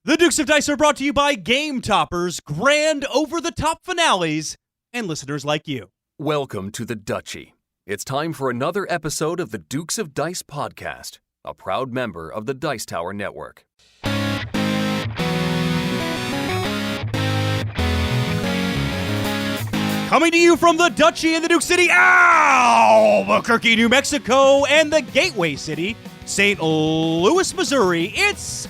The Dukes of Dice are brought to you by Game Toppers, grand over-the-top finales, and listeners like you. Welcome to the Duchy. It's time for another episode of the Dukes of Dice podcast, a proud member of the Dice Tower Network. Coming to you from the Duchy in the Duke City, Albuquerque, New Mexico, and the Gateway City, St. Louis, Missouri, it's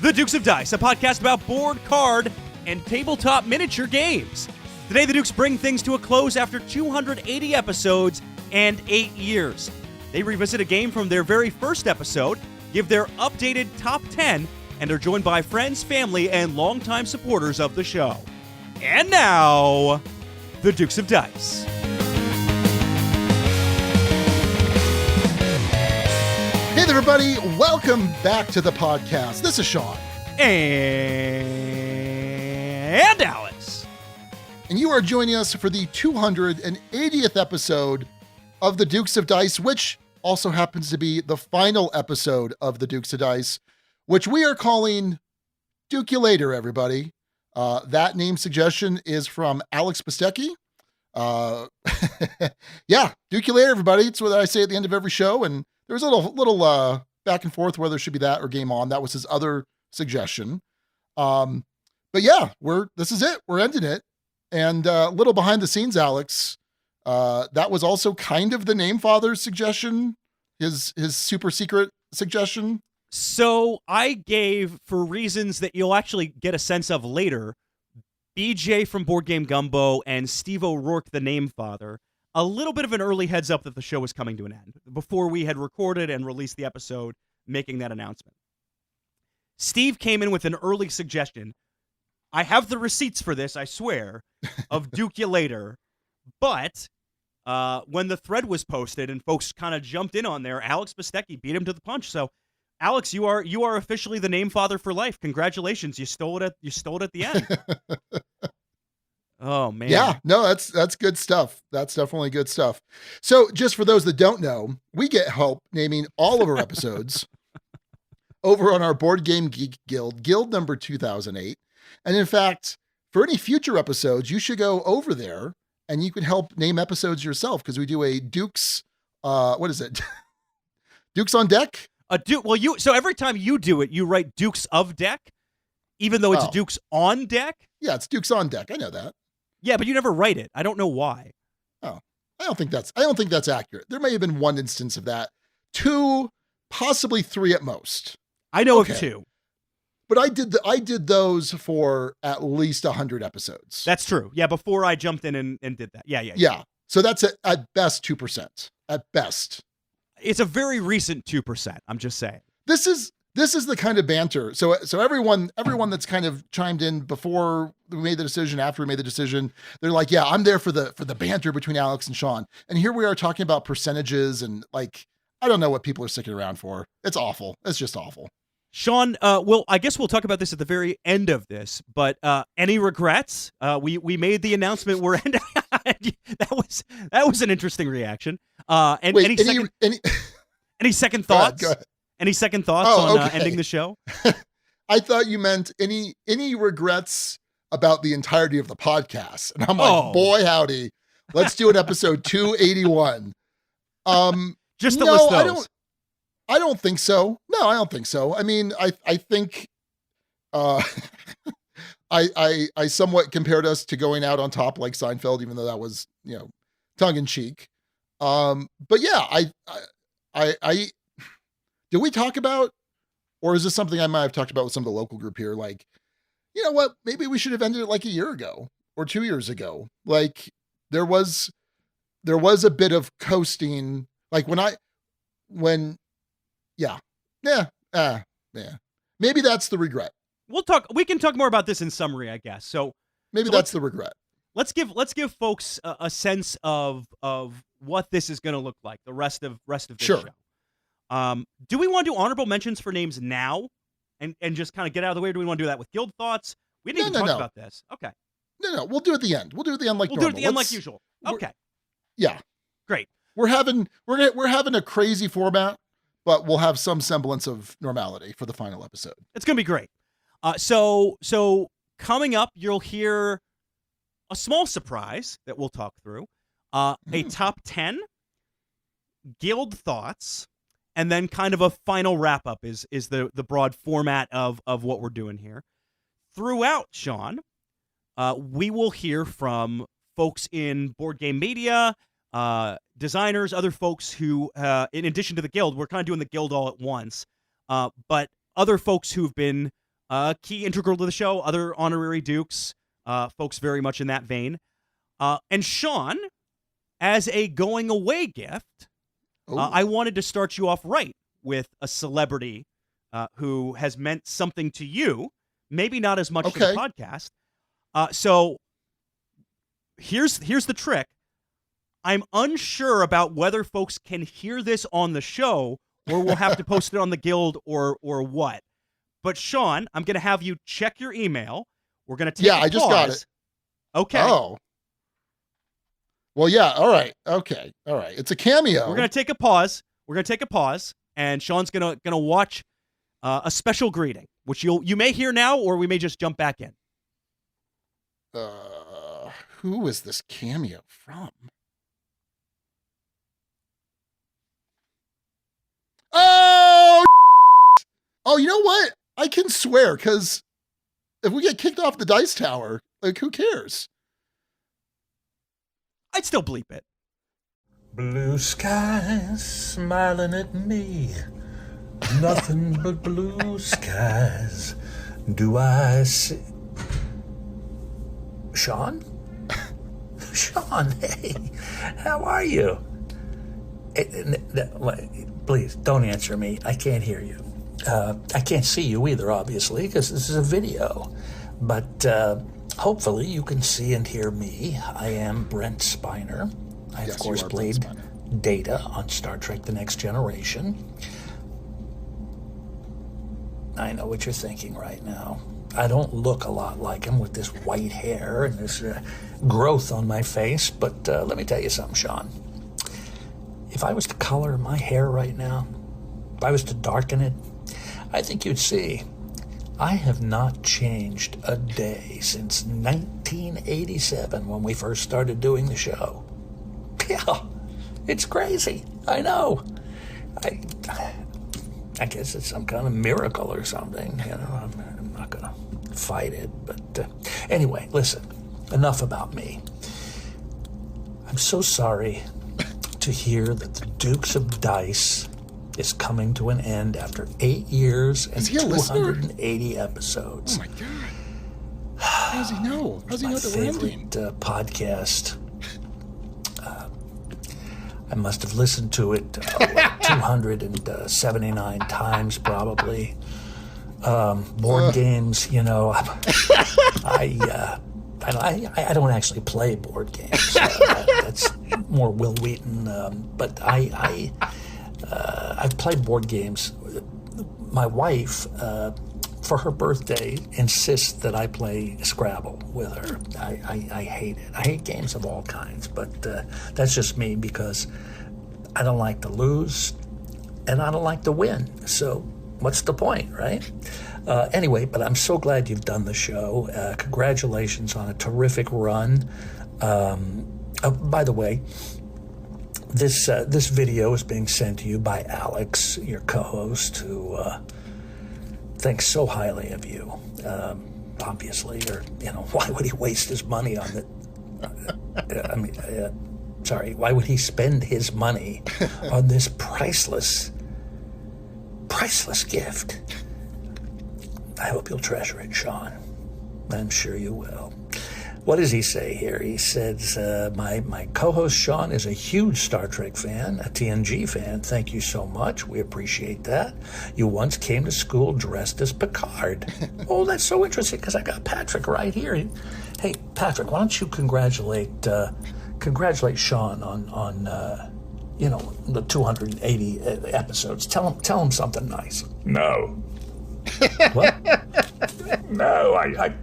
The Dukes of Dice, a podcast about board, card, and tabletop miniature games. Today, the Dukes bring things to a close after 280 episodes and 8 years. They revisit a game from their very first episode, give their updated top 10, and are joined by friends, family, and longtime supporters of the show. And now, The Dukes of Dice. Hey there, everybody. Welcome back to the podcast. This is Sean. And Alex. And you are joining us for the 280th episode of the Dukes of Dice, which also happens to be the final episode of the Dukes of Dice, which we are calling Duke You Later, everybody. That name suggestion is from Alex Pistecki. Yeah, Duke You Later, everybody. It's what I say at the end of every show. And there was a little back and forth whether it should be that or Game On. That was his other suggestion. But yeah, this is it. We're ending it. And a little behind the scenes, Alex, that was also kind of the Name Father's suggestion, his super secret suggestion. So I gave, for reasons that you'll actually get a sense of later, BJ from Board Game Gumbo and Steve O'Rourke, the Name Father, a little bit of an early heads up that the show was coming to an end before we had recorded and released the episode making that announcement. Steve came in with an early suggestion. I have the receipts for this, I swear, of Duke You Later. But when the thread was posted and folks kind of jumped in on there, Alex Pistecki beat him to the punch. So, Alex, you are officially the Name Father for life. Congratulations, you stole it at the end. Oh man. Yeah, no, that's good stuff. That's definitely good stuff. So, just for those that don't know, we get help naming all of our episodes over on our Board Game Geek Guild number 2008. And in fact, for any future episodes, you should go over there and you can help name episodes yourself, because we do a Dukes, what is it? Dukes on Deck? So every time you do it, you write Dukes of Deck, even though it's Dukes on Deck? Yeah, it's Dukes on Deck. I know that. Yeah, but you never write it. I don't know why. Oh, I don't think that's accurate. There may have been one instance of that. 2, possibly 3 at most. I know of 2. But I did those for at least 100 episodes. That's true. Yeah, before I jumped in and did that. Yeah. So that's at best 2%. At best. It's a very recent 2%. I'm just saying. This is the kind of banter. So everyone that's kind of chimed in before we made the decision, after we made the decision, they're like, yeah, I'm there for the banter between Alex and Sean. And here we are talking about percentages and like, I don't know what people are sticking around for. It's awful. It's just awful. Sean, well, I guess we'll talk about this at the very end of this, but any regrets? We made the announcement we're ending. that was an interesting reaction. And wait, any second thoughts? Go ahead. Any second thoughts on ending the show? I thought you meant any regrets about the entirety of the podcast. And I'm like, boy, howdy. Let's do an episode 281. Just to list those. I don't think so. No, I don't think so. I mean, I think I somewhat compared us to going out on top like Seinfeld, even though that was, tongue in cheek. But yeah, I did we talk about, or is this something I might have talked about with some of the local group here? Like, you know what? Maybe we should have ended it like a year ago or 2 years ago. Like there was a bit of coasting. Like yeah. Maybe that's the regret. We can talk more about this in summary, I guess. So that's the regret. Let's give folks a sense of what this is going to look like the rest of this show. Do we want to do honorable mentions for names now and just kind of get out of the way? Or do we want to do that with guild thoughts? We didn't even talk about this. Okay. No. We'll do it at the end. We'll do it at the end like normal. We'll do it at the end like usual. Okay. Yeah. Great. We're having a crazy format, but we'll have some semblance of normality for the final episode. It's going to be great. So coming up, you'll hear a small surprise that we'll talk through, a top 10, guild thoughts, and then kind of a final wrap up is the broad format of what we're doing here. Throughout, Sean, we will hear from folks in board game media, designers, other folks who, in addition to the guild, we're kind of doing the guild all at once, but other folks who've been key integral to the show, other honorary dukes, folks very much in that vein. And Sean, as a going away gift, I wanted to start you off right with a celebrity who has meant something to you, maybe not as much to the podcast. So here's the trick. I'm unsure about whether folks can hear this on the show or we'll have to post it on the guild or what. But Sean, I'm going to have you check your email. We're going to take a pause. Just got it. Okay. Oh. Well, yeah. All right. Okay. All right. It's a cameo. We're going to take a pause. And Sean's going to watch a special greeting, which you may hear now, or we may just jump back in. Who is this cameo from? Oh, you know what? I can swear, because if we get kicked off the Dice Tower, like, who cares? I'd still bleep it. Blue skies smiling at me. Nothing but blue skies. Do I see... Sean? Sean, hey. How are you? Please, don't answer me. I can't hear you. I can't see you either, obviously, because this is a video. But hopefully you can see and hear me. I am Brent Spiner. I, of course, played Data on Star Trek The Next Generation. I know what you're thinking right now. I don't look a lot like him with this white hair and this growth on my face. But let me tell you something, Sean. If I was to color my hair right now, if I was to darken it, I think you'd see I have not changed a day since 1987 when we first started doing the show. Yeah, it's crazy. I know. I guess it's some kind of miracle or something. You know, I'm not going to fight it. But anyway, listen, enough about me. I'm so sorry to hear that the Dukes of Dice is coming to an end after 8 years and 280 episodes. Oh my God. How does he know? How does he know that we're ending? Podcast. I must have listened to it 279 times probably. Board games, you know, I don't actually play board games. That's more Will Wheaton. But I've played board games. My wife, for her birthday, insists that I play Scrabble with her. I hate it. I hate games of all kinds, but that's just me because I don't like to lose and I don't like to win. So what's the point, right? Anyway, but I'm so glad you've done the show. Congratulations on a terrific run. By the way, this video is being sent to you by Alex, your co-host, who thinks so highly of you. Obviously, or why would he waste his money on it? Why would he spend his money on this priceless gift? I hope you'll treasure it, Sean. I'm sure you will. What does he say here? He says, my co-host Sean is a huge Star Trek fan, a TNG fan. Thank you so much. We appreciate that. You once came to school dressed as Picard. Oh, that's so interesting because I got Patrick right here. Hey, Patrick, why don't you congratulate Sean on the 280 episodes. Tell him something nice. No. What? No, I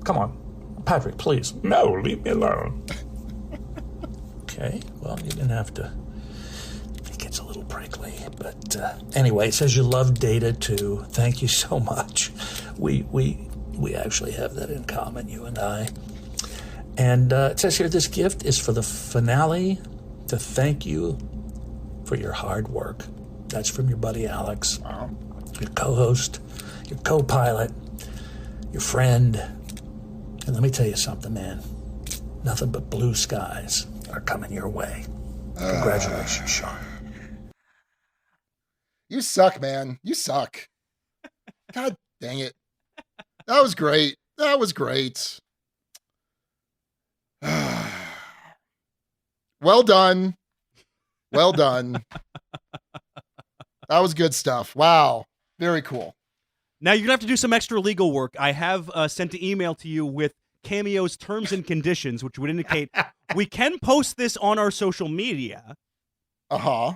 Come on. Patrick, please. No, leave me alone. Okay, well, you didn't have to. It gets a little prickly, but anyway, it says you love Data too. Thank you so much. We We actually have that in common, you and I. And it says here, this gift is for the finale to thank you for your hard work. That's from your buddy Alex, your co-host, your co-pilot, your friend. And let me tell you something, man. Nothing but blue skies are coming your way. Congratulations, Sean. You suck, man. You suck. God dang it. That was great. That was great. Well done. Well done. That was good stuff. Wow. Very cool. Now you're going to have to do some extra legal work. I have sent an email to you with Cameo's terms and conditions, which would indicate we can post this on our social media. Uh-huh.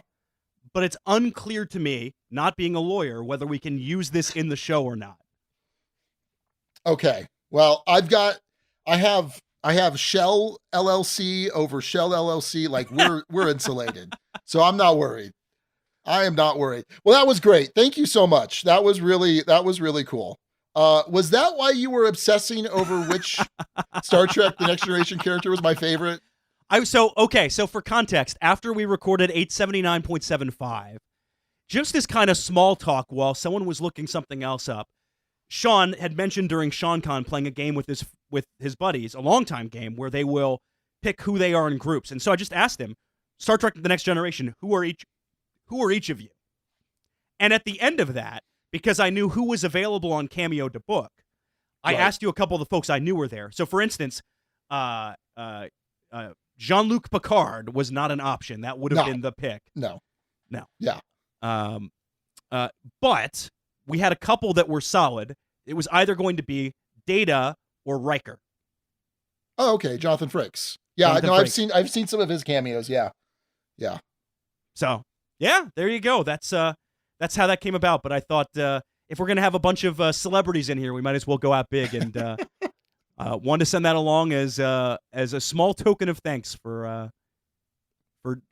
But it's unclear to me, not being a lawyer, whether we can use this in the show or not. Okay. Well, I have Shell LLC over Shell LLC. Like we're insulated. So I'm not worried. I am not worried. Well, that was great. Thank you so much. That was really cool. Was that why you were obsessing over which Star Trek The Next Generation character was my favorite? So for context, after we recorded 879.75, just this kind of small talk while someone was looking something else up, Sean had mentioned during SeanCon playing a game with his buddies, a longtime game where they will pick who they are in groups. And so I just asked him, Star Trek The Next Generation, who are each of you? And at the end of that, because I knew who was available on Cameo to book, I asked you a couple of the folks I knew were there. So for instance, Jean-Luc Picard was not an option. That would have been the pick. No. Yeah. But we had a couple that were solid. It was either going to be Data or Riker. Oh, okay. Jonathan Frakes. Yeah, Frakes. I've seen some of his cameos. Yeah. So yeah, there you go. That's how that came about. But I thought if we're gonna have a bunch of celebrities in here, we might as well go out big and wanted to send that along as a small token of thanks for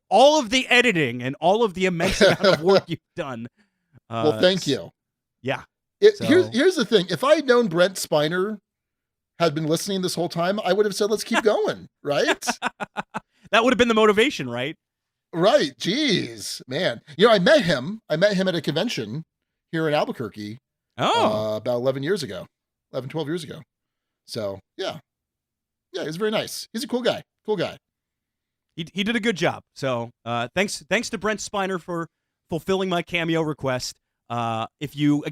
all of the editing and all of the immense amount of work you've done. Well, thank you. Yeah. Here's the thing. If I had known Brent Spiner had been listening this whole time, I would have said, let's keep going, right? That would have been the motivation, right? Right. Jeez, man. I met him at a convention here in Albuquerque about 12 years ago. So, yeah, he's very nice. He's a cool guy. He did a good job. So thanks to Brent Spiner for fulfilling my Cameo request. If you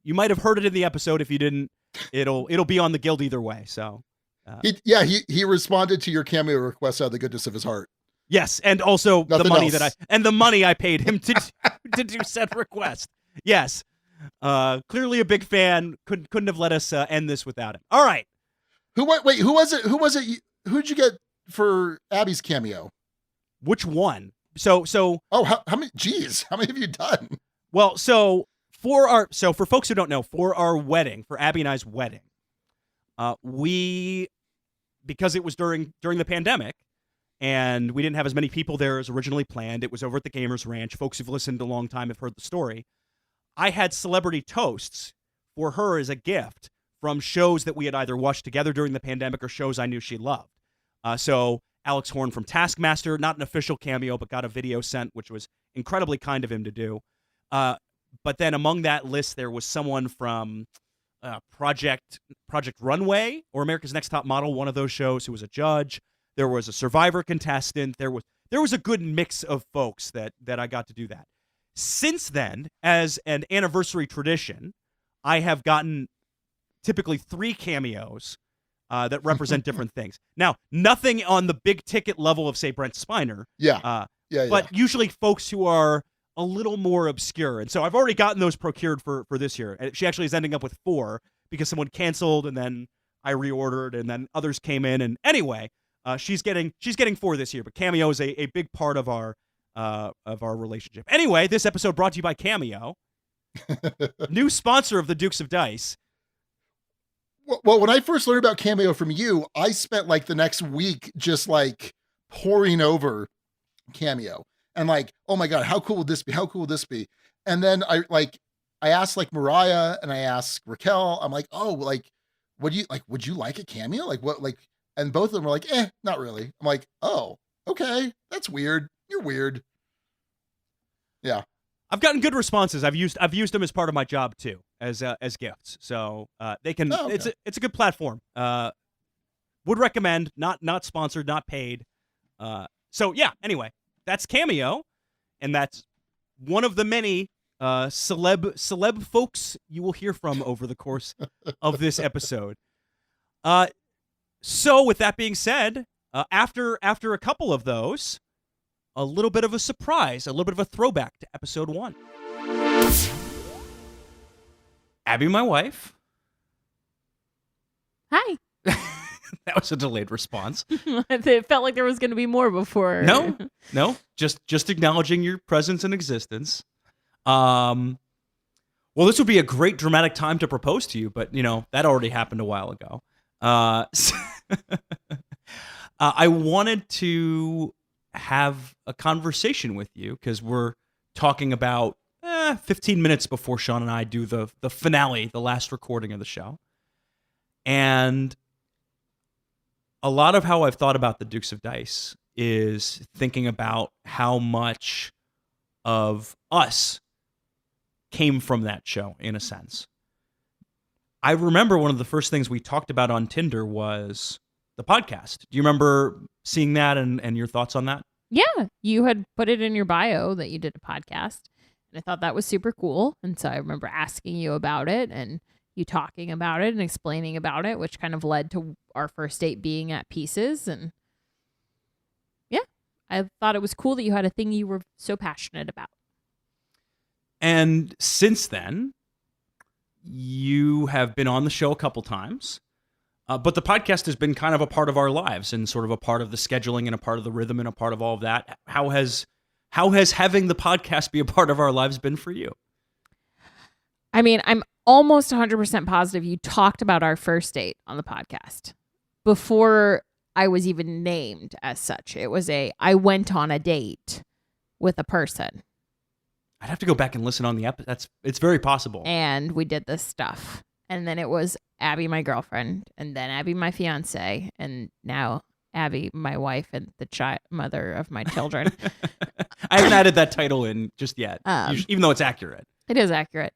might have heard it in the episode. If you didn't, it'll be on the Guild either way. So he responded to your Cameo request out of the goodness of his heart. Yes, and also Nothing the money I paid him to do said request. Yes, clearly a big fan. Couldn't have let us end this without him. All right. Who was it? Who'd you get for Abby's cameo? Which one? So. Oh, how many? Geez, how many have you done? Well, for folks who don't know, for our wedding, for Abby and I's wedding, because it was during the pandemic, and we didn't have as many people there as originally planned. It was over at the Gamers Ranch. Folks who've listened a long time have heard the story. I had celebrity toasts for her as a gift from shows that we had either watched together during the pandemic or shows I knew she loved. So Alex Horn from Taskmaster, not an official cameo, but got a video sent, which was incredibly kind of him to do. But then among that list, there was someone from Project Runway or America's Next Top Model, one of those shows, who was a judge. There was a Survivor contestant. There was a good mix of folks that I got to do that. Since then, as an anniversary tradition, I have gotten typically 3 cameos that represent different things. Now, nothing on the big ticket level of, say, Brent Spiner. But usually folks who are a little more obscure. And so I've already gotten those procured for this year. She actually is ending up with 4 because someone canceled and then I reordered and then others came in. And anyway, she's getting 4 this year. But Cameo is a big part of our relationship. Anyway, this episode brought to you by Cameo, new sponsor of the Dukes of Dice. Well, when I first learned about Cameo from you, I spent like the next week just like poring over Cameo and like, oh my God, how cool would this be? How cool would this be? And then I asked like Mariah and I asked Raquel, I'm like, oh, like, would you like a cameo? Like what, like, and both of them were like, not really. I'm like, oh, okay. That's weird. You're weird. Yeah. I've gotten good responses. I've used them as part of my job too, as gifts. So they can. Oh, okay. It's a good platform. Would recommend. Not sponsored. Not paid. So yeah. Anyway, that's Cameo, and that's one of the many celeb folks you will hear from over the course of this episode. So with that being said, after a couple of those, a little bit of a surprise, a little bit of a throwback to episode 1. Abby, my wife. Hi. That was a delayed response. It felt like there was going to be more before. No, just acknowledging your presence and existence. Well, this would be a great dramatic time to propose to you, but that already happened a while ago. I wanted to have a conversation with you because we're talking about 15 minutes before Sean and I do the finale, the last recording of the show. And a lot of how I've thought about the Dukes of Dice is thinking about how much of us came from that show, in a sense. I remember one of the first things we talked about on Tinder was the podcast. Do you remember seeing that and your thoughts on that? Yeah, you had put it in your bio that you did a podcast, and I thought that was super cool. And so I remember asking you about it and you talking about it and explaining about it, which kind of led to our first date being at Pieces. And yeah, I thought it was cool that you had a thing you were so passionate about. And since then, you have been on the show a couple times, but the podcast has been kind of a part of our lives and sort of a part of the scheduling and a part of the rhythm and a part of all of that. How has having the podcast be a part of our lives been for you? I mean, I'm almost 100% positive you talked about our first date on the podcast before I was even named as such. It was I went on a date with a person. I'd have to go back and listen on the episode. It's very possible. And we did this stuff. And then it was Abby, my girlfriend, and then Abby, my fiance, and now Abby, my wife, and the mother of my children. I haven't added that title in just yet, even though it's accurate. It is accurate.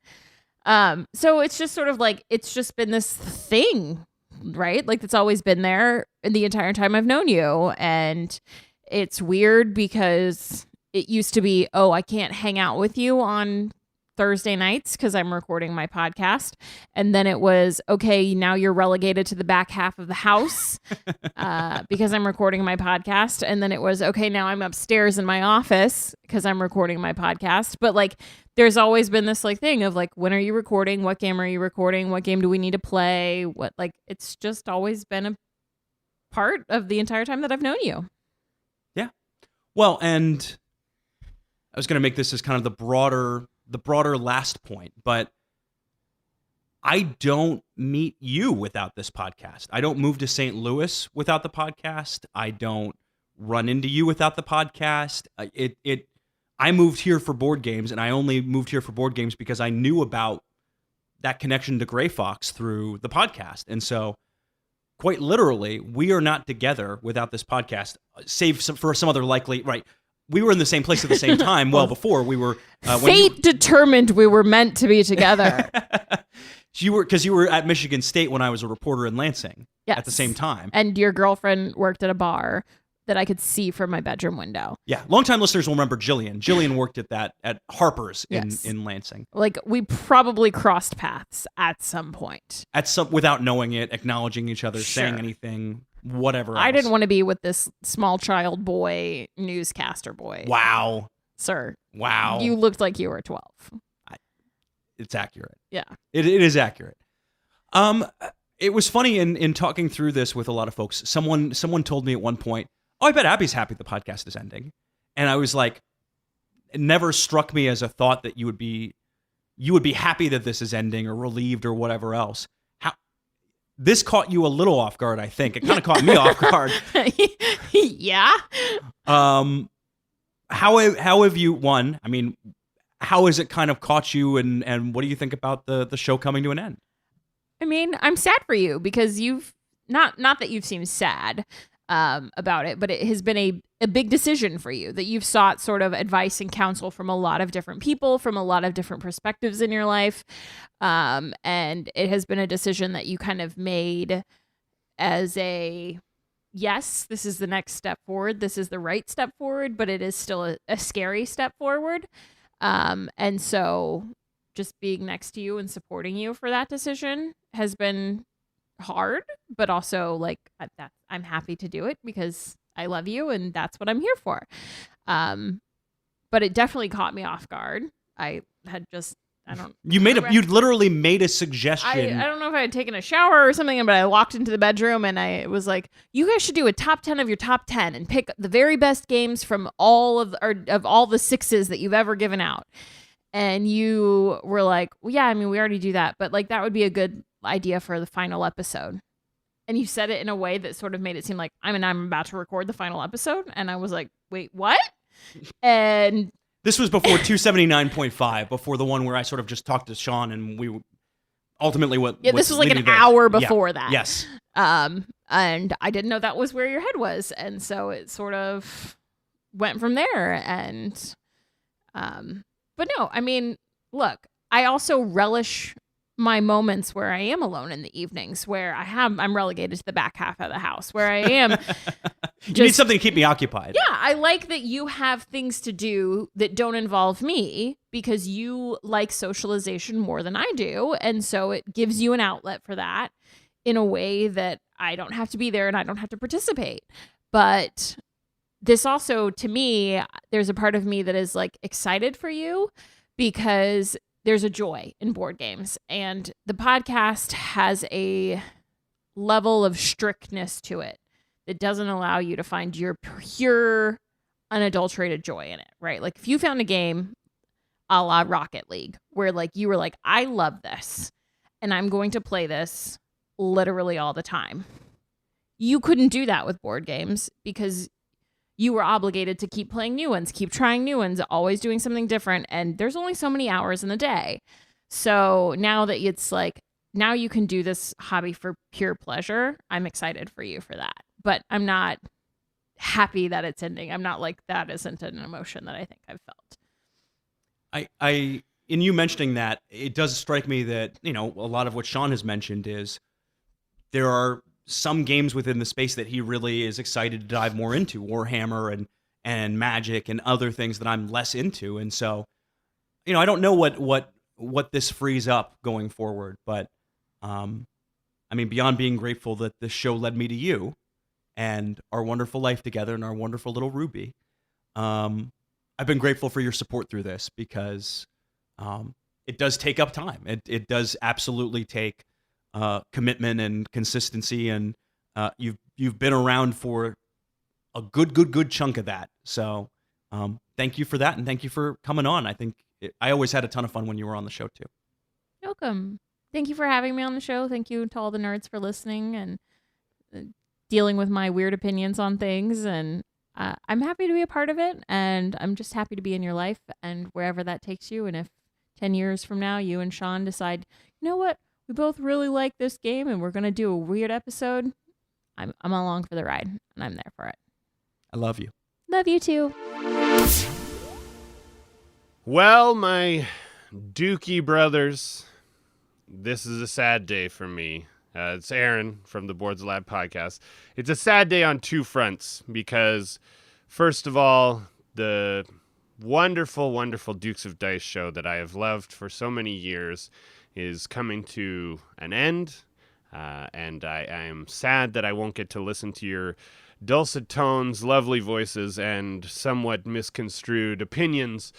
So it's just sort of like, it's just been this thing, right? Like it's always been there the entire time I've known you. And it's weird because it used to be, oh, I can't hang out with you on Thursday nights because I'm recording my podcast. And then it was, okay, now you're relegated to the back half of the house because I'm recording my podcast. And then it was, okay, now I'm upstairs in my office because I'm recording my podcast. But like, there's always been this like thing of like, when are you recording? What game are you recording? What game do we need to play? It's just always been a part of the entire time that I've known you. Yeah. Well, and I was going to make this as kind of the broader last point, but I don't meet you without this podcast. I don't move to St. Louis without the podcast. I don't run into you without the podcast. I moved here for board games, and I only moved here for board games because I knew about that connection to Gray Fox through the podcast. And so quite literally, we are not together without this podcast, save for some other likely, right? We were in the same place at the same time. Well, before we were, fate determined we were meant to be together. you were at Michigan State when I was a reporter in Lansing. Yes. At the same time, and your girlfriend worked at a bar that I could see from my bedroom window. Yeah, longtime listeners will remember Jillian. Jillian worked at Harper's in Lansing. Like we probably crossed paths at some point. Without knowing it, acknowledging each other, Sure. saying anything. Whatever else. I didn't want to be with this small child boy, newscaster boy. Wow. Sir. Wow. You looked like you were 12. It's accurate. Yeah. It is accurate. It was funny in talking through this with a lot of folks. Someone told me at one point, "Oh, I bet Abby's happy the podcast is ending." And I was like, it never struck me as a thought that you would be happy that this is ending or relieved or whatever else. This caught you a little off guard, I think. It kind of caught me off guard. Yeah. How have you won? I mean, how has it kind of caught you, and what do you think about the show coming to an end? I mean, I'm sad for you because you've not that you've seemed sad about it, but it has been a big decision for you that you've sought sort of advice and counsel from a lot of different people, from a lot of different perspectives in your life. And it has been a decision that you kind of made as a, yes, this is the next step forward. This is the right step forward, but it is still a scary step forward. And so just being next to you and supporting you for that decision has been hard, but also like I'm happy to do it because I love you and that's what I'm here for. But it definitely caught me off guard. You literally made a suggestion. I don't know if I had taken a shower or something, but I walked into the bedroom and I was like, you guys should do a top 10 of your top 10 and pick the very best games from all of all the 6s that you've ever given out. And you were like, well, yeah, I mean, we already do that, but like that would be a good idea for the final episode. And you said it in a way that sort of made it seem like I'm about to record the final episode. And I was like, wait, what? And this was before 279.5, before the one where I sort of just talked to Sean and we ultimately this was like an hour before that. Yes. And I didn't know that was where your head was. And so it sort of went from there. And, but no, I mean, look, I also relish my moments where I am alone in the evenings, where I'm relegated to the back half of the house, where I am. You need something to keep me occupied. Yeah, I like that you have things to do that don't involve me because you like socialization more than I do. And so it gives you an outlet for that in a way that I don't have to be there and I don't have to participate. But this also, to me, there's a part of me that is like excited for you because there's a joy in board games. And the podcast has a level of strictness to it that doesn't allow you to find your pure, unadulterated joy in it, right? Like if you found a game a la Rocket League where like you were like, I love this and I'm going to play this literally all the time. You couldn't do that with board games because you were obligated to keep playing new ones, keep trying new ones, always doing something different. And there's only so many hours in the day. So now that it's like, now you can do this hobby for pure pleasure, I'm excited for you for that. But I'm not happy that it's ending. I'm not like, that isn't an emotion that I think I've felt. In you mentioning that, it does strike me that, a lot of what Sean has mentioned is there are some games within the space that he really is excited to dive more into, Warhammer and Magic and other things that I'm less into. And so, I don't know what this frees up going forward, but beyond being grateful that this show led me to you and our wonderful life together and our wonderful little Ruby, I've been grateful for your support through this because it does take up time. It does absolutely take commitment and consistency, and you've been around for a good chunk of that. So thank you for that, and thank you for coming on. I think I always had a ton of fun when you were on the show too. Welcome. Thank you for having me on the show. Thank you to all the nerds for listening and dealing with my weird opinions on things. And I'm happy to be a part of it, and I'm just happy to be in your life and wherever that takes you. And if 10 years from now you and Sean decide, you know what, we both really like this game and we're going to do a weird episode, I'm along for the ride and I'm there for it. I love you. Love you too. Well, my Dookie brothers, this is a sad day for me. It's Aaron from the Boards Lab podcast. It's a sad day on two fronts because, first of all, the wonderful, wonderful Dukes of Dice show that I have loved for so many years is coming to an end, and I am sad that I won't get to listen to your dulcet tones, lovely voices, and somewhat misconstrued opinions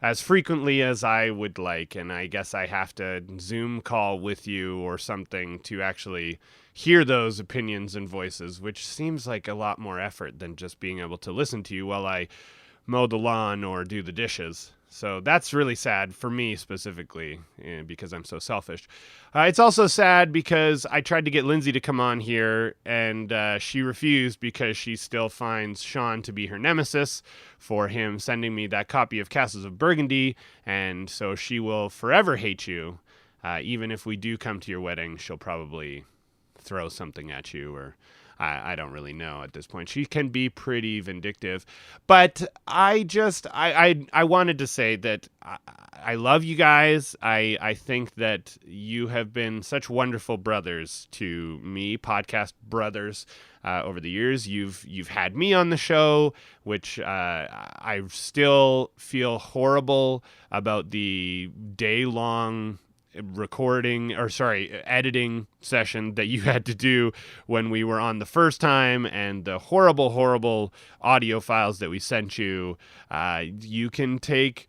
as frequently as I would like, and I guess I have to Zoom call with you or something to actually hear those opinions and voices, which seems like a lot more effort than just being able to listen to you while I mow the lawn or do the dishes. So that's really sad for me specifically because I'm so selfish. It's also sad because I tried to get Lindsay to come on here and she refused because she still finds Sean to be her nemesis for him sending me that copy of Castles of Burgundy. And so she will forever hate you. even if we do come to your wedding, she'll probably throw something at you, or I don't really know at this point. She can be pretty vindictive, but I wanted to say that I love you guys. I think that you have been such wonderful brothers to me, podcast brothers, over the years. You've had me on the show, which I still feel horrible about the day-long editing session that you had to do when we were on the first time, and the horrible audio files that we sent you. You can take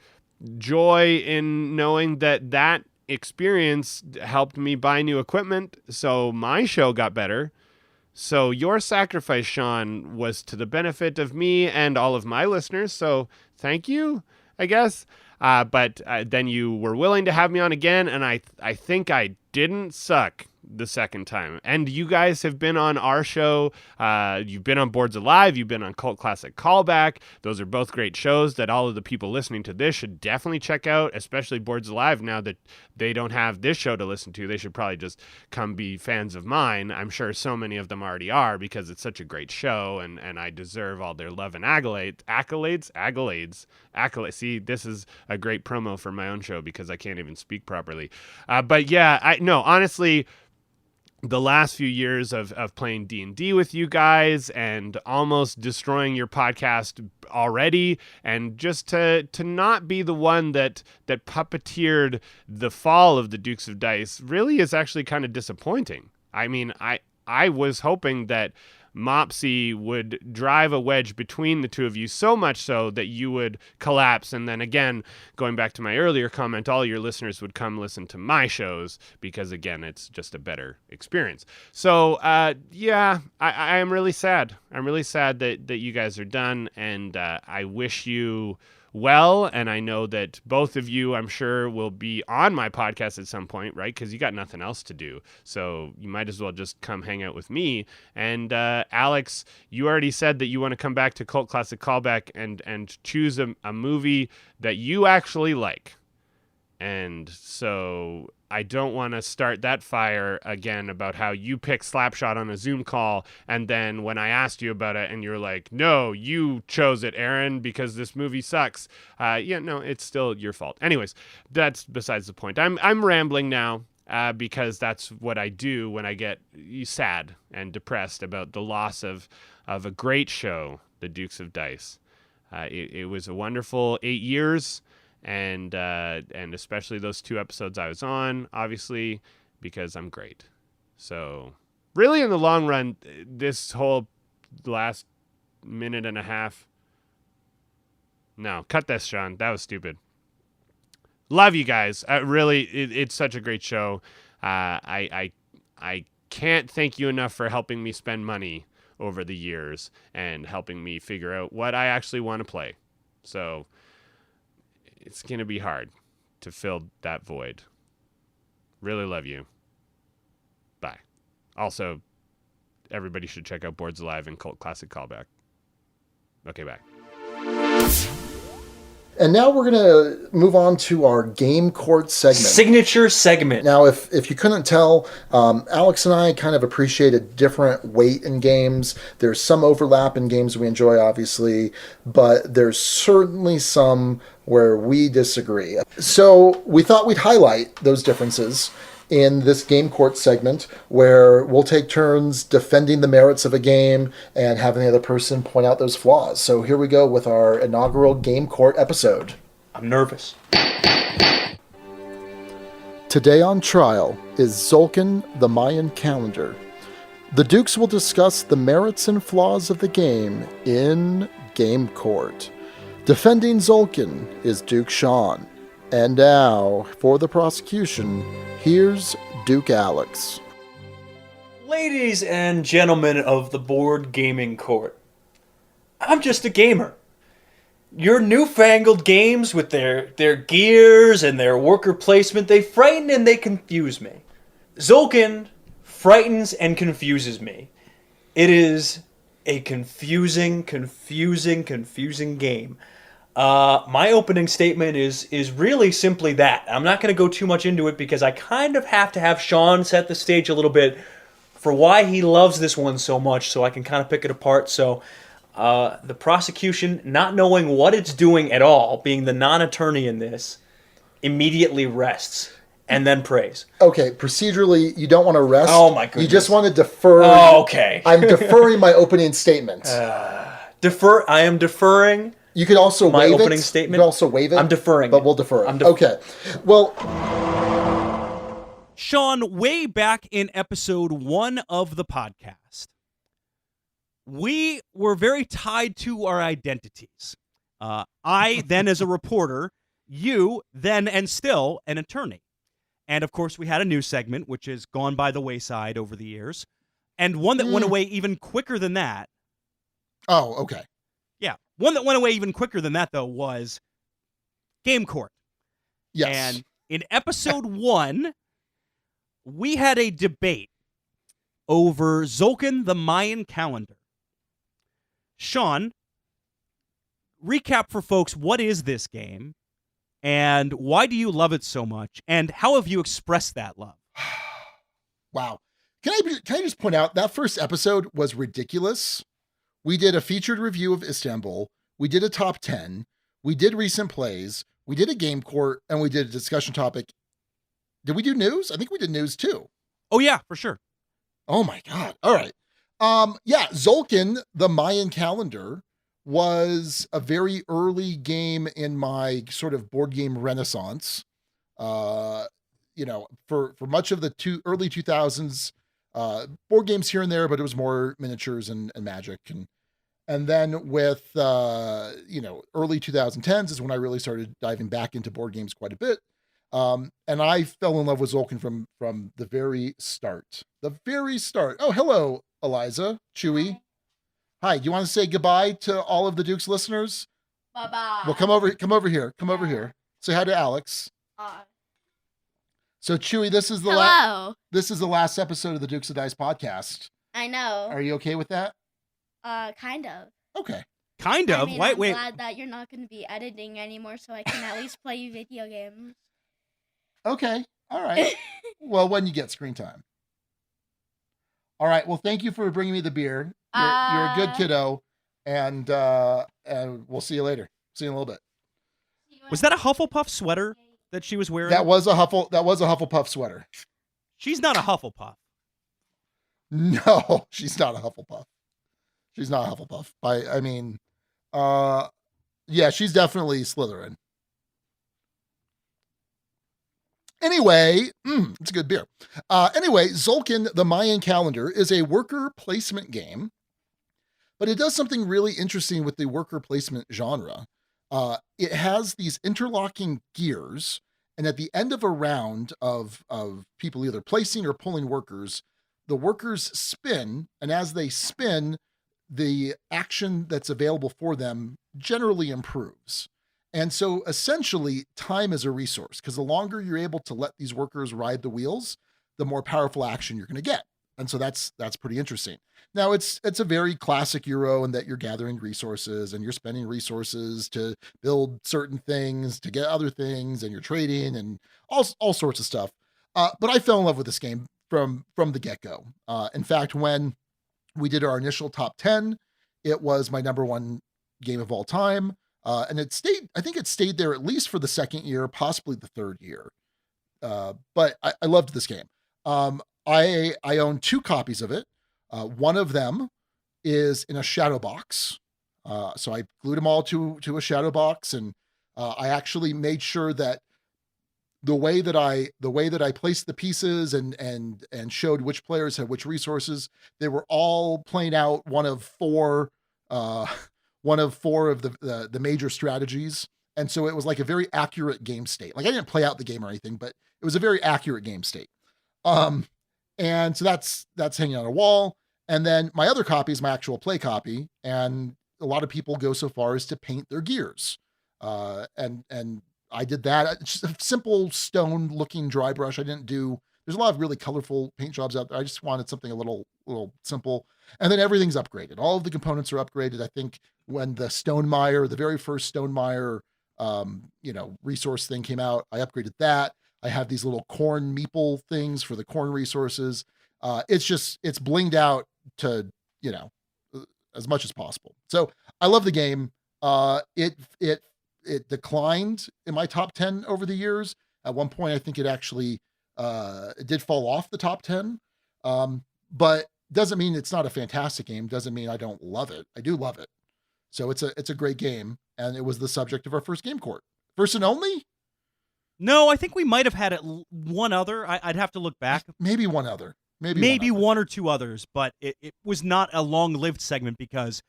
joy in knowing that experience helped me buy new equipment, so my show got better. So your sacrifice, Sean, was to the benefit of me and all of my listeners, so thank you, I guess. But then you were willing to have me on again, and I think I didn't suck the second time. And you guys have been on our show. You've been on Boards Alive. You've been on Cult Classic Callback. Those are both great shows that all of the people listening to this should definitely check out, especially Boards Alive. Now that they don't have this show to listen to, they should probably just come be fans of mine. I'm sure so many of them already are, because it's such a great show, and I deserve all their love and accolades. See, this is a great promo for my own show because I can't even speak properly. But yeah, honestly, the last few years of playing D&D with you guys and almost destroying your podcast already, and just to not be the one that puppeteered the fall of the Dukes of Dice really is actually kind of disappointing. I mean, I was hoping that Mopsy would drive a wedge between the two of you, so much so that you would collapse. And then again, going back to my earlier comment, all your listeners would come listen to my shows because, again, it's just a better experience. So, yeah, I am really sad. I'm really sad that you guys are done, and I wish you well, and I know that both of you, I'm sure, will be on my podcast at some point, right? Because you got nothing else to do, so you might as well just come hang out with me. And Alex, you already said that you want to come back to Cult Classic Callback and choose a movie that you actually like. And so I don't want to start that fire again about how you picked Slapshot on a Zoom call, and then when I asked you about it and you're like, no, you chose it, Aaron, because this movie sucks. Yeah, no, it's still your fault. Anyways, that's besides the point. I'm rambling now because that's what I do when I get sad and depressed about the loss of a great show, The Dukes of Dice. It was a wonderful 8 years. And especially those 2 episodes I was on, obviously, because I'm great. So really, in the long run, this whole last minute and a half. No, cut this, Sean. That was stupid. Love you guys. Really, it's such a great show. I can't thank you enough for helping me spend money over the years and helping me figure out what I actually want to play. So it's going to be hard to fill that void. Really love you. Bye. Also, everybody should check out Boards Alive and Cult Classic Callback. Okay, bye. And now we're going to move on to our game court segment. Signature segment. Now, if you couldn't tell, Alex and I kind of appreciate a different weight in games. There's some overlap in games we enjoy, obviously, but there's certainly some where we disagree. So we thought we'd highlight those differences in this game court segment, where we'll take turns defending the merits of a game and having the other person point out those flaws. So here we go with our inaugural game court episode. I'm nervous. Today on trial is Tzolk'in, the Mayan Calendar. The Dukes will discuss the merits and flaws of the game in game court. Defending Tzolk'in is Duke Sean. And now, for the prosecution, here's Duke Alex. Ladies and gentlemen of the board gaming court, I'm just a gamer. Your newfangled games with their gears and their worker placement, they frighten and they confuse me. Tzolk'in frightens and confuses me. It is a confusing game. My opening statement is really simply that. I'm not going to go too much into it because I kind of have to have Sean set the stage a little bit for why he loves this one so much, so I can kind of pick it apart. So, the prosecution, not knowing what it's doing at all, being the non-attorney in this, immediately rests and then prays. Okay, procedurally, you don't want to rest. Oh my goodness. You just want to defer. Oh, okay. I'm deferring my opening statement. I am deferring. You can also my waive opening it. statement. You can also waive it. I'm deferring. But we'll defer it. I'm okay. Well, Sean, way back in episode 1 of the podcast, we were very tied to our identities. I, then as a reporter, you, then and still an attorney. And of course, we had a news segment, which has gone by the wayside over the years, and one that went away even quicker than that. Oh, okay. Yeah. One that went away even quicker than that, though, was Game Court. Yes. And in episode 1, we had a debate over Tzolk'in the Mayan Calendar. Sean, recap for folks, what is this game? And why do you love it so much? And how have you expressed that love? Wow. Can I just point out that first episode was ridiculous? We did a featured review of Istanbul. We did a top 10. We did recent plays. We did a game court, and we did a discussion topic. Did we do news? I think we did news too. Oh yeah, for sure. Oh my God. All right. Yeah, Tzolk'in, the Mayan Calendar, was a very early game in my sort of board game renaissance. For much of the early 2000s, board games here and there, but it was more miniatures and Magic. And then with, early 2010s is when I really started diving back into board games quite a bit. And I fell in love with Tzolk'in from the very start. The very start. Oh, hello, Eliza, Chewy. Hi, do you want to say goodbye to all of the Duke's listeners? Bye-bye. Well, come over here. Come over here. Say hi to Alex. So Chewy, this is the this is the last episode of the Dukes of Dice podcast. I know. Are you okay with that? Kind of. Okay. Kind of. I mean, I'm glad that you're not going to be editing anymore, so I can at least play video games. Okay. All right. Well, when you get screen time. All right. Well, thank you for bringing me the beer. You're a good kiddo, and we'll see you later. See you in a little bit. Was that a Hufflepuff sweater that she was wearing? That was a Hufflepuff sweater. She's not a Hufflepuff. No, she's not a Hufflepuff. She's not a Hufflepuff. Yeah, she's definitely Slytherin. Anyway, it's a good beer. Anyway, Tzolk'in, the Mayan Calendar, is a worker placement game, but it does something really interesting with the worker placement genre. It has these interlocking gears, and at the end of a round of people either placing or pulling workers, the workers spin, and as they spin, the action that's available for them generally improves. And so essentially, time is a resource, because the longer you're able to let these workers ride the wheels, the more powerful action you're going to get. And so that's pretty interesting. Now, it's a very classic Euro in that you're gathering resources and you're spending resources to build certain things, to get other things, and you're trading and all sorts of stuff. But I fell in love with this game from the get-go. In fact, when we did our initial top 10, it was my number one game of all time. And I think it stayed there at least for the second year, possibly the third year. But I loved this game. I own 2 copies of it. One of them is in a shadow box. So I glued them all to a shadow box, and I actually made sure that the way that I placed the pieces and showed which players had which resources, they were all playing out one of four of the major strategies. And so it was like a very accurate game state. Like, I didn't play out the game or anything, but it was a very accurate game state. And so that's hanging on a wall. And then my other copy is my actual play copy. And a lot of people go so far as to paint their gears. And I did that. It's just a simple stone looking dry brush. I didn't do There's a lot of really colorful paint jobs out there. I just wanted something a little simple. And then everything's upgraded. All of the components are upgraded. I think when the the very first Stonemaier, resource thing came out, I upgraded that. I have these little corn meeple things for the corn resources. It's blinged out to, as much as possible. So I love the game. It declined in my top 10 over the years. At one point, I think it actually, it did fall off the top 10. But doesn't mean it's not a fantastic game. Doesn't mean I don't love it. I do love it. So it's a great game. And it was the subject of our first game court. First and only? No, I think we might have had one other. I'd have to look back. Maybe one other. Maybe one or two others, but it was not a long-lived segment because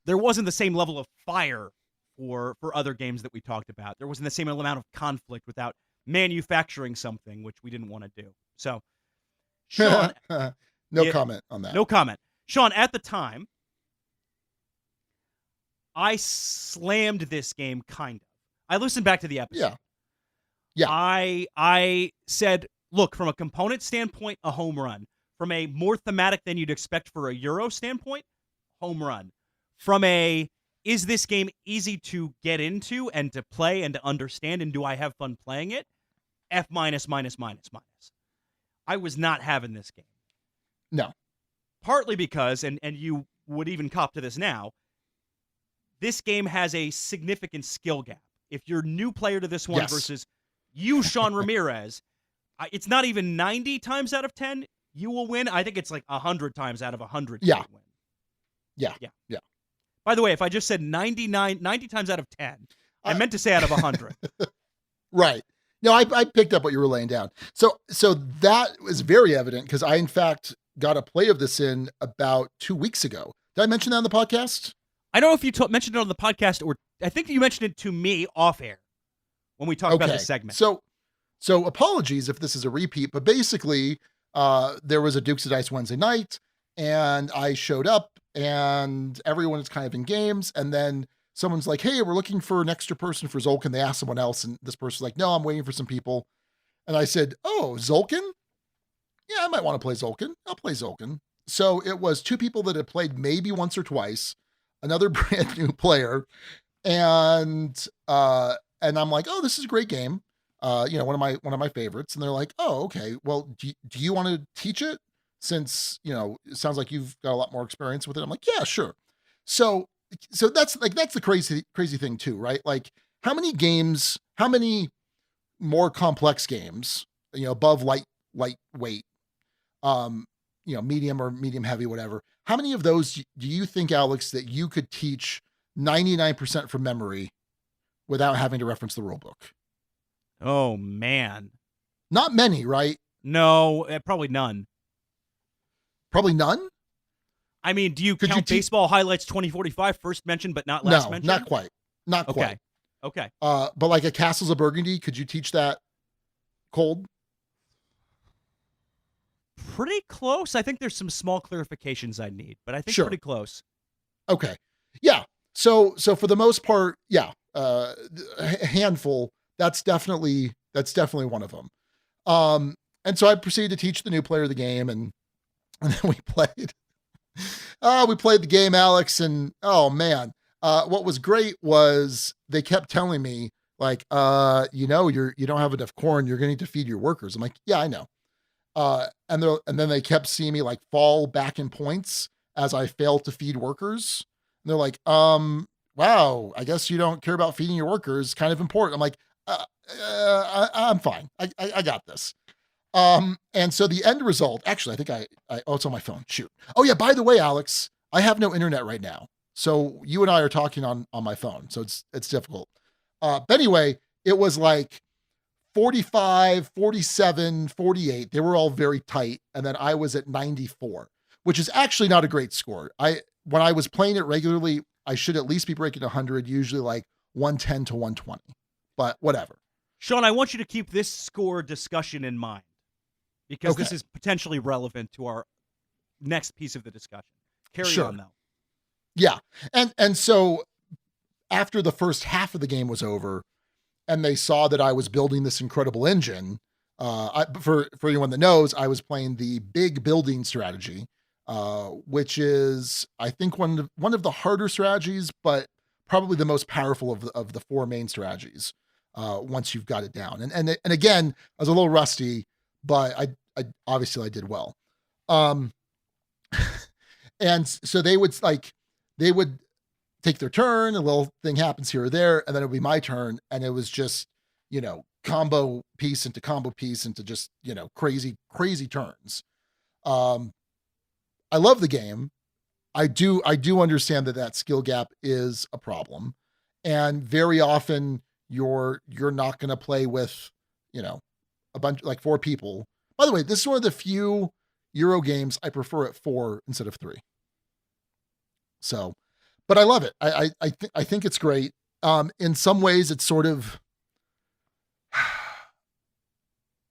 there wasn't the same level of fire for other games that we talked about. There wasn't the same amount of conflict without manufacturing something, which we didn't want to do. So, Sean, no comment on that. No comment. Sean, at the time, I slammed this game kind of. I listened back to the episode. Yeah. I said, look, from a component standpoint, a home run. From a more thematic than you'd expect for a Euro standpoint, home run. From a, is this game easy to get into and to play and to understand, and do I have fun playing it? F minus, minus, minus, minus. I was not having this game. No. Partly because, and you would even cop to this now, this game has a significant skill gap. If you're a new player to this one versus you, Sean Ramirez, it's not even 90 times out of 10 you will win. I think it's like 100 times out of 100 you will win. Yeah. By the way, if I just said 90 times out of 10, I meant to say out of 100. Right. No, I picked up what you were laying down. So that was very evident because I, in fact, got a play of this in about 2 weeks ago. Did I mention that on the podcast? I don't know if you mentioned it on the podcast, or I think you mentioned it to me off air when we talked about this segment. So apologies if this is a repeat, but basically there was a Dukes of Dice Wednesday night and I showed up and everyone is kind of in games. And then someone's like, hey, we're looking for an extra person for Zolkin. They asked someone else. And this person's like, no, I'm waiting for some people. And I said, oh, Zolkin? Yeah, I might want to play Zolkin. I'll play Zolkin. So it was two people that had played maybe once or twice, another brand new player. And I'm like, oh, this is a great game. One of my favorites. And they're like, oh, okay. Well, do you want to teach it? Since, it sounds like you've got a lot more experience with it. I'm like, yeah, sure. So that's the crazy thing too, right? Like how many more complex games, above lightweight, medium or medium heavy, whatever. How many of those do you think, Alex, that you could teach 99% from memory without having to reference the rule book? Oh, man. Not many, right? No, probably none. Probably none? I mean, do you count Baseball Highlights 2045 first mention, but not last mention? No, not quite. Not quite. Okay. But like a Castles of Burgundy, could you teach that cold? Pretty close. I think there's some small clarifications I need, but I think pretty close. Okay. Yeah. So for the most part, a handful. That's definitely one of them. And so I proceeded to teach the new player the game, and then we played. We played the game, Alex, and oh man, what was great was they kept telling me like, you don't have enough corn. You're going to need to feed your workers. I'm like, yeah, I know. And then they kept seeing me like fall back in points as I failed to feed workers. And they're like, wow, I guess you don't care about feeding your workers. Kind of important. I'm like, I'm fine. I got this. And so the end result, actually, I think it's on my phone. Shoot. Oh yeah. By the way, Alex, I have no internet right now. So you and I are talking on my phone. So it's difficult. But anyway, it was like 45, 47, 48. They were all very tight. And then I was at 94, which is actually not a great score. When I was playing it regularly, I should at least be breaking 100, usually like 110 to 120, but whatever. Sean, I want you to keep this score discussion in mind because this is potentially relevant to our next piece of the discussion. Carry on though. Yeah. And so after the first half of the game was over and they saw that I was building this incredible engine, For anyone that knows, I was playing the big building strategy, which is, I think, one of the harder strategies, but probably the most powerful of the four main strategies. Once you've got it down, and again, I was a little rusty, but I obviously I did well. And so they would take their turn, a little thing happens here or there, and then it would be my turn, and it was just, combo piece into just, crazy turns. I love the game. I do understand that skill gap is a problem. And very often you're not going to play with, a bunch, like 4 people. By the way, this is one of the few Euro games I prefer at 4 instead of 3. So, but I love it. I think it's great. In some ways it's sort of,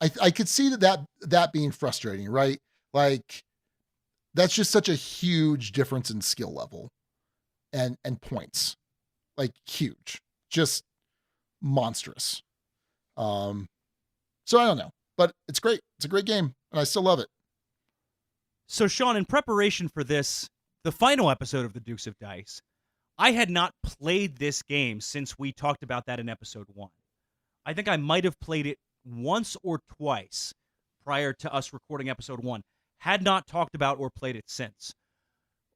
I could see that being frustrating, right? Like, that's just such a huge difference in skill level and points, like huge, just monstrous. So I don't know, but it's great. It's a great game and I still love it. So Sean, in preparation for this, the final episode of the Dukes of Dice, I had not played this game since we talked about that in episode 1. I think I might have played it once or twice prior to us recording episode 1. Had not talked about or played it since.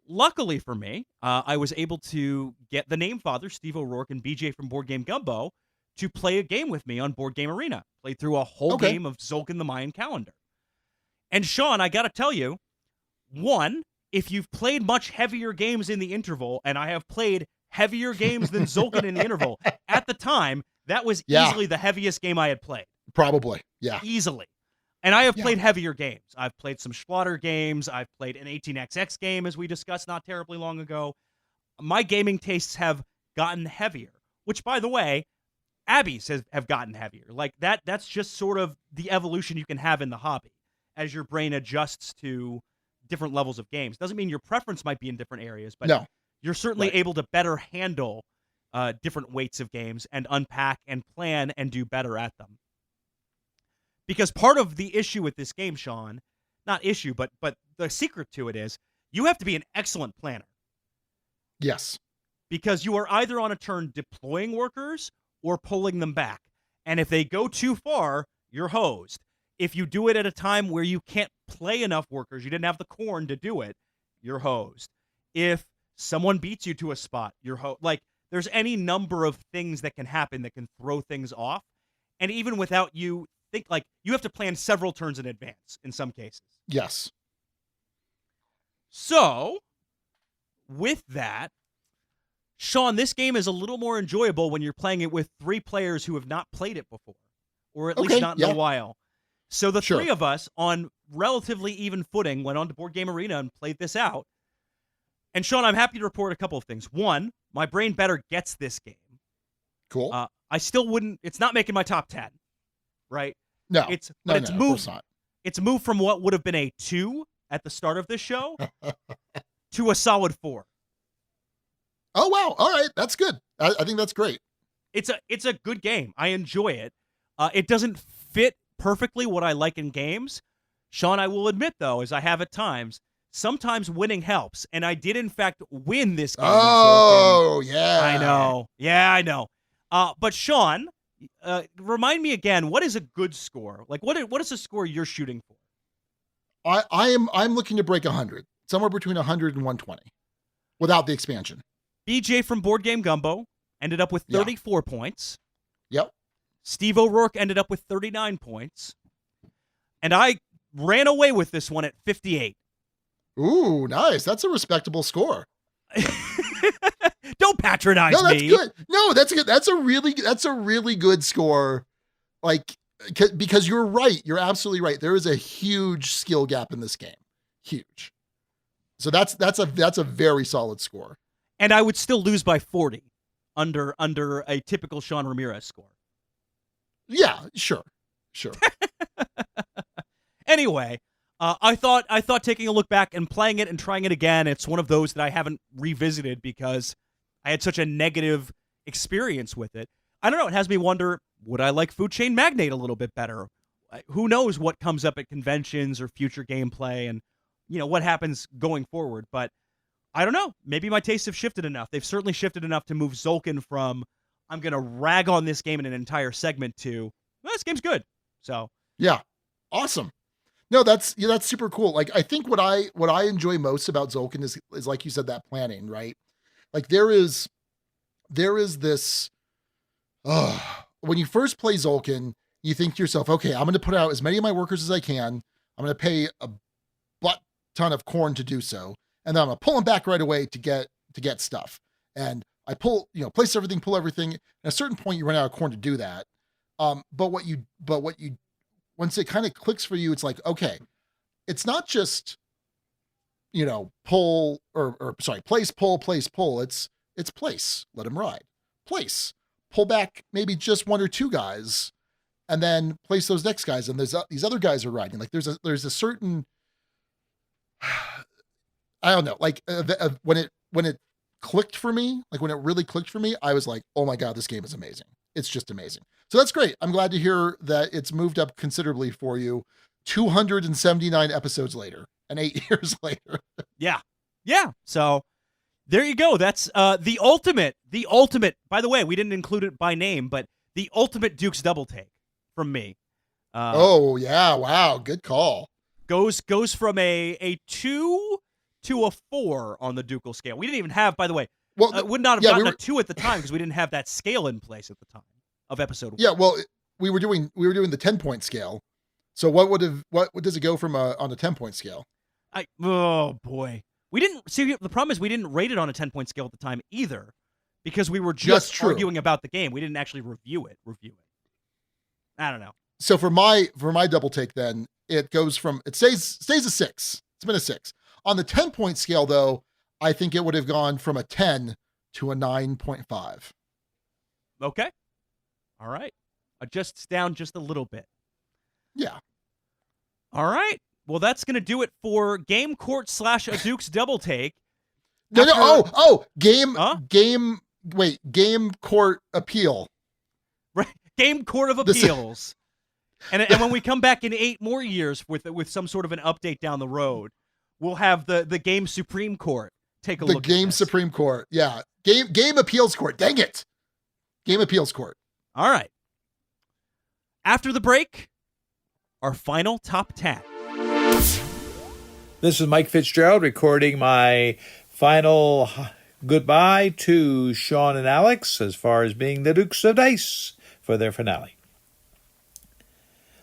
Luckily for me, I was able to get the name father, Steve O'Rourke, and BJ from Board Game Gumbo to play a game with me on Board Game Arena. Played through a whole game of Tzolk'in the Mayan Calendar. And Sean, I got to tell you, one, if you've played much heavier games in the interval, and I have played heavier games than Tzolk'in in the interval, at the time, that was easily the heaviest game I had played. Probably, yeah. Easily. And I have played heavier games. I've played some Schwatter games. I've played an 18XX game, as we discussed not terribly long ago. My gaming tastes have gotten heavier, which, by the way, Abby's have gotten heavier. Like, that's just sort of the evolution you can have in the hobby as your brain adjusts to different levels of games. Doesn't mean your preference might be in different areas, but you're certainly able to better handle different weights of games and unpack and plan and do better at them. Because part of the issue with this game, Sean, not issue, but the secret to it is you have to be an excellent planner. Yes. Because you are either on a turn deploying workers or pulling them back. And if they go too far, you're hosed. If you do it at a time where you can't play enough workers, you didn't have the corn to do it, you're hosed. If someone beats you to a spot, you're hosed. Like, there's any number of things that can happen that can throw things off. And even without you you have to plan several turns in advance in some cases. Yes. So, with that, Sean, this game is a little more enjoyable when you're playing it with 3 players who have not played it before, or at least not in a while. So the 3 of us, on relatively even footing, went on to Board Game Arena and played this out. And Sean, I'm happy to report a couple of things. One, my brain better gets this game. Cool. I still wouldn't. It's not making my top 10, right? No. It's moved. Of course not. It's moved from what would have been a 2 at the start of this show to a solid 4. Oh wow! All right, that's good. I think that's great. It's a good game. I enjoy it. It doesn't fit perfectly what I like in games. Sean, I will admit though, as I have at times, sometimes winning helps, and I did in fact win this game. Oh yeah, I know. Yeah, I know. But Sean, remind me again, what is a good score? Like, what is a score you're shooting for? I'm looking to break 100, somewhere between 100 and 120, without the expansion. BJ from Board Game Gumbo ended up with 34 points. Yep. Steve O'Rourke ended up with 39 points. And I ran away with this one at 58. Ooh, nice. That's a respectable score. Don't patronize me. No, that's good. No, that's good. That's a really good score. Like, because you're right. You're absolutely right. There is a huge skill gap in this game. Huge. So that's a very solid score. And I would still lose by 40 under a typical Sean Ramirez score. Yeah, sure. Anyway, I thought taking a look back and playing it and trying it again, it's one of those that I haven't revisited because I had such a negative experience with it. I don't know. It has me wonder, would I like Food Chain Magnate a little bit better? who knows what comes up at conventions or future gameplay and, what happens going forward. But I don't know. Maybe my tastes have shifted enough. They've certainly shifted enough to move Zolkin from, I'm going to rag on this game in an entire segment to, well, this game's good. So. Yeah. Awesome. No, that's super cool. Like, I think what I enjoy most about Zolkin is like you said, that planning, right? Like there is this, when you first play Zolkin, you think to yourself, okay, I'm going to put out as many of my workers as I can. I'm going to pay a butt ton of corn to do so. And then I'm going to pull them back right away to get stuff. And I place everything, pull everything. At a certain point, you run out of corn to do that. But once it kind of clicks for you, it's like, okay, it's not just, pull place, pull, place, pull. It's place, let them ride. Place, pull back maybe just one or two guys, and then place those next guys. And these other guys are riding. Like there's a certain, I don't know, like when it clicked for me, like when it really clicked for me, I was like, oh my God, this game is amazing. It's just amazing. So that's great. I'm glad to hear that it's moved up considerably for you 279 episodes later and 8 years later. Yeah. Yeah. So there you go. That's the ultimate, by the way, we didn't include it by name, but the ultimate Duke's double take from me. Oh yeah. Wow. Good call. Goes from a 2 to a 4 on the Ducal scale. We didn't even have, by the way, would not have gotten a 2 at the time because we didn't have that scale in place at the time of episode 1. Yeah, well, we were doing the 10-point scale. So what does it go from on a 10-point scale? Oh boy, we didn't see. The problem is we didn't rate it on a 10-point scale at the time either, because we were just arguing about the game. We didn't actually review it. I don't know. So for my double take, then it goes from it stays a 6. It's been a 6 on the 10-point scale though. I think it would have gone from a 10 to a 9.5. Okay. All right. Adjusts down just a little bit. Yeah. All right. Well, that's going to do it for Game Court / a Duke's double take. Game Court Appeal. Right. Game Court of Appeals. And when we come back in 8 more years with some sort of an update down the road, we'll have the Game Supreme Court take a look at this. The Game Supreme Court. Yeah. Game Appeals Court. Dang it. Game Appeals Court. All right. After the break, our final top 10. This is Mike Fitzgerald recording my final goodbye to Sean and Alex as far as being the Dukes of Dice for their finale.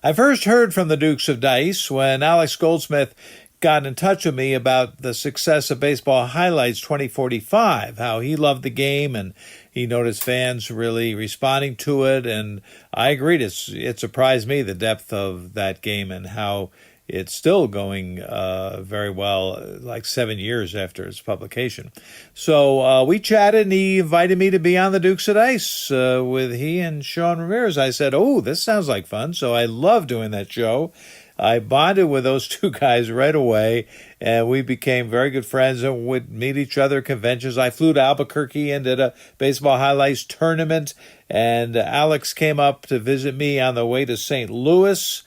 I first heard from the Dukes of Dice when Alex Goldsmith got in touch with me about the success of Baseball Highlights 2045, how he loved the game and he noticed fans really responding to it. And I agreed. It surprised me, the depth of that game and how it's still going very well, like 7 years after its publication. So we chatted, and he invited me to be on the Dukes of Dice with he and Sean Ramirez. I said, oh, this sounds like fun. So I love doing that show. I bonded with those two guys right away, and we became very good friends and would meet each other at conventions. I flew to Albuquerque and did a Baseball Highlights tournament, and Alex came up to visit me on the way to St. Louis,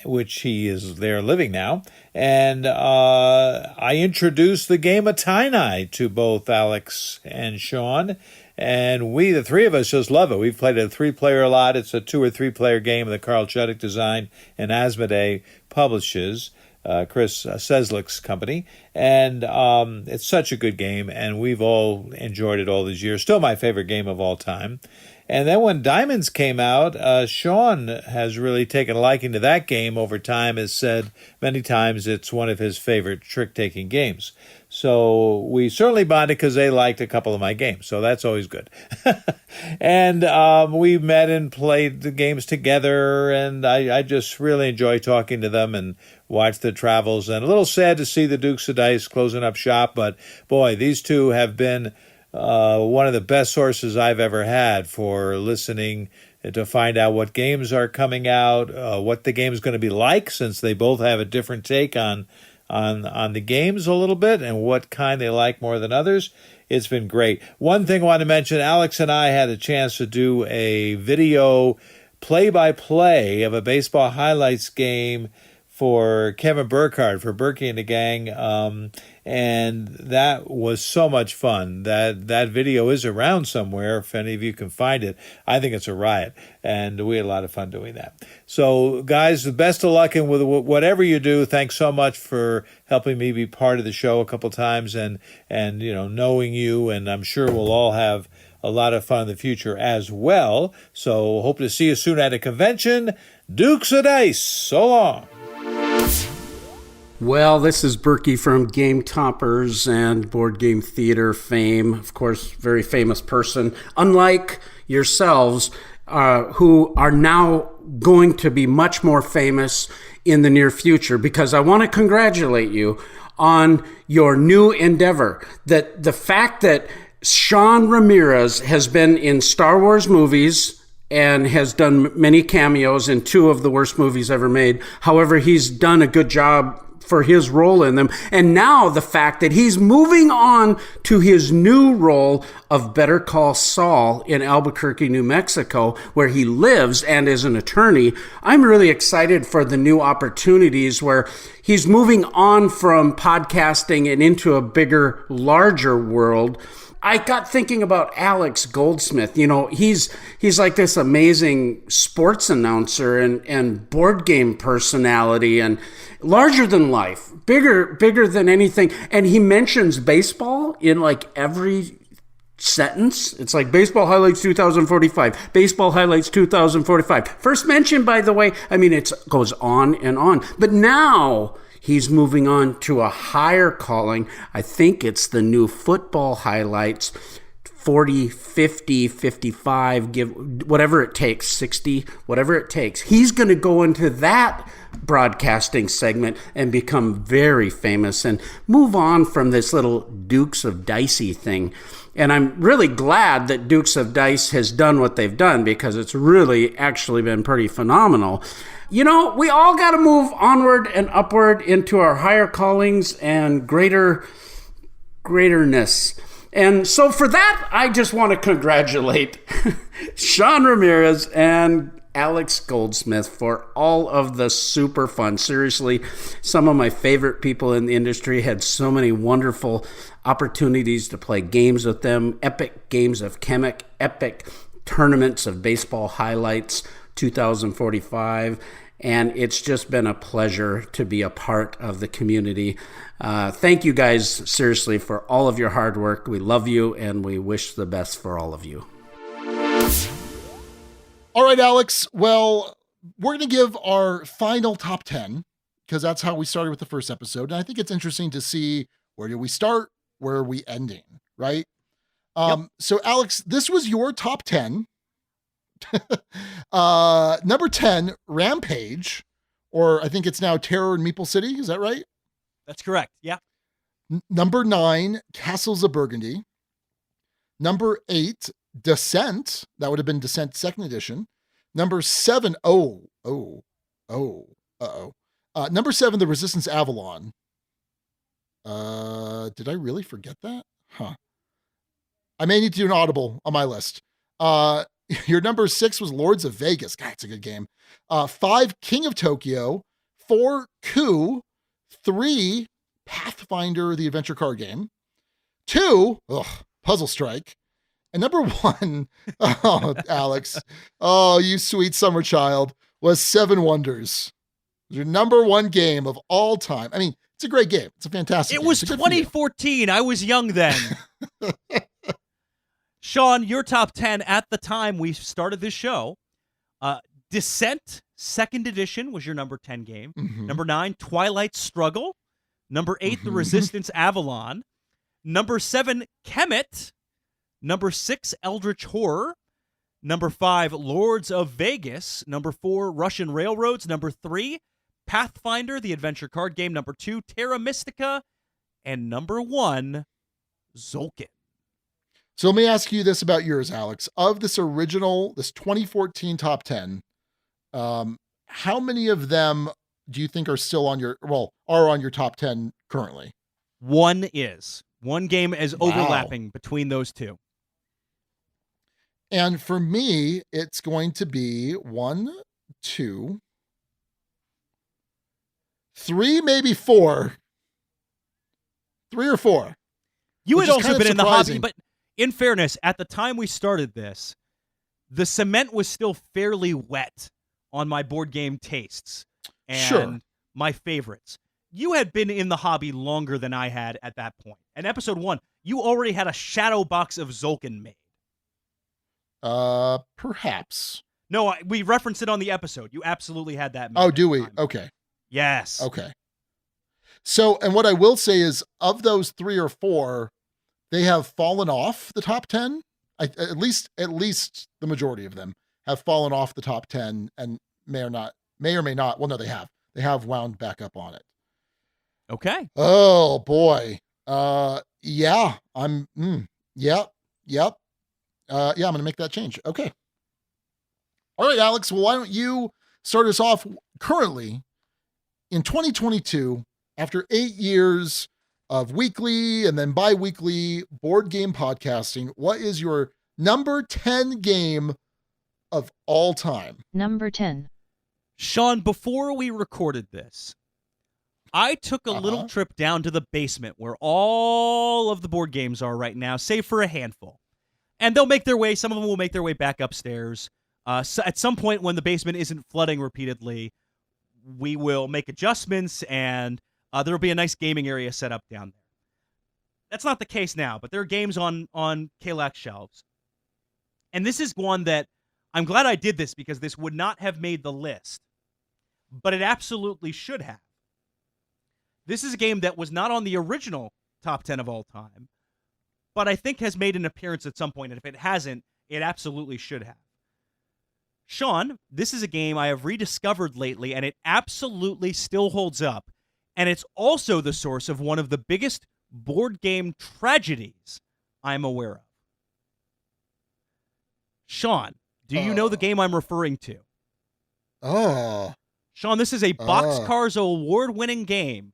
which he is there living now. And I introduced the game of tie-nye to both Alex and Sean. And we, the three of us, just love it. We've played a 3-player a lot. It's a 2 or 3-player game that Carl Chuddick designed and Asmodee publishes, Chris Seslick's company. And it's such a good game, and we've all enjoyed it all these years. Still my favorite game of all time. And then when Diamonds came out, Sean has really taken a liking to that game over time, has said many times it's one of his favorite trick-taking games. So we certainly bonded because they liked a couple of my games, so that's always good. And we met and played the games together, and I just really enjoy talking to them and watch the travels. And a little sad to see the Dukes of Dice closing up shop, but boy, these two have been one of the best sources I've ever had for listening to find out what games are coming out, what the game is going to be like, since they both have a different take on the games a little bit and what kind they like more than others. It's been great. One thing I want to mention, Alex and I had a chance to do a video play-by-play of a baseball highlights game for Kevin Burkhardt, for Berkey and the gang, and that was so much fun. That video is around somewhere if any of you can find it. I think it's a riot, and we had a lot of fun doing that. So, guys, the best of luck in with whatever you do. Thanks so much for helping me be part of the show a couple times, and knowing you, and I'm sure we'll all have a lot of fun in the future as well. So, hope to see you soon at a convention. Dukes of Dice, so long. Well, this is Berkey from Game Toppers and Board Game Theater fame. Of course, very famous person. Unlike yourselves, who are now going to be much more famous in the near future, because I want to congratulate you on your new endeavor. That the fact that Sean Ramirez has been in Star Wars movies and has done many cameos in 2 of the worst movies ever made. However, he's done a good job for his role in them. And now the fact that he's moving on to his new role of Better Call Saul in Albuquerque, New Mexico, where he lives and is an attorney. I'm really excited for the new opportunities where he's moving on from podcasting and into a bigger, larger world. I got thinking about Alex Goldsmith. He's like this amazing sports announcer and board game personality, and larger than life, bigger than anything. And he mentions baseball in like every sentence. It's like baseball highlights 2045, baseball highlights 2045. First mention, by the way, it goes on and on. But now he's moving on to a higher calling. I think it's the new football highlights, 40, 50, 55, give whatever it takes, 60, whatever it takes. He's going to go into that broadcasting segment and become very famous and move on from this little Dukes of Dicey thing. And I'm really glad that Dukes of Dice has done what they've done, because it's really actually been pretty phenomenal. We all got to move onward and upward into our higher callings and greaterness. And so for that, I just want to congratulate Sean Ramirez and Alex Goldsmith for all of the super fun. Seriously, some of my favorite people in the industry, had so many wonderful opportunities to play games with them. Epic games of Chemic, epic tournaments of baseball highlights 2045. And it's just been a pleasure to be a part of the community. Thank you guys, seriously, for all of your hard work. We love you, and we wish the best for all of you. All right, Alex. Well, we're going to give our final top 10, because that's how we started with the first episode. And I think it's interesting to see, where do we start? Where are we ending? Right? So, Alex, this was your top 10. Number 10, Rampage, or I think it's now Terror in Meeple City. Is that right? That's correct. Yeah. Number 9, Castles of Burgundy. Number 8, Descent. That would have been Descent 2nd edition. Number 7, number 7, The Resistance Avalon. Did I really forget that? Huh. I may need to do an audible on my list. Your number 6 was Lords of Vegas. God, it's a good game. 5, King of Tokyo. 4, Coup. 3, Pathfinder, the adventure card game. 2, Puzzle Strike. And number 1, Alex, you sweet summer child, was Seven Wonders. Your number 1 game of all time. It's a great game. It's a fantastic game. It was 2014. I was young then. Sean, your top 10 at the time we started this show. Descent, 2nd edition, was your number 10 game. Mm-hmm. Number 9, Twilight Struggle. Number 8, The Resistance Avalon. Number 7, Kemet. Number 6, Eldritch Horror. Number 5, Lords of Vegas. Number 4, Russian Railroads. Number 3, Pathfinder, the adventure card game. Number 2, Terra Mystica. And number 1, Zolkin. So let me ask you this about yours, Alex. Of this 2014 top 10, how many of them do you think are still on your top 10 currently? One is. One game is overlapping between those two. And for me, it's going to be 1, 2, 3, maybe 4. 3 or 4. You which had is also kind of been in the hobby, surprising. but in fairness, at the time we started this, the cement was still fairly wet on my board game tastes and Sure. my favorites. You had been in the hobby longer than I had at that point. In episode 1, you already had a shadow box of Zolkin made. Perhaps. No, we referenced it on the episode. You absolutely had that made. Oh, at do the we? time. Okay. Yes. Okay. So, and what I will say is, of those 3 or 4, they have fallen off the top 10. At least the majority of them have fallen off the top 10 and may or may not. Well, no, they have. They have wound back up on it. Okay. Oh boy. Yeah. Yep. Yeah, I'm gonna make that change. Okay. All right, Alex. Well, why don't you start us off currently in 2022, after 8 years of weekly and then bi-weekly board game podcasting, what is your number 10 game of all time? Number 10. Sean, before we recorded this, I took a little trip down to the basement where all of the board games are right now, save for a handful. And they'll make their way, some of them will make their way back upstairs. So at some point when the basement isn't flooding repeatedly, we will make adjustments and there'll be a nice gaming area set up down there. That's not the case now, but there are games on KLAX shelves. And this is one that I'm glad I did this because this would not have made the list, but it absolutely should have. This is a game that was not on the original top 10 of all time, but I think has made an appearance at some point, and if it hasn't, it absolutely should have. Sean, this is a game I have rediscovered lately, and it absolutely still holds up, and it's also the source of one of the biggest board game tragedies I'm aware of. Sean, do you know the game I'm referring to? Oh. Sean, this is a Boxcars award-winning game.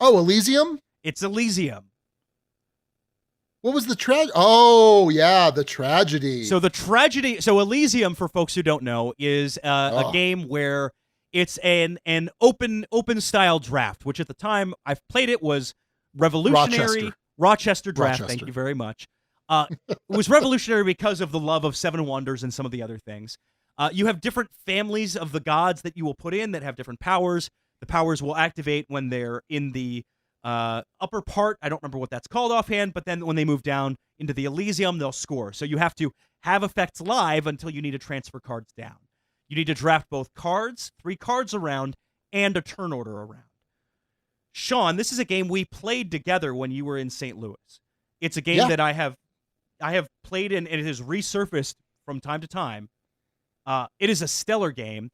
Oh, Elysium? It's Elysium. What was the tragedy? Oh, yeah, the tragedy. So Elysium, for folks who don't know, is a game where it's an open style draft, which at the time I've played it was revolutionary. Rochester draft. Thank you very much. It was revolutionary because of the love of Seven Wonders and some of the other things. You have different families of the gods that you will put in that have different powers. The powers will activate when they're in the upper part. I don't remember what that's called offhand, but then when they move down into the Elysium, they'll score. So you have to have effects live until you need to transfer cards down. You need to draft both cards, 3 cards around, and a turn order around. Sean, this is a game we played together when you were in St. Louis. It's a game that I have played in, and it has resurfaced from time to time. It is a stellar game,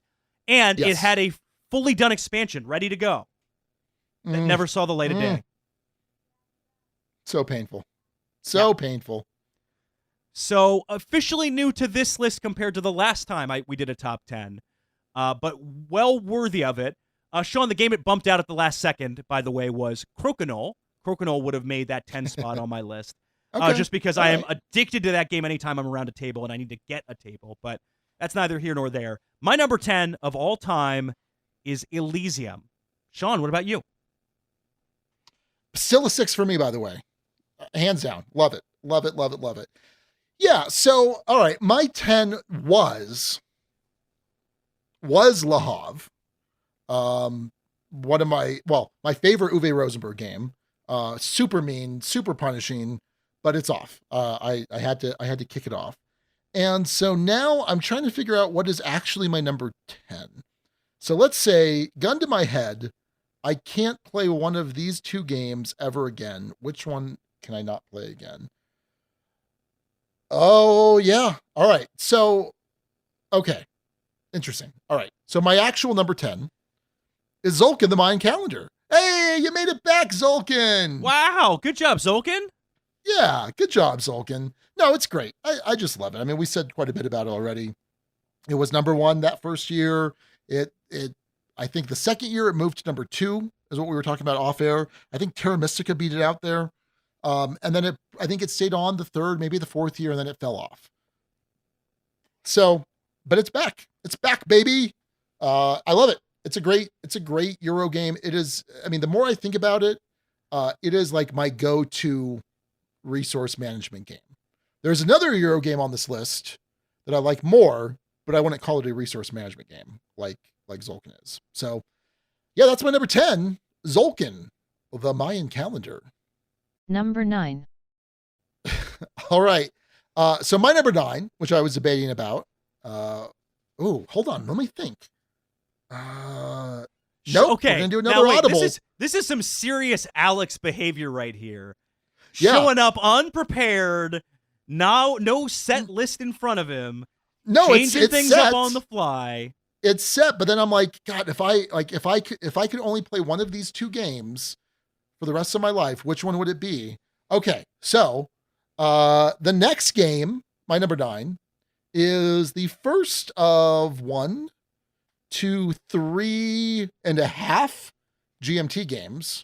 and it had a fully done expansion ready to go that never saw the light of day. So painful. So painful. So officially new to this list compared to the last time we did a top 10, but well worthy of it. Sean, the game it bumped out at the last second, by the way, was Crokinole. Crokinole would have made that 10 spot on my list, just because I am addicted to that game anytime I'm around a table and I need to get a table, but that's neither here nor there. My number 10 of all time is Elysium. Sean, what about you? Still a 6 for me, by the way. Hands down. Love it. Love it, love it, love it. Yeah, so, all right, my 10 was Le Havre. One of my favorite Uwe Rosenberg game. Super mean, super punishing, but it's off. I had to kick it off. And so now I'm trying to figure out what is actually my number 10. So let's say, gun to my head, I can't play one of these 2 games ever again. Which one can I not play again? Oh, yeah. All right. So, okay. Interesting. All right. So my actual number 10 is Zolkin, the Mayan Calendar. Hey, you made it back, Zolkin. Wow. Good job, Zolkin. Yeah. Good job, Zolkin. No, it's great. I just love it. I mean, we said quite a bit about it already. It was number 1 that first year. I think the second year it moved to number 2 is what we were talking about off air. I think Terra Mystica beat it out there. And then I think it stayed on the third, maybe the fourth year, and then it fell off. So, but it's back. It's back, baby. I love it. It's a great Euro game. It is, I mean, the more I think about it, it is like my go-to resource management game. There's another Euro game on this list that I like more, but I wouldn't call it a resource management game like Tzolk'in is. So yeah, that's my number 10, Tzolk'in, the Mayan Calendar. Number 9. All right. So my number 9, which I was debating about. Hold on. Let me think. Nope. Okay. We're gonna do another now, wait, audible. This is some serious Alex behavior right here. Yeah. Showing up unprepared, no set list in front of him. No, changing it's things set. up on the fly. It's set, but then I'm like, God, if I could only play one of these two games for the rest of my life, which one would it be? Okay, so the next game, my number 9, is the first of 1, 2, 3.5 GMT games.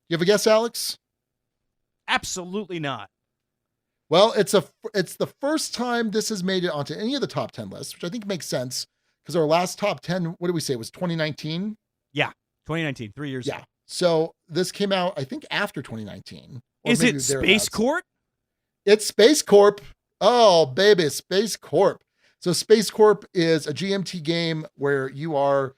You have a guess, Alex? Absolutely not. Well, it's the first time this has made it onto any of the top 10 lists, which I think makes sense because our last top 10, what did we say, was 2019? Yeah, 2019, 3 years ago. Yeah. So this came out, I think, after 2019. Is it Space Corp? It's Space Corp. Oh, baby, Space Corp. So Space Corp is a GMT game where you are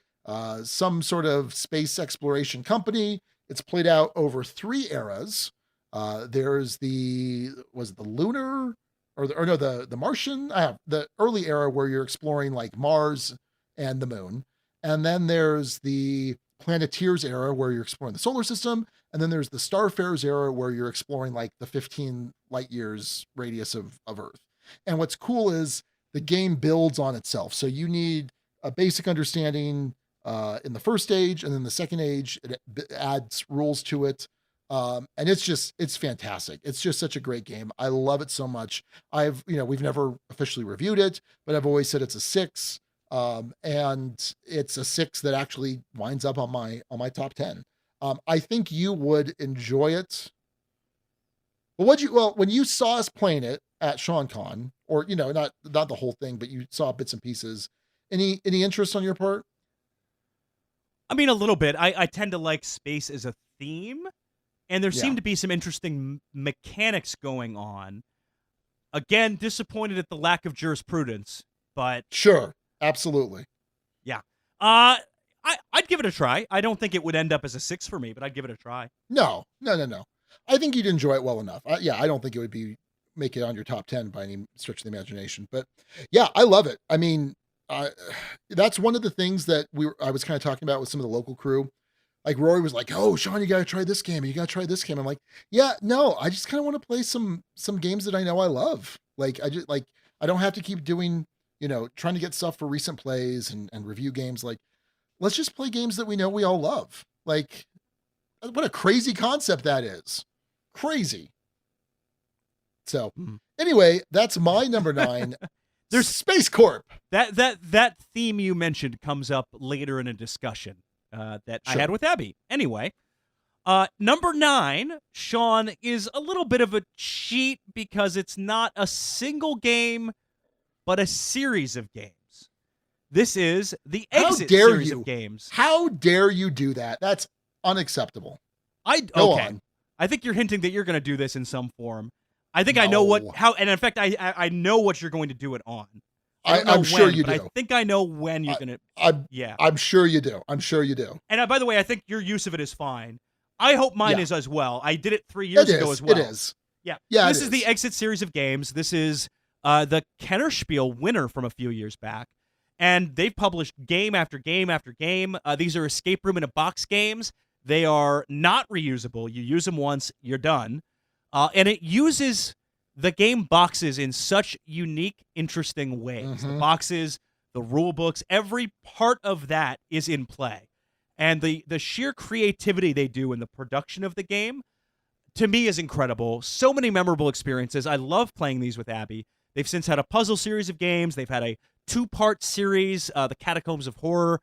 some sort of space exploration company. It's played out over 3 eras. There's the lunar the Martian, the early era where you're exploring like Mars and the moon. And then there's the Planeteers era where you're exploring the solar system. And then there's the Starfarers era where you're exploring like the 15 light years radius of Earth. And what's cool is the game builds on itself. So you need a basic understanding in the first age, and then the second age, it adds rules to it. And it's fantastic. It's just such a great game. I love it so much. We've never officially reviewed it, but I've always said it's a 6. And it's a 6 that actually winds up on my top 10. I think you would enjoy it. But when you saw us playing it at SeanCon, or, not the whole thing, but you saw bits and pieces, any interest on your part? I mean, a little bit. I tend to like space as a theme. And there seem to be some interesting mechanics going on. Again, disappointed at the lack of jurisprudence, but sure, absolutely, yeah. I'd give it a try. I don't think it would end up as a 6 for me, but I'd give it a try. No. I think you'd enjoy it well enough. I don't think it would make it on your top 10 by any stretch of the imagination. But yeah, I love it. I mean, that's one of the things that I was kind of talking about with some of the local crew. Like Rory was like, "Oh, Sean, you got to try this game. You got to try this game." I'm like, "Yeah, no, I just kind of want to play some games that I know I love. Like, I don't have to keep doing, trying to get stuff for recent plays and review games. Like, let's just play games that we know we all love. Like, what a crazy concept that is. Crazy." So anyway, that's my number 9. There's Space Corp. That theme you mentioned comes up later in a discussion that I had with Abby. Anyway, number 9, Sean, is a little bit of a cheat because it's not a single game, but a series of games. This is the Exit series of games. How dare you do that? That's unacceptable. Go on. I think you're hinting that you're going to do this in some form. I think I know and in fact, I know what you're going to do it on. I'm sure you do. I think I know when you're going to. I'm sure you do. I'm sure you do. And by the way, I think your use of it is fine. I hope mine is as well. I did it 3 years ago as well. It is. Yeah. Yeah. This is the Exit series of games. This is the Kennerspiel winner from a few years back. And they've published game after game after game. These are escape room in a box games. They are not reusable. You use them once, you're done. And it uses the game boxes in such unique, interesting ways. The boxes, the rule books, every part of that is in play. And the sheer creativity they do in the production of the game, to me, is incredible. So many memorable experiences. I love playing these with Abby. They've since had a puzzle series of games. They've had a 2-part series, The Catacombs of Horror.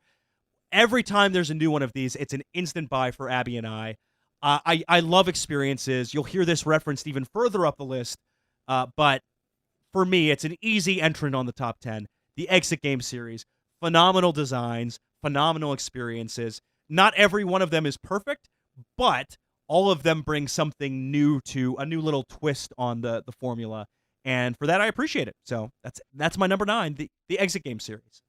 Every time there's a new one of these, it's an instant buy for Abby and I. I love experiences. You'll hear this referenced even further up the list, but for me, it's an easy entrant on the top 10. The Exit Game series, phenomenal designs, phenomenal experiences. Not every one of them is perfect, but all of them bring something new to a new little twist on the formula. And for that, I appreciate it. So that's my number 9, the Exit Game series.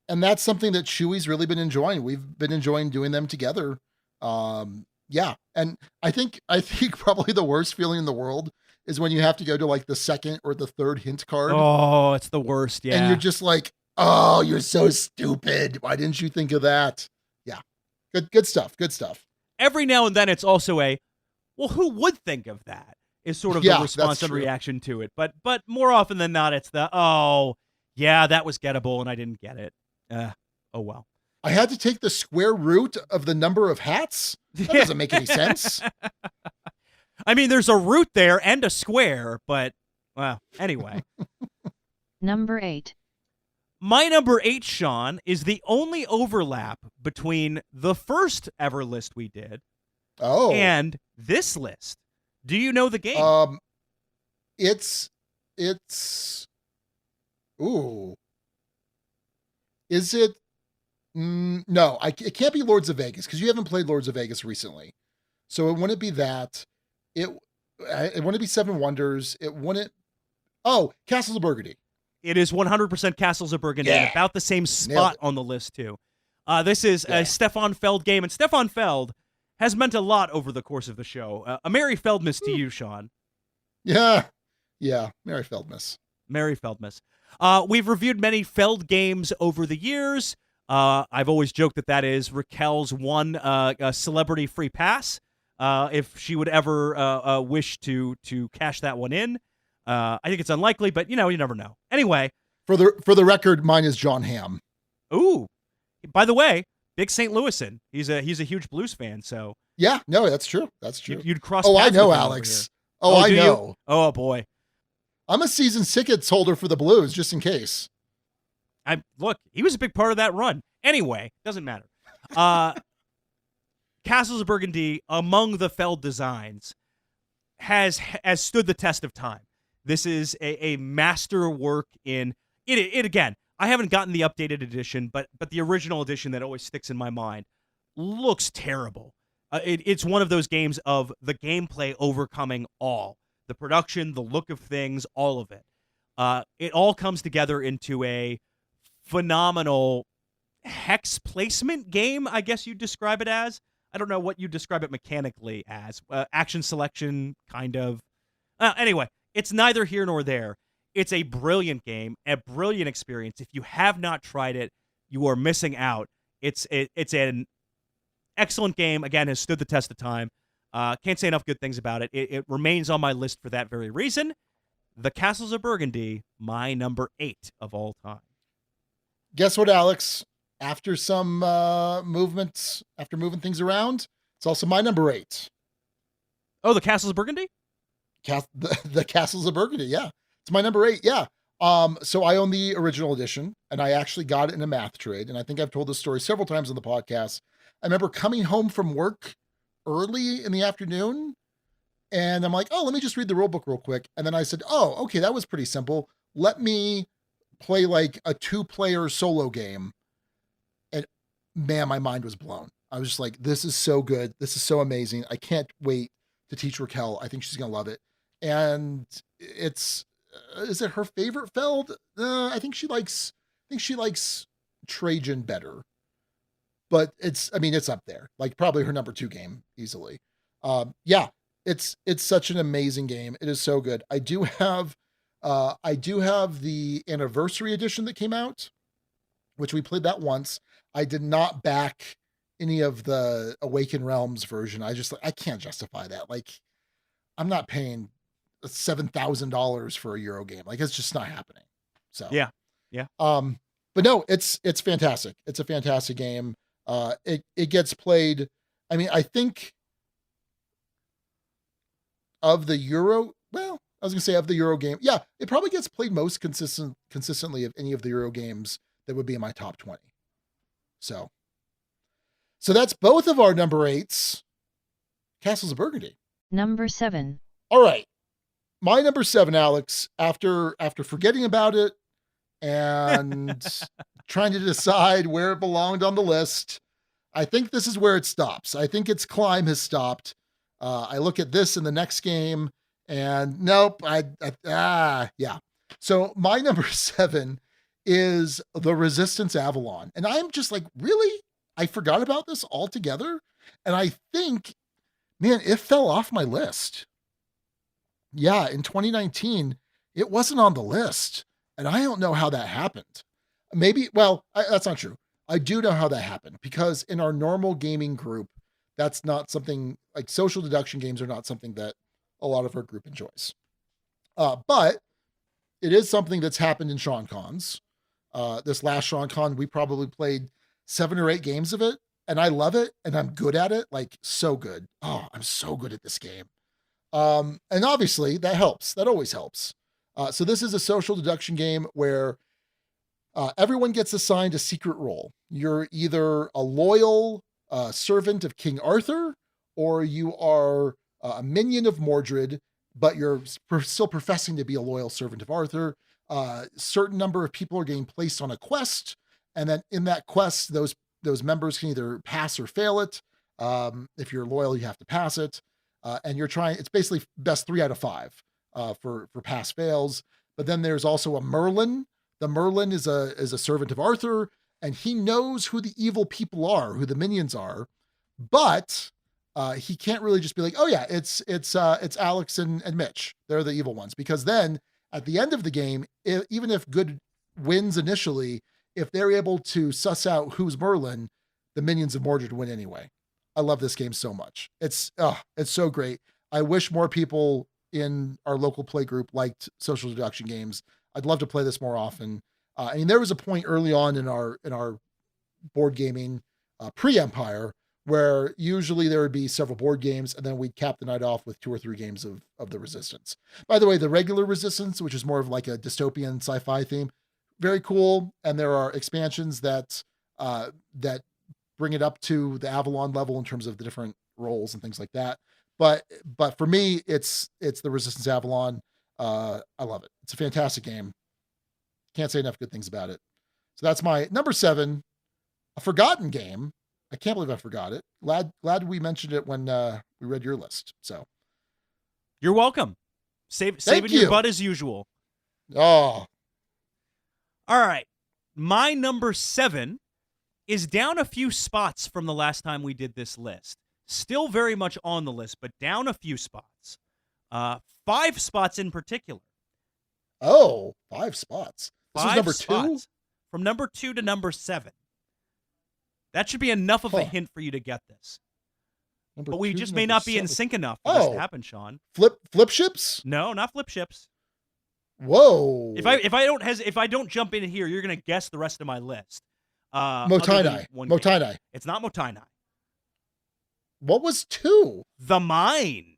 And that's something that Chewy's really been enjoying. We've been enjoying doing them together. Yeah. And I think probably the worst feeling in the world is when you have to go to like the second or the third hint card. Oh, it's the worst. Yeah. And you're just like, oh, you're so stupid. Why didn't you think of that? Yeah. Good stuff. Good stuff. Every now and then it's also well, who would think of that? Is sort of the response and reaction to it. But more often than not, it's oh, yeah, that was gettable and I didn't get it. Oh well. I had to take the square root of the number of hats? That doesn't make any sense. I mean, there's a root there and a square, but, well, anyway. Number 8. My number 8, Sean, is the only overlap between the first ever list we did and this list. Do you know the game? It's ooh. Is it? No, it can't be Lords of Vegas because you haven't played Lords of Vegas recently. So it wouldn't be that. It wouldn't be Seven Wonders. It wouldn't. Oh, Castles of Burgundy. It is 100% Castles of Burgundy, and about the same spot on the list too. This is a Stefan Feld game, and Stefan Feld has meant a lot over the course of the show. A Merry Feldmas to you, Sean. Yeah, Merry Feldmas. Merry Feldmas. We've reviewed many Feld games over the years. I've always joked that is Raquel's one celebrity free pass. If she would ever wish to cash that one in. I think it's unlikely, but you never know. Anyway, for the record, mine is John Hamm. Ooh, by the way, big St. Louisan. He's a huge blues fan. So yeah, no, that's true. That's true. You'd cross. Oh, paths I know, with him Alex. Oh, I know. You? Oh boy, I'm a season tickets holder for the Blues, just in case. Look, he was a big part of that run. Anyway, doesn't matter. Castles of Burgundy, among the Feld designs, has stood the test of time. This is a masterwork in it. Again, I haven't gotten the updated edition, but the original edition that always sticks in my mind looks terrible. It's one of those games of the gameplay overcoming all. The production, the look of things, all of it. It all comes together into a phenomenal hex placement game, I guess you'd describe it as. I don't know what you describe it mechanically as. Action selection, kind of. Anyway, it's neither here nor there. It's a brilliant game, a brilliant experience. If you have not tried it, you are missing out. It's an excellent game. Again, has stood the test of time. Can't say enough good things about it. It remains on my list for that very reason. The Castles of Burgundy, my number 8 of all time. Guess what, Alex? After some movements, after moving things around, it's also my number 8. Oh, the Castles of Burgundy? The Castles of Burgundy, yeah. It's my number 8, yeah. So I own the original edition, and I actually got it in a math trade, and I think I've told this story several times on the podcast. I remember coming home from work early in the afternoon, and I'm like, oh, let me just read the rule book real quick. And then I said, oh, okay, that was pretty simple. Let me play like a 2-player solo game. And man, my mind was blown. I was just like, this is so good. This is so amazing. I can't wait to teach Raquel. I think she's going to love it. And is it her favorite Feld? I think she likes Trajan better. But it's up there. Like probably her number 2 game easily. Yeah, it's such an amazing game. It is so good. I do have the anniversary edition that came out, which we played that once. I did not back any of the Awaken Realms version. I can't justify that. Like, I'm not paying $7,000 for a Euro game. Like, it's just not happening. So yeah. But no, it's fantastic. It's a fantastic game. It gets played. I mean, I think of the Euro. Well, I was gonna say of the Euro game. Yeah, it probably gets played most consistently of any of the Euro games that would be in my top 20. So that's both of our number 8s. Castles of Burgundy. Number 7. All right. My number 7, Alex, after forgetting about it and trying to decide where it belonged on the list, I think this is where it stops. I think its climb has stopped. I look at this in the next game and nope, yeah. So my number 7 is the Resistance Avalon. And I'm just like, really? I forgot about this altogether. And I think, man, it fell off my list. Yeah, in 2019, it wasn't on the list. And I don't know how that happened. Maybe, that's not true. I do know how that happened because in our normal gaming group, that's not something like social deduction games are not something that a lot of our group enjoys. But it is something that's happened in Sean Cons. This last Sean Con, we probably played 7 or 8 games of it, and I love it, and I'm good at it, like so good. Oh, I'm so good at this game. And obviously that helps. That always helps. So this is a social deduction game where everyone gets assigned a secret role. You're either a loyal servant of King Arthur, or you are a minion of Mordred, but you're still professing to be a loyal servant of Arthur. Certain number of people are getting placed on a quest, and then in that quest, those members can either pass or fail it. If you're loyal, you have to pass it. And you're trying, it's basically best 3 out of 5 for pass fails. But then there's also a Merlin. The Merlin is a servant of Arthur, and he knows who the evil people are, who the minions are, but he can't really just be like, oh yeah, it's Alex and Mitch. They're the evil ones. Because then at the end of the game, even if good wins initially, if they're able to suss out who's Merlin, the minions of Mordred win anyway. I love this game so much. It's so great. I wish more people in our local play group liked social deduction games. I'd love to play this more often. I mean, there was a point early on in our board gaming pre-Empire where usually there would be several board games, and then we'd cap the night off with 2 or 3 games of the Resistance. By the way, the regular Resistance, which is more of like a dystopian sci-fi theme, very cool. And there are expansions that bring it up to the Avalon level in terms of the different roles and things like that. But for me, it's the Resistance Avalon. I love it. It's a fantastic game. Can't say enough good things about it. So that's my number 7, a forgotten game. I can't believe I forgot it. Glad we mentioned it when we read your list. So you're welcome. Saving your butt as usual. Oh. All right. My number 7 is down a few spots from the last time we did this list. Still very much on the list, but down a few spots. 5 spots in particular. Oh, 5 spots. This was number 2? Spots. From number 2 to number 7. That should be enough of a hint for you to get this. But we just may not be in sync enough for this to happen, Sean. Flip ships? No, not flip ships. Whoa. If I don't jump in here, you're gonna guess the rest of my list. Motainai. It's not Motainai. What was 2? The Mind.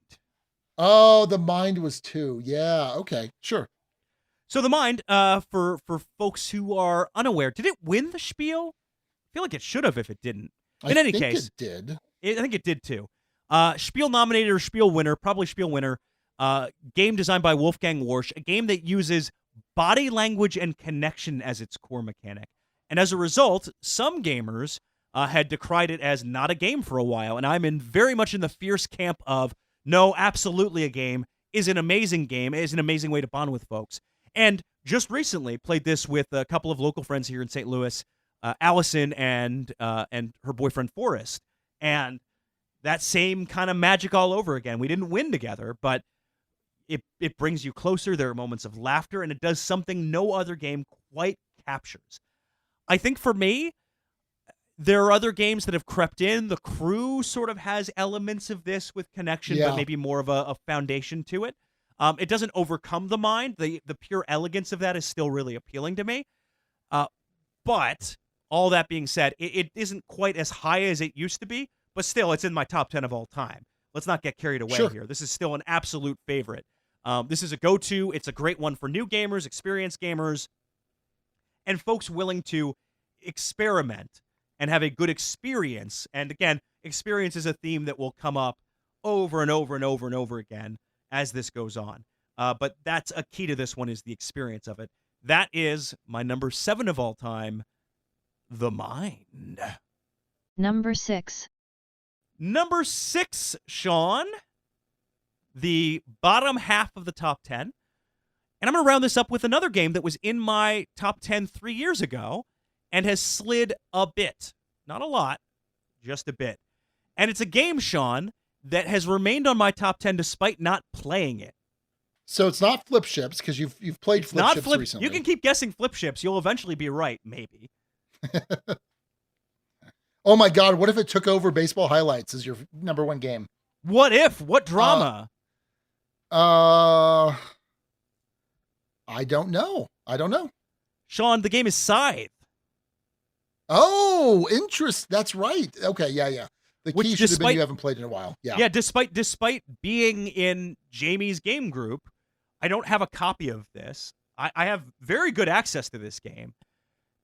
Oh, The Mind was 2. Yeah, okay, sure. So The Mind, for folks who are unaware, did it win the Spiel? I feel like it should have if it didn't. In any case, it did. I think it did too. Spiel nominated or Spiel winner, probably Spiel winner. Game designed by Wolfgang Warsch, a game that uses body language and connection as its core mechanic. And as a result, some gamers had decried it as not a game for a while. And I'm very much in the fierce camp of, no, absolutely a game, is an amazing game, is an amazing way to bond with folks. And just recently played this with a couple of local friends here in St. Louis, Allison and her boyfriend Forrest. And that same kind of magic all over again. We didn't win together, but it brings you closer. There are moments of laughter, and it does something no other game quite captures. I think for me, there are other games that have crept in. The Crew sort of has elements of this with connection, but maybe more of a foundation to it. It doesn't overcome The Mind. The pure elegance of that is still really appealing to me. But all that being said, it isn't quite as high as it used to be, but still, it's in my top 10 of all time. Let's not get carried away here. This is still an absolute favorite. This is a go-to. It's a great one for new gamers, experienced gamers, and folks willing to experiment and have a good experience. And again, experience is a theme that will come up over and over and over and over again as this goes on. But that's a key to this one, is the experience of it. That is my number 7 of all time, The Mind. Number 6. Number 6, Sean, the bottom half of the top 10. And I'm going to round this up with another game that was in my top 10 3 years ago and has slid a bit. Not a lot, just a bit. And it's a game, Sean, that has remained on my top 10 despite not playing it. So it's not Flip Ships, because you've played Flip Ships recently. You can keep guessing Flip Ships. You'll eventually be right, maybe. Oh my God, what if it took over Baseball Highlights as your number 1 game? What if? What drama? I don't know. Sean, the game is Scythe. Oh, that's right. Okay, yeah. The key should have been you haven't played in a while. Yeah. Yeah, despite being in Jamie's game group, I don't have a copy of this. I have very good access to this game.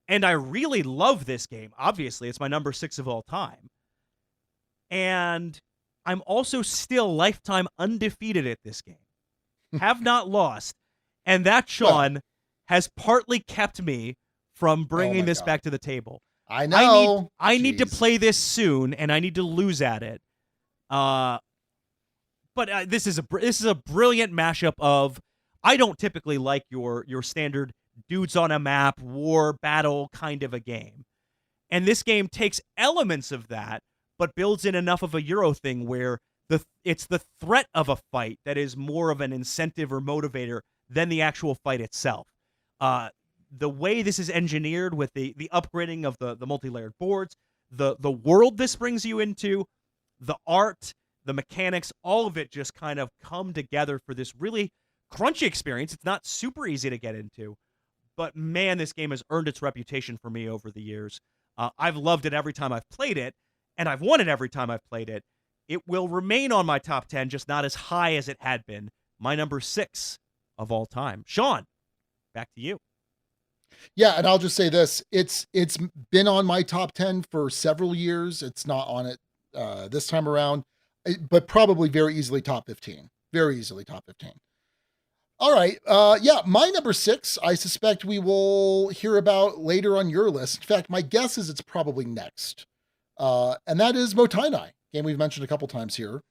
And I really love this game. Obviously, it's my number 6 of all time. And I'm also still lifetime undefeated at this game. Have not lost. And that, Sean, has partly kept me from bringing this back to the table. I know. I need to play this soon, and I need to lose at it. But this is a brilliant mashup of. I don't typically like your standard dudes on a map, war, battle kind of a game. And this game takes elements of that, but builds in enough of a Euro thing where it's the threat of a fight that is more of an incentive or motivator than the actual fight itself. The way this is engineered with the upgrading of the multi-layered boards, the world this brings you into, the art, the mechanics, all of it just kind of come together for this really crunchy experience. It's not super easy to get into. But man, this game has earned its reputation for me over the years. I've loved it every time I've played it, and I've won it every time I've played it. It will remain on my top 10, just not as high as it had been. My number 6 of all time. Sean, back to you. Yeah, and I'll just say this. It's been on my top 10 for several years. It's not on it this time around, but probably very easily top 15. Very easily top 15. All right. Yeah, my number 6, I suspect we will hear about later on your list. In fact, my guess is it's probably next. And that is Motainai, game we've mentioned a couple times here.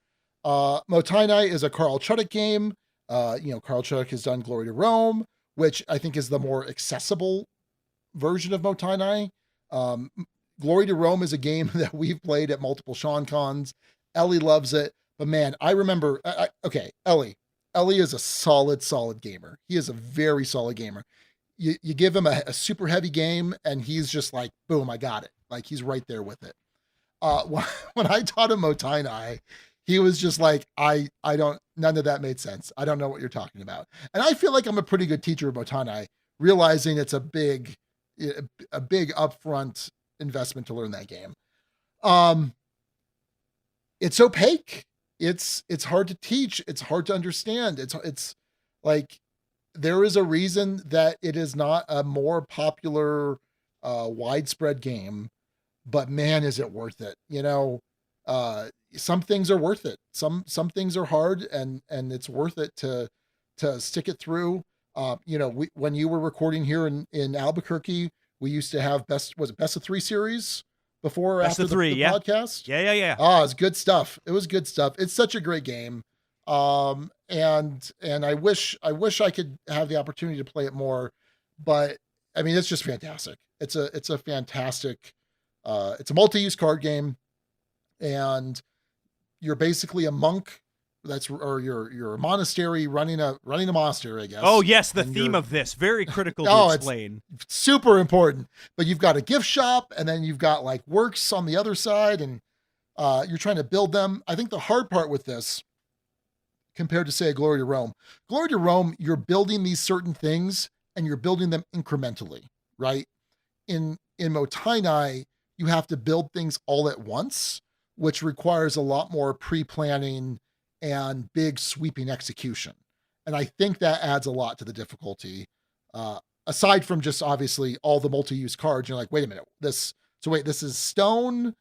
Motainai is a Carl Chudik game. Carl Chudik has done Glory to Rome, which I think is the more accessible version of Motainai. Glory to Rome is a game that we've played at multiple Sean Cons. Ellie loves it. But man, I remember, Ellie is a solid gamer. He is a very solid gamer. You give him a super heavy game and he's just like, boom, I got it. Like he's right there with it. When I taught him Motainai, he was just like, none of that made sense. I don't know what you're talking about. And I feel like I'm a pretty good teacher of Motainai, realizing it's a big upfront investment to learn that game. It's opaque. It's hard to teach. It's hard to understand. It's like, there is a reason that it is not a more popular, widespread game, but man, is it worth it. Some things are worth it. Some things are hard and it's worth it to stick it through. When you were recording here in Albuquerque, we used to have best of 3 series before or Best after of 3, the yeah. podcast. Yeah. Oh, it's good stuff. It was good stuff. It's such a great game. And I wish I could have the opportunity to play it more, but I mean, it's just fantastic. It's a fantastic, it's a multi-use card game, and you're basically a monk you're a monastery running a monastery, I guess. Oh yes, the theme of this, very critical to explain. It's super important. But you've got a gift shop, and then you've got like works on the other side, and you're trying to build them. I think the hard part with this, compared to say a Glory to Rome, you're building these certain things and you're building them incrementally, right? In Motainai, you have to build things all at once, which requires a lot more pre-planning and big sweeping execution. And I think that adds a lot to the difficulty. Aside from just obviously all the multi-use cards, you're like, wait a minute, this is stone.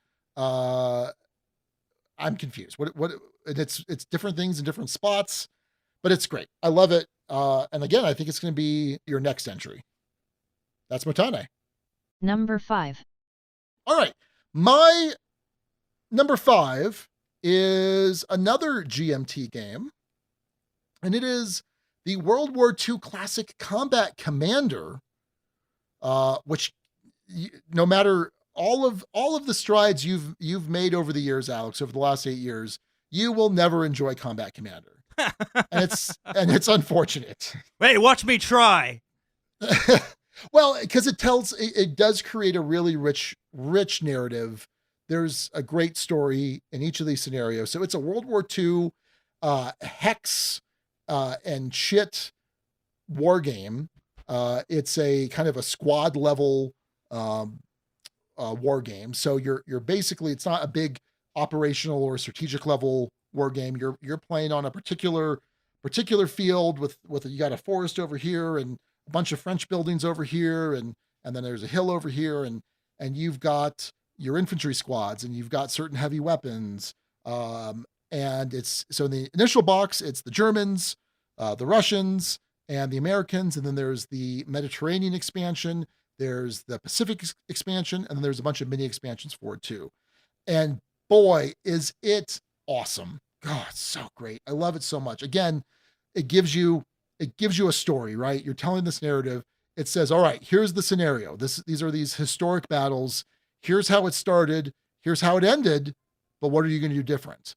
I'm confused. What? It's different things in different spots, but it's great. I love it. And again, I think it's going to be your next entry. That's Matane. Number 5. All right. My number 5 is another GMT game, and it is the World War II classic Combat Commander, which no matter all of the strides you've made over the years, Alex, over the last 8 years, you will never enjoy Combat Commander. and it's unfortunate. Hey, watch me try. Well, because it does create a really rich narrative. There's a great story in each of these scenarios. So it's a World War II hex and shit war game. It's a kind of a squad level war game. So you're basically, it's not a big operational or strategic level war game. You're playing on a particular field with you got a forest over here and a bunch of French buildings over here, and then there's a hill over here, and you've got your infantry squads, and you've got certain heavy weapons. And it's, so in the initial box, it's the Germans, the Russians, and the Americans, and then there's the Mediterranean expansion, there's the Pacific expansion, and then there's a bunch of mini expansions for it too. And boy, is it awesome. God, it's so great. I love it so much. Again, it gives you a story, right? You're telling this narrative. It says, all right, here's the scenario. These are these historic battles. Here's how it started. Here's how it ended. But what are you going to do different?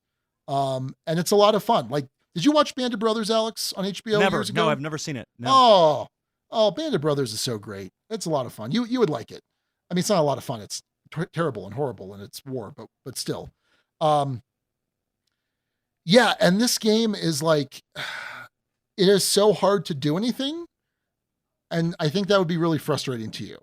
And it's a lot of fun. Like, did you watch Band of Brothers, Alex, on HBO Never. years ago? No, I've never seen it. No. Oh, Band of Brothers is so great. It's a lot of fun. You would like it. I mean, it's not a lot of fun. It's terrible and horrible, and it's war, but still. Yeah, and this game is like, it is so hard to do anything. And I think that would be really frustrating to you.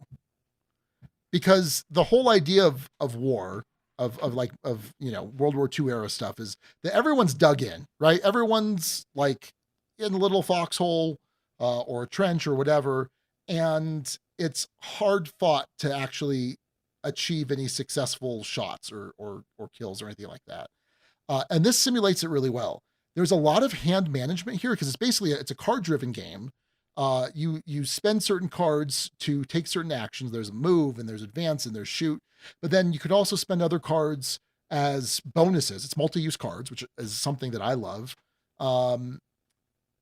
Because the whole idea of war, of World War II era stuff is that everyone's dug in, right? Everyone's like in a little foxhole or a trench or whatever. And it's hard fought to actually achieve any successful shots or kills or anything like that. And this simulates it really well. There's a lot of hand management here because it's basically it's a card-driven game. You spend certain cards to take certain actions. There's a move and there's advance and there's shoot. But then you could also spend other cards as bonuses. It's multi-use cards, which is something that I love.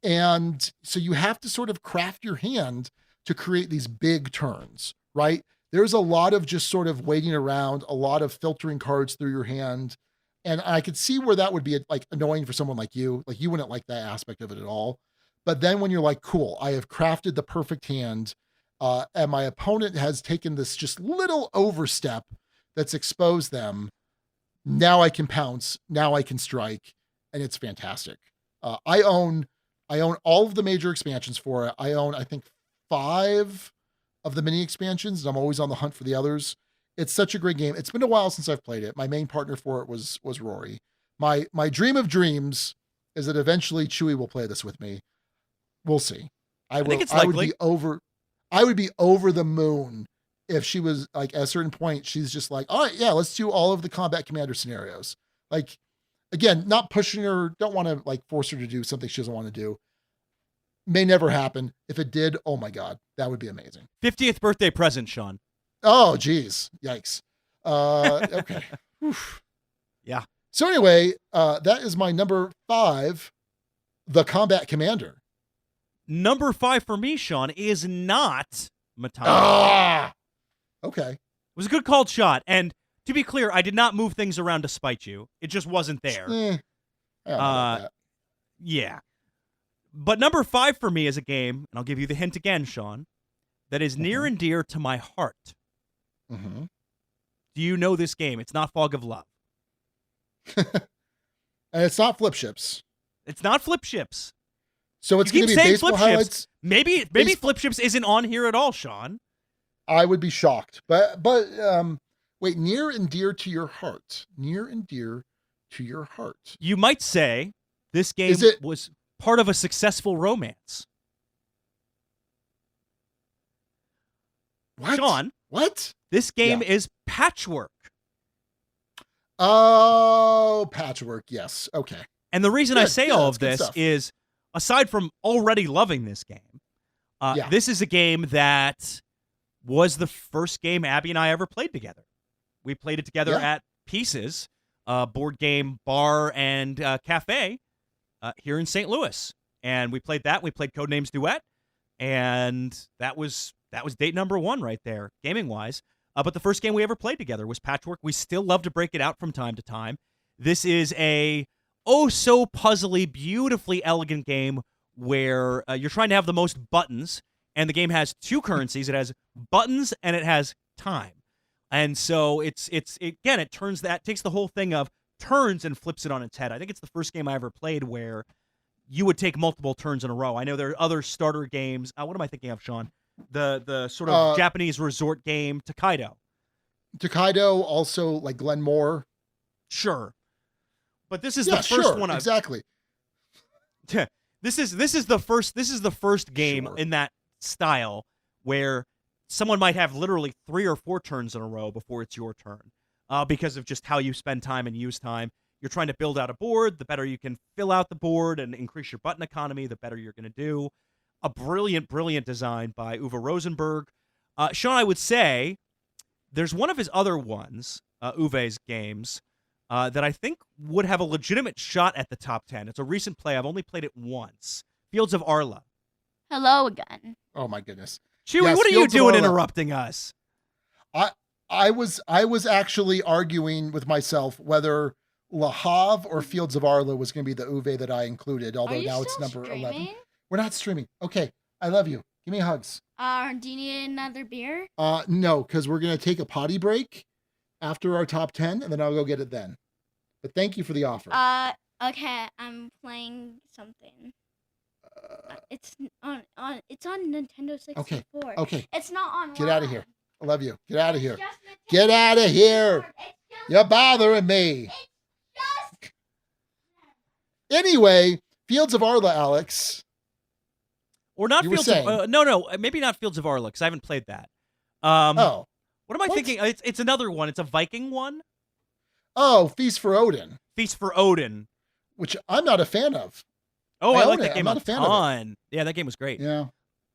And so you have to sort of craft your hand to create these big turns, right? There's a lot of just sort of waiting around, a lot of filtering cards through your hand. And I could see where that would be like annoying for someone like you. Like you wouldn't like that aspect of it at all. But then when you're like, cool, I have crafted the perfect hand, and my opponent has taken this just little overstep that's exposed them. Now I can pounce. Now I can strike, and it's fantastic. I own all of the major expansions for it. I own, I think, 5 of the mini expansions, and I'm always on the hunt for the others. It's such a great game. It's been a while since I've played it. My main partner for it was Rory. My dream of dreams is that eventually Chewy will play this with me. We'll see. I think it's likely. I would be over the moon if she was like, at a certain point, she's just like, all right, yeah, let's do all of the Combat Commander scenarios. Like, again, not pushing her, don't want to like force her to do something she doesn't want to do. May never happen. If it did, oh my God, that would be amazing. 50th birthday present, Sean. Oh, geez. Yikes. Okay. Yeah. So anyway, that is my number 5, the Combat Commander. Number 5 for me, Sean, is not Matane. Okay. It was a good called shot. And to be clear, I did not move things around to spite you. It just wasn't there. I don't know about that. Yeah. But number 5 for me is a game, and I'll give you the hint again, Sean, that is near and dear to my heart. Mm-hmm. Do you know this game? It's not Fog of Love. And it's not Flip Ships. It's not Flip Ships. So it's going to be baseball highlights. Maybe Flip Ships isn't on here at all, Sean. I would be shocked. But wait, near and dear to your heart. Near and dear to your heart. You might say this game was part of a successful romance. What? Sean, what? This game is Patchwork. Oh, Patchwork. Yes. Okay. And the reason I Good, say yeah, all that's of good this stuff. is, aside from already loving this game, Yeah. this is a game that was the first game Abby and I ever played together. We played it together Yeah. at Pieces, board game bar and cafe here in St. Louis. And we played that. We played Codenames Duet. And that was date number 1 right there, gaming-wise. But the first game we ever played together was Patchwork. We still love to break it out from time to time. This is a so puzzly, beautifully elegant game where you're trying to have the most buttons, and the game has 2 currencies. It has buttons and it has time. And so it takes the whole thing of turns and flips it on its head. I think it's the first game I ever played where you would take multiple turns in a row. I know there are other starter games. What am I thinking of, Sean? The sort of Japanese resort game, Tokaido. Tokaido, also like Glenmore. Sure. But this is the first one. Exactly. This is the first game in that style where someone might have literally 3 or 4 turns in a row before it's your turn, because of just how you spend time and use time. You're trying to build out a board. The better you can fill out the board and increase your button economy, the better you're going to do. A brilliant, brilliant design by Uwe Rosenberg. Sean, I would say there's one of his other ones, Uwe's games, that I think would have a legitimate shot at the top 10. It's a recent play. I've only played it once. Fields of Arla. Hello again. Oh my goodness. Chewy, Yes, what are you Fields of doing Arla. interrupting us? I was actually arguing with myself whether Le Havre or Fields of Arla was going to be the Uwe that I included, although now it's number 11. We're not streaming. Okay. I love you. Give me hugs. Do you need another beer? No, because we're going to take a potty break after our top 10, and then I'll go get it then. But thank you for the offer. Okay, I'm playing something. It's on Nintendo 64. Okay. It's not on. Get out of here. I love you. Get out of here. Get out of here. You're bothering me. Anyway, Fields of Arla, Alex. Or not You were Fields saying. of no, maybe not Fields of Arla, because I haven't played that. Oh. What am I thinking? It's another one. It's a Viking one. Oh, Feast for Odin. Feast for Odin. Which I'm not a fan of. Oh, I like that I'm game not a a fan of it. ton. Yeah, that game was great. Yeah.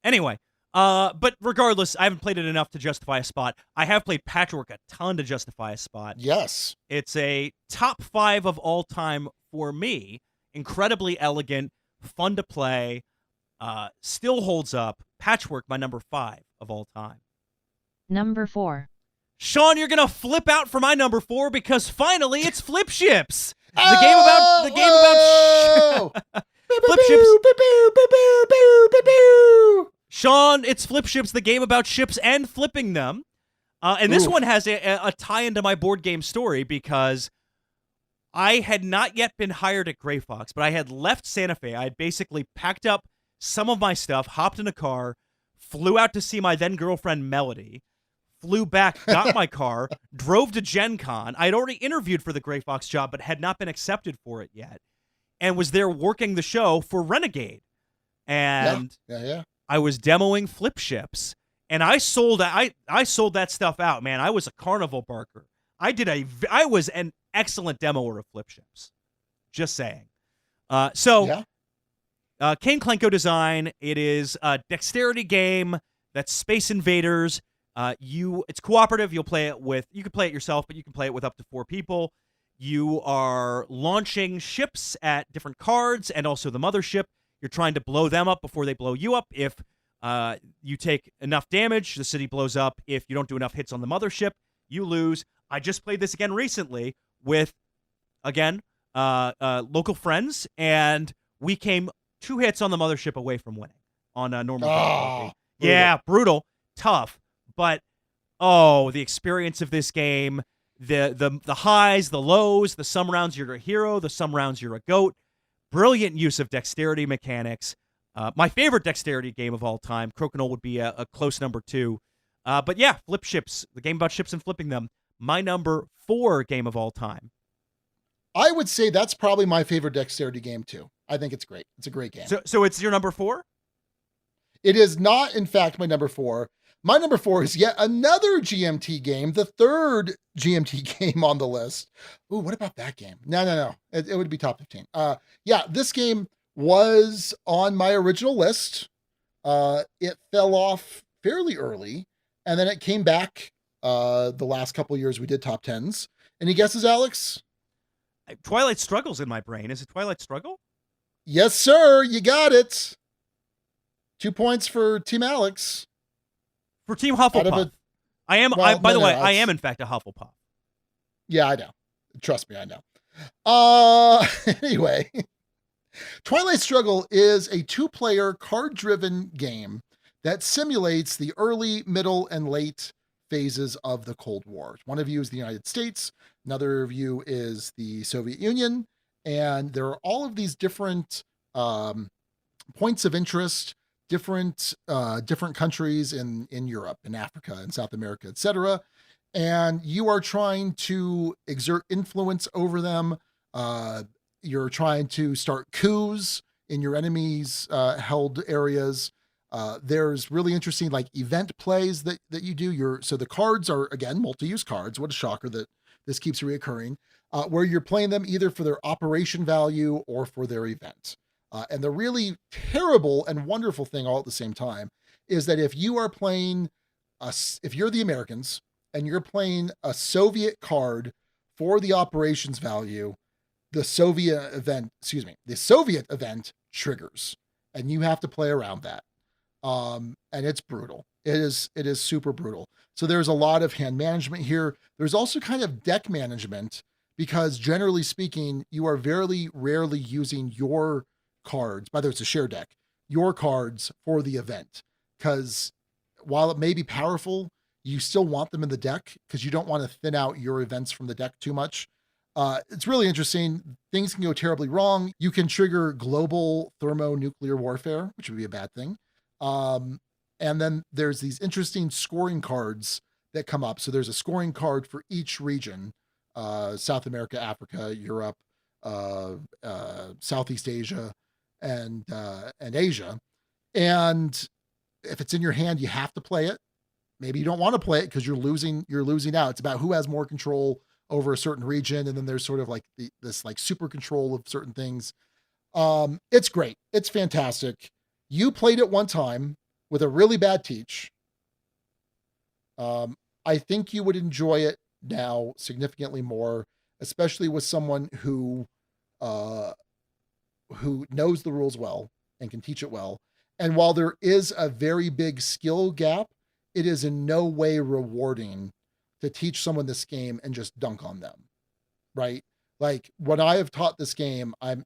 Anyway, but regardless, I haven't played it enough to justify a spot. I have played Patchwork a ton to justify a spot. Yes. It's a top 5 of all time for me. Incredibly elegant, fun to play, still holds up. Patchwork, my number 5 of all time. Number 4. Sean, you're gonna flip out for my number 4 because finally it's Flip Ships. The game about Flip Ships. Sean, it's Flip Ships, the game about ships and flipping them. And this one has a tie into my board game story because I had not yet been hired at Gray Fox, but I had left Santa Fe. I had basically packed up some of my stuff, hopped in a car, flew out to see my then girlfriend Melody, flew back, got my car, drove to Gen Con. I had already interviewed for the Gray Fox job, but had not been accepted for it yet, and was there working the show for Renegade. And yeah. I was demoing Flip Ships, and I sold that stuff out, man. I was a carnival barker. I was an excellent demoer of Flip Ships. Just saying. Kane Klenko design. It is a dexterity game that's Space Invaders. It's cooperative. You can play it yourself, but you can play it with up to 4 people. You are launching ships at different cards and also the mothership. You're trying to blow them up before they blow you up. If you take enough damage, the city blows up. If you don't do enough hits on the mothership, you lose. I just played this again recently with, local friends, and we came 2 hits on the mothership away from winning on a normal difficulty. Yeah, brutal, tough, but the experience of this game, the highs, the lows, the some rounds you're a hero, the some rounds you're a goat. Brilliant use of dexterity mechanics. My favorite dexterity game of all time. Crokinole would be a close number 2. But yeah, Flip Ships, the game about ships and flipping them. My number 4 game of all time. I would say that's probably my favorite dexterity game too. I think it's great. It's a great game. So it's your number 4? It is not, in fact, my number 4. My number 4 is yet another GMT game, the third GMT game on the list. Ooh, what about that game? No. It would be top 15. Yeah, this game was on my original list. It fell off fairly early, and then it came back the last couple of years we did top 10s. Any guesses, Alex? Twilight Struggle's in my brain. Is it Twilight Struggle? Yes, sir. You got it. 2 points for Team Alex. For Team Hufflepuff. I am, by the way, I am in fact a Hufflepuff. Yeah, I know. Trust me, I know. Anyway, Twilight Struggle is a 2-player card-driven game that simulates the early, middle, and late phases of the Cold War. One of you is the United States, another of you is the Soviet Union, and there are all of these different points of interest, different countries in Europe and Africa and South America, etc. And you are trying to exert influence over them. You're trying to start coups in your enemies' held areas. There's really interesting like event plays that you do. So the cards are, again, multi-use cards. What a shocker that this keeps reoccurring, where you're playing them either for their operation value or for their event. And the really terrible and wonderful thing all at the same time is that if you are playing, if you're the Americans and you're playing a Soviet card for the operations value, the Soviet event triggers, and you have to play around that. And it's brutal. It is super brutal. So there's a lot of hand management here. There's also kind of deck management, because generally speaking, you are very rarely using your cards, whether it's a share deck, your cards for the event. Because while it may be powerful, you still want them in the deck because you don't want to thin out your events from the deck too much. It's really interesting. Things can go terribly wrong. You can trigger global thermonuclear warfare, which would be a bad thing. And then there's these interesting scoring cards that come up. So there's a scoring card for each region, South America, Africa, Europe, Southeast Asia, and Asia. And if it's in your hand, you have to play it. Maybe you don't want to play it because you're losing out. It's about who has more control over a certain region. And then there's sort of like this like super control of certain things. It's great. It's fantastic. You played it one time with a really bad teach. I think you would enjoy it now significantly more, especially with someone who knows the rules well and can teach it well. And while there is a very big skill gap, it is in no way rewarding to teach someone this game and just dunk on them, right? Like when I have taught this game, I'm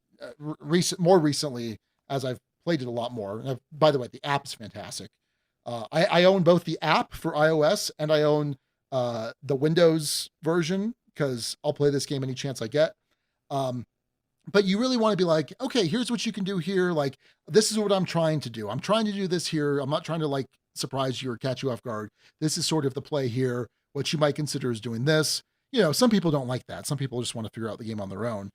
more recently, as I've played it a lot more. And by the way, the app is fantastic. I own both the app for iOS and I own the Windows version because I'll play this game any chance I get. But you really want to be like, okay, here's what you can do here. Like, this is what I'm trying to do. I'm trying to do this here. I'm not trying to like surprise you or catch you off guard. This is sort of the play here. What you might consider is doing this. You know, some people don't like that. Some people just want to figure out the game on their own.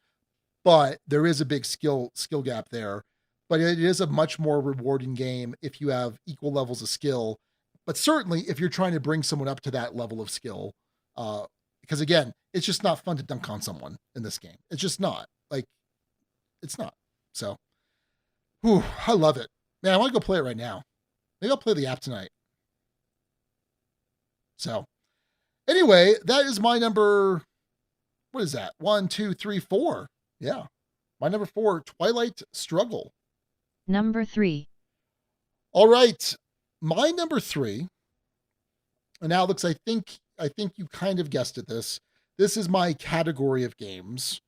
But there is a big skill gap there. But it is a much more rewarding game if you have equal levels of skill. But certainly if you're trying to bring someone up to that level of skill, because again, it's just not fun to dunk on someone in this game. It's just not. Like, it's not. So, I love it. Man, I want to go play it right now. Maybe I'll play the app tonight. So, anyway, that is my number. What is that? 1, 2, 3, 4. Yeah. My number 4, Twilight Struggle. Number 3. All right. My number 3. And Alex, I think you kind of guessed at this. This is my category of games,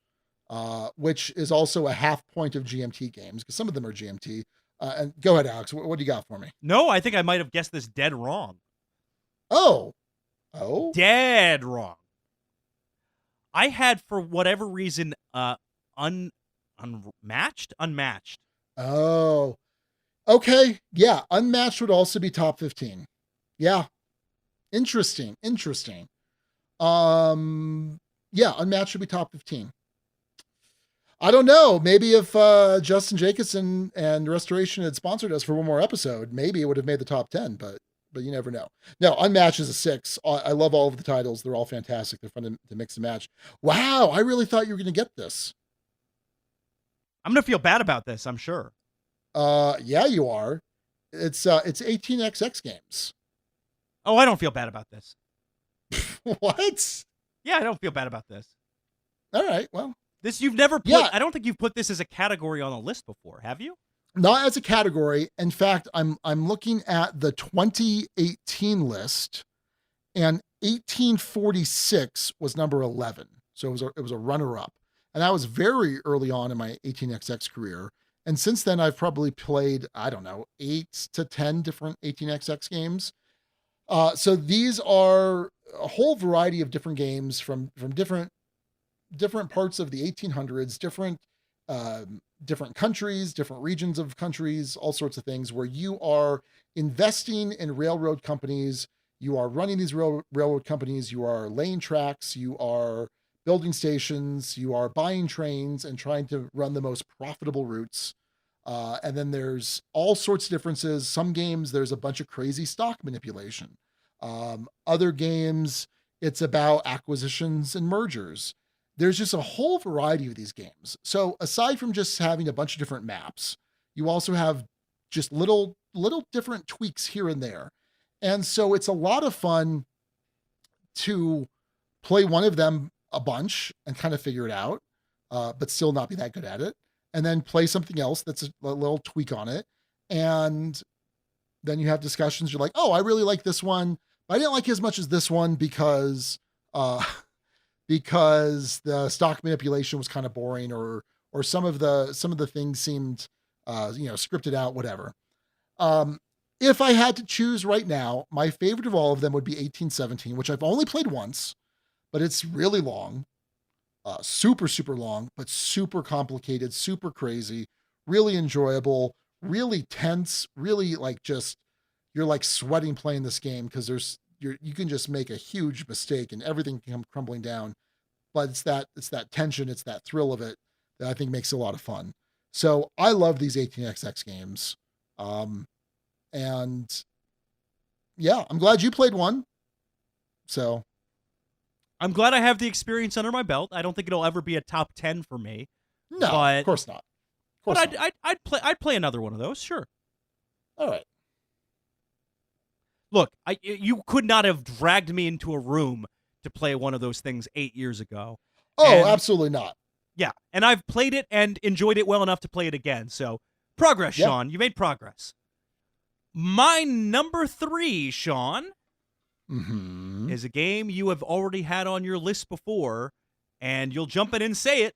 which is also a half point of GMT games, because some of them are GMT. And go ahead, Alex. What do you got for me? No, I think I might have guessed this dead wrong. Oh. Dead wrong. I had, for whatever reason, unmatched. Oh. Okay. Yeah. Unmatched would also be top 15. Yeah. Interesting. Yeah. Unmatched would be top 15. I don't know. Maybe if Justin Jacobson and Restoration had sponsored us for one more episode, maybe it would have made the top 10, but but you never know. No, Unmatched is a 6. I love all of the titles. They're all fantastic. They're fun to mix and match. Wow, I really thought you were going to get this. I'm going to feel bad about this, I'm sure. Yeah, you are. It's 18XX games. Oh, I don't feel bad about this. What? Yeah, I don't feel bad about this. All right, well. This you've never put, Yeah. I don't think you've put this as a category on a list before, have you? Not as a category. In fact, I'm looking at the 2018 list, and 1846 was number 11. So it was a runner-up. And that was very early on in my 18XX career. And since then, I've probably played, I don't know, 8 to 10 different 18XX games. So these are a whole variety of different games from different parts of the 1800s, different countries, different regions of countries, all sorts of things, where you are investing in railroad companies. You are running these railroad companies. You are laying tracks. You are building stations. You are buying trains and trying to run the most profitable routes. And then there's all sorts of differences. Some games, there's a bunch of crazy stock manipulation. Other games, it's about acquisitions and mergers. There's just a whole variety of these games. So aside from just having a bunch of different maps, you also have just little different tweaks here and there. And so it's a lot of fun to play one of them a bunch and kind of figure it out, but still not be that good at it. And then play something else that's a little tweak on it. And then you have discussions. You're like, oh, I really like this one, but I didn't like it as much as this one because the stock manipulation was kind of boring, or some of the things seemed, scripted out, whatever. If I had to choose right now, my favorite of all of them would be 1817, which I've only played once, but it's really long, super, super long, but super complicated, super crazy, really enjoyable, really tense, really you're like sweating playing this game because you can just make a huge mistake and everything can come crumbling down. But it's that tension, it's that thrill of it that I think makes it a lot of fun. So I love these 18XX games. And yeah, I'm glad you played one. So I'm glad I have the experience under my belt. I don't think it'll ever be a top 10 for me. No, of course not. I'd play another one of those, sure. All right. Look, you could not have dragged me into a room to play one of those things 8 years ago. Oh, absolutely not. Yeah, and I've played it and enjoyed it well enough to play it again. So, progress, Yeah. Sean. You made progress. My number 3, Sean, is a game you have already had on your list before, and you'll jump in and say it.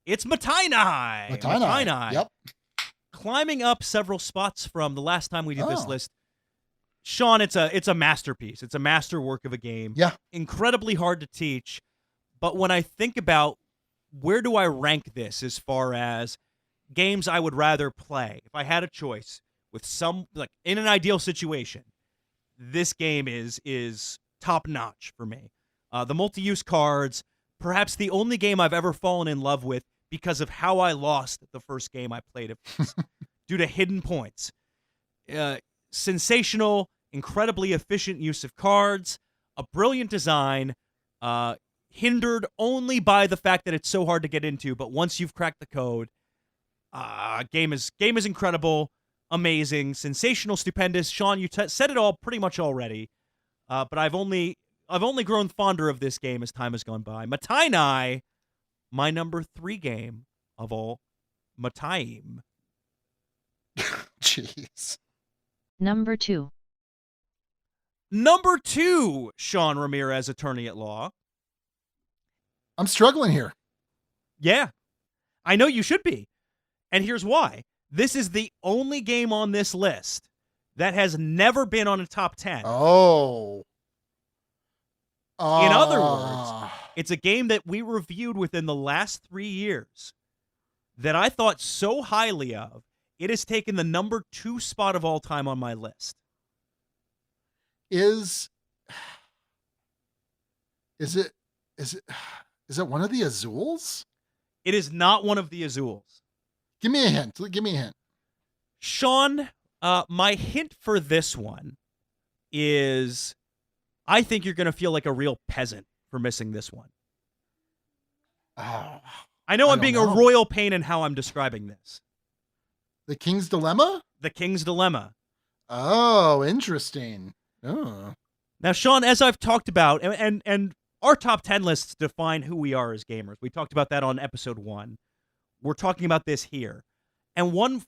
It's Matainai. Matainai. Yep. Climbing up several spots from the last time we did this list. Sean, it's a masterpiece. It's a masterwork of a game. Yeah. Incredibly hard to teach. But when I think about where do I rank this as far as games I would rather play, if I had a choice with in an ideal situation, this game is top notch for me. The multi-use cards, perhaps the only game I've ever fallen in love with because of how I lost the first game I played of this due to hidden points. Sensational, incredibly efficient use of cards, a brilliant design, hindered only by the fact that it's so hard to get into. But once you've cracked the code, game is incredible, amazing, sensational, stupendous. Sean, you said it all pretty much already, but I've only grown fonder of this game as time has gone by. Matainai, my number 3 game of all Mataim. Jeez. Number 2. Number 2, Sean Ramirez, attorney at law. I'm struggling here. Yeah, I know you should be. And here's why. This is the only game on this list that has never been on a top 10. Oh. In other words, it's a game that we reviewed within the last 3 years that I thought so highly of, it has taken the number 2 spot of all time on my list. Is it one of the Azules? It is not one of the Azules. Give me a hint. Sean, my hint for this one is I think you're going to feel like a real peasant for missing this one. Oh, I know I I'm don't being know. a royal pain in how I'm describing this. The King's Dilemma? The King's Dilemma. Oh, interesting. Oh. Now, Sean, as I've talked about, and our top 10 lists define who we are as gamers. We talked about that on episode 1. We're talking about this here. And one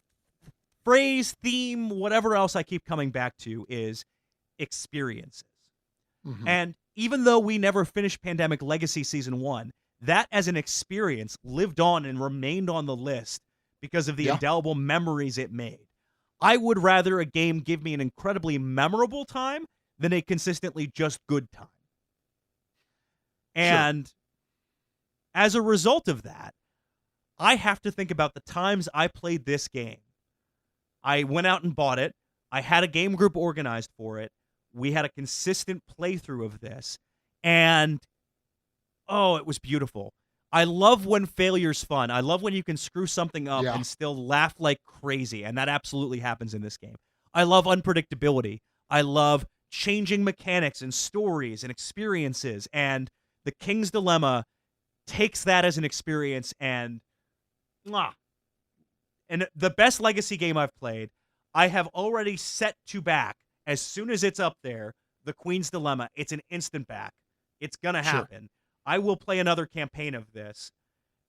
phrase, theme, whatever else I keep coming back to is experiences. Mhm. And even though we never finished Pandemic Legacy Season 1, that as an experience lived on and remained on the list because of the Yeah. indelible memories it made. I would rather a game give me an incredibly memorable time than a consistently just good time. And as a result of that, I have to think about the times I played this game. I went out and bought it. I had a game group organized for it. We had a consistent playthrough of this. And, oh, it was beautiful. I love when failure's fun. I love when you can screw something up and still laugh like crazy. And that absolutely happens in this game. I love unpredictability. I love changing mechanics and stories and experiences. And The King's Dilemma takes that as an experience and the best Legacy game I've played, I have already set to back as soon as it's up there, The Queen's Dilemma. It's an instant back. It's going to happen. I will play another campaign of this,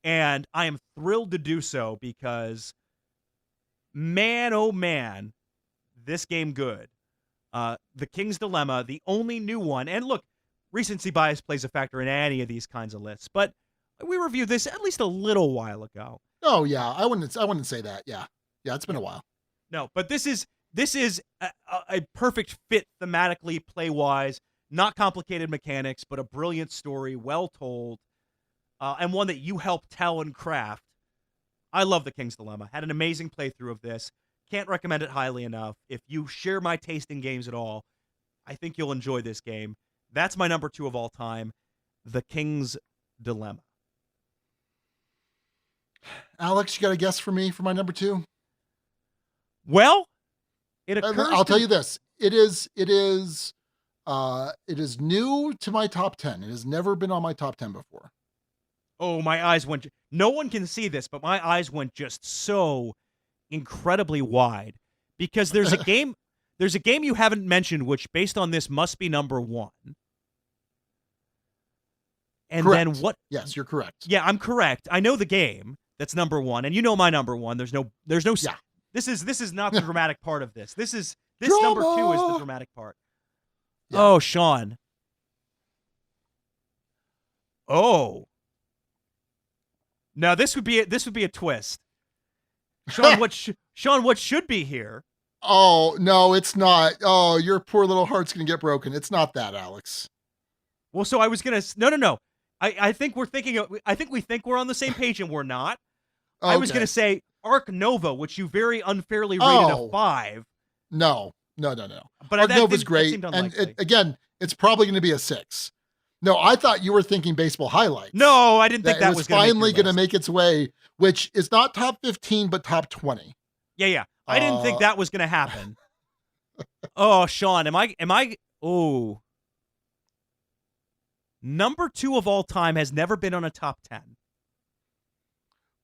and I am thrilled to do so because, man, oh man, this game good. The King's Dilemma, the only new one, and look, recency bias plays a factor in any of these kinds of lists, but we reviewed this at least a little while ago. Oh yeah, I wouldn't say that. Yeah, it's been a while. No, but this is a perfect fit thematically, play wise, not complicated mechanics, but a brilliant story, well told, and one that you helped tell and craft. I love The King's Dilemma. Had an amazing playthrough of this. Can't recommend it highly enough. If you share my taste in games at all, I think you'll enjoy this game. That's my number 2 of all time, The King's Dilemma. Alex, you got a guess for me for my number 2? Well, it occurs. I'll tell you this. It is new to my top 10. It has never been on my top 10 before. Oh, my eyes went. No one can see this, but my eyes went just so incredibly wide because there's a game. There's a game you haven't mentioned, which based on this must be number 1. And Correct. then what? Yes, you're correct. Yeah, I'm correct. I know the game that's number 1, and you know my number 1. There's no. Yeah. This is not the dramatic part of this. This Drama! number 2 is the dramatic part. Yeah. Oh, Sean. Oh. Now this would be a twist. Sean, what should be here? Oh no, it's not. Oh, your poor little heart's gonna get broken. It's not that, Alex. Well, so I was gonna. No. I think we're thinking. I think we think we're on the same page, and we're not. I was gonna say Ark Nova, which you very unfairly rated a 5. No. But Ark that Nova's that great, seemed and unlikely. again, it's probably going to be a 6. No, I thought you were thinking baseball highlights. No, I didn't think that was finally going to make its way, which is not top 15 but top 20. Yeah. I didn't think that was going to happen. Oh, Sean, am I? Oh, number 2 of all time has never been on a top 10.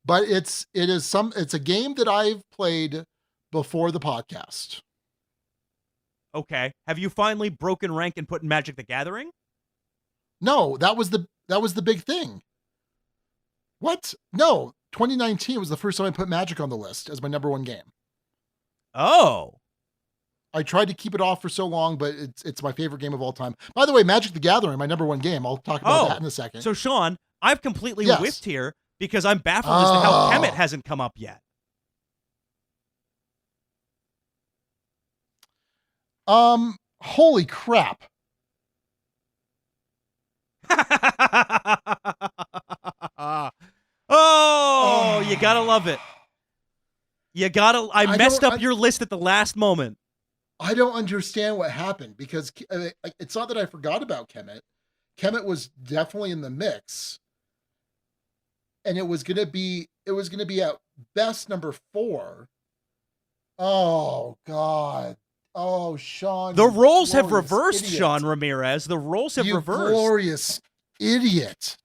But it's a game that I've played before the podcast. Okay, have you finally broken rank and put in Magic the Gathering? No, that was the big thing. What? No, 2019 was the first time I put Magic on the list as my number 1 game. Oh. I tried to keep it off for so long, but it's my favorite game of all time. By the way, Magic the Gathering, my number 1 game. I'll talk about that in a second. So, Sean, I've completely Yes. whiffed here because I'm baffled as to how Kemet hasn't come up yet. Holy crap. Oh, you gotta love it. I messed up your list at the last moment. I don't understand what happened because it's not that I forgot about Kemet. Kemet was definitely in the mix, and it was gonna be at best number 4. Oh God, Oh, Sean. The you roles have glorious reversed, idiot. Sean Ramirez. The roles have You reversed. glorious idiot.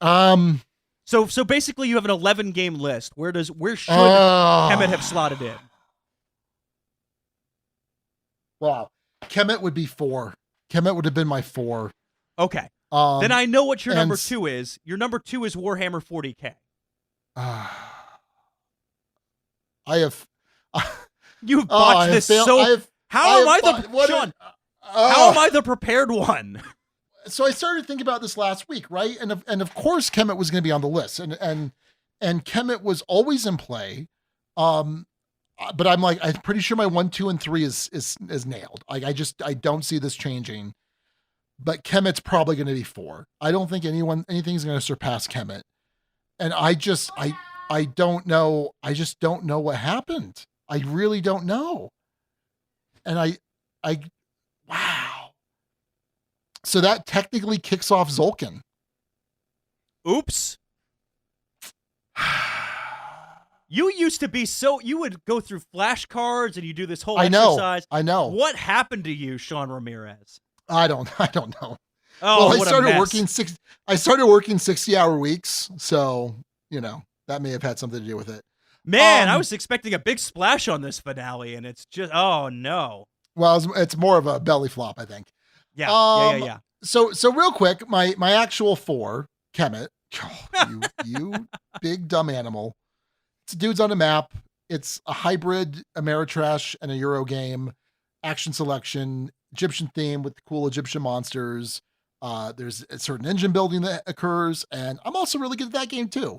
So basically you have an 11 game list. Where should Kemet have slotted in? Wow. Kemet would be 4. Kemet would have been my 4. Okay. Then I know what your number and- 2 is. Your number 2 is Warhammer 40K. I have. You botched this so. How am I the prepared one? So I started thinking about this last week, right? And of course, Kemet was going to be on the list, and Kemet was always in play. But I'm pretty sure my 1, 2, and 3 is nailed. I don't see this changing. But Kemet's probably going to be 4. I don't think anything's going to surpass Kemet. And I don't know. I just don't know what happened. I really don't know. And wow. So that technically kicks off Zolkin. Oops. You used to be you would go through flashcards and you do this whole exercise. I know. What happened to you, Sean Ramirez? I don't know. Oh, well, what I started working 60-hour weeks, so, that may have had something to do with it. Man, I was expecting a big splash on this finale, and it's just, oh no. Well, it's more of a belly flop, I think. Yeah. So real quick, my actual 4, Kemet. Oh, you big dumb animal. It's dudes on a map. It's a hybrid Ameritrash and a Euro game. Action selection, Egyptian theme with the cool Egyptian monsters. There's a certain engine building that occurs, and I'm also really good at that game too.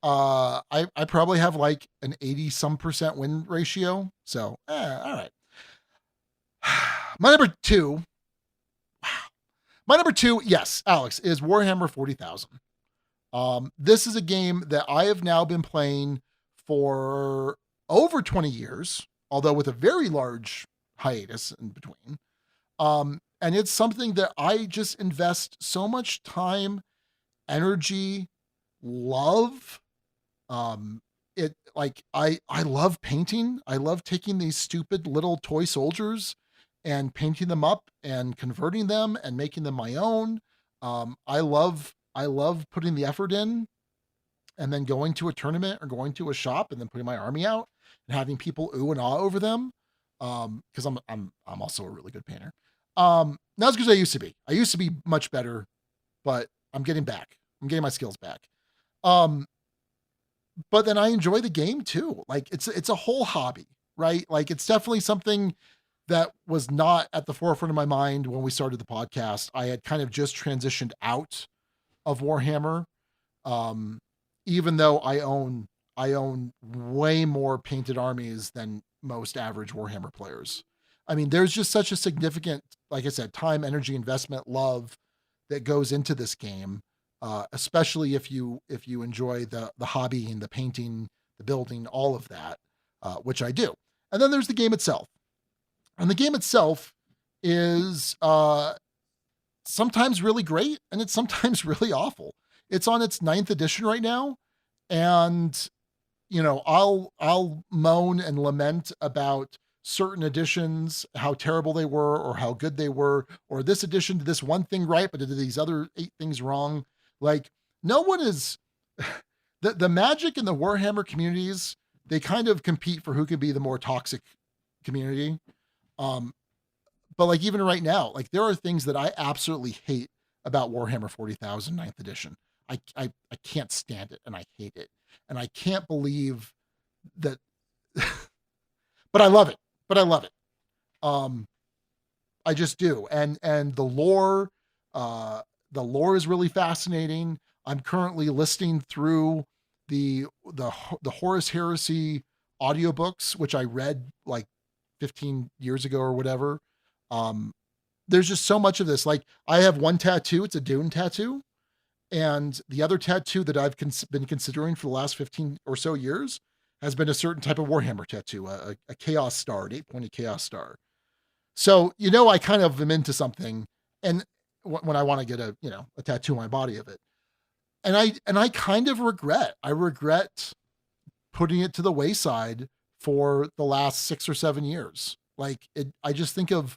I probably have like an 80% win ratio. So, all right. My number 2. Wow. My number 2, yes, Alex, is Warhammer 40,000. This is a game that I have now been playing for over 20 years, although with a very large hiatus in between. And it's something that I just invest so much time, energy, love. I love painting. I love taking these stupid little toy soldiers and painting them up and converting them and making them my own. I love putting the effort in and then going to a tournament or going to a shop and then putting my army out and having people ooh and ah over them. Cause I'm also a really good painter. Not as good as I used to be. I used to be much better, but I'm getting back. I'm getting my skills back. But then I enjoy the game too. Like it's a whole hobby, right? Like it's definitely something that was not at the forefront of my mind when we started the podcast. I had kind of just transitioned out of Warhammer. Even though I own way more painted armies than most average Warhammer players. I mean, there's just such a significant, like I said, time, energy, investment, love that goes into this game. Especially if you enjoy the hobby and the painting, the building, all of that, which I do. And then there's the game itself. And the game itself is sometimes really great and it's sometimes really awful. It's on its 9th edition right now. And, I'll moan and lament about certain editions, how terrible they were or how good they were, or this edition did this one thing right, but it did these other 8 things wrong. Like no one is the Magic and the Warhammer communities. They kind of compete for who can be the more toxic community. But like even right now, like there are things that I absolutely hate about Warhammer 40,000 9th edition. I can't stand it and I hate it. And I can't believe that, but I love it. I just do. And the lore is really fascinating. I'm currently listening through the Horus Heresy audiobooks, which I read like 15 years ago or whatever. There's just so much of this. Like I have one tattoo. It's a Dune tattoo. And the other tattoo that I've been considering for the last 15 or so years has been a certain type of Warhammer tattoo, a Chaos Star, an 8-pointed Chaos Star. So, I kind of am into something. And when I want to get a tattoo on my body of it. And I kind of regret putting it to the wayside for the last 6 or 7 years. Like I just think of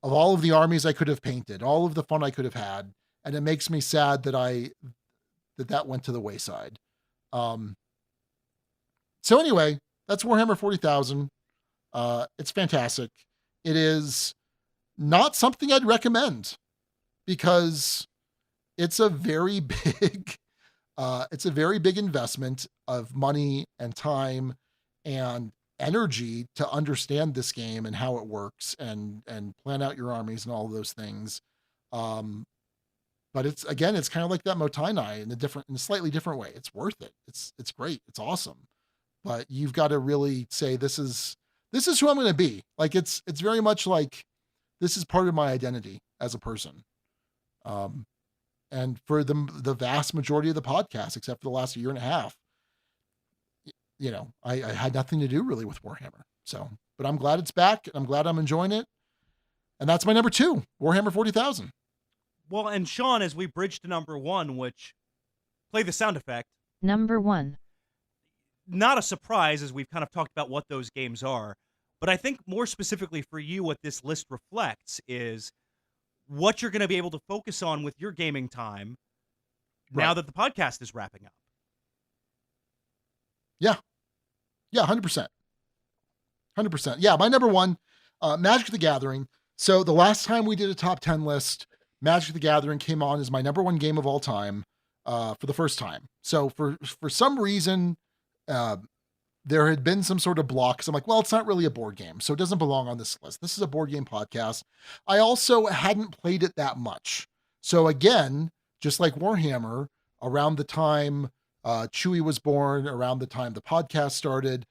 all of the armies I could have painted, all of the fun I could have had. And it makes me sad that that went to the wayside. So anyway, that's Warhammer 40,000. It's fantastic. It is not something I'd recommend because it's a very big, it's a very big investment of money and time and energy to understand this game and how it works and plan out your armies and all of those things. But it's kind of like that Motainai in a slightly different way. It's worth it. It's great. It's awesome. But you've got to really say, this is who I'm going to be. Like it's very much like, this is part of my identity as a person. And for the vast majority of the podcast, except for the last year and a half, I had nothing to do really with Warhammer. So, but I'm glad it's back. I'm glad I'm enjoying it. And that's my number 2, Warhammer 40,000. Well, and Sean, as we bridge to number 1, which play the sound effect. Number 1. Not a surprise, as we've kind of talked about what those games are. But I think more specifically for you, what this list reflects is what you're going to be able to focus on with your gaming time now that the podcast is wrapping up. Yeah. Yeah, 100%. 100%. Yeah, my number 1, Magic the Gathering. So the last time we did a top 10 list, Magic the Gathering came on as my number 1 game of all time for the first time. So for some reason, there had been some sort of block. So I'm like, well, it's not really a board game, so it doesn't belong on this list. This is a board game podcast. I also hadn't played it that much. So again, just like Warhammer, around the time Chewy was born, around the time the podcast started,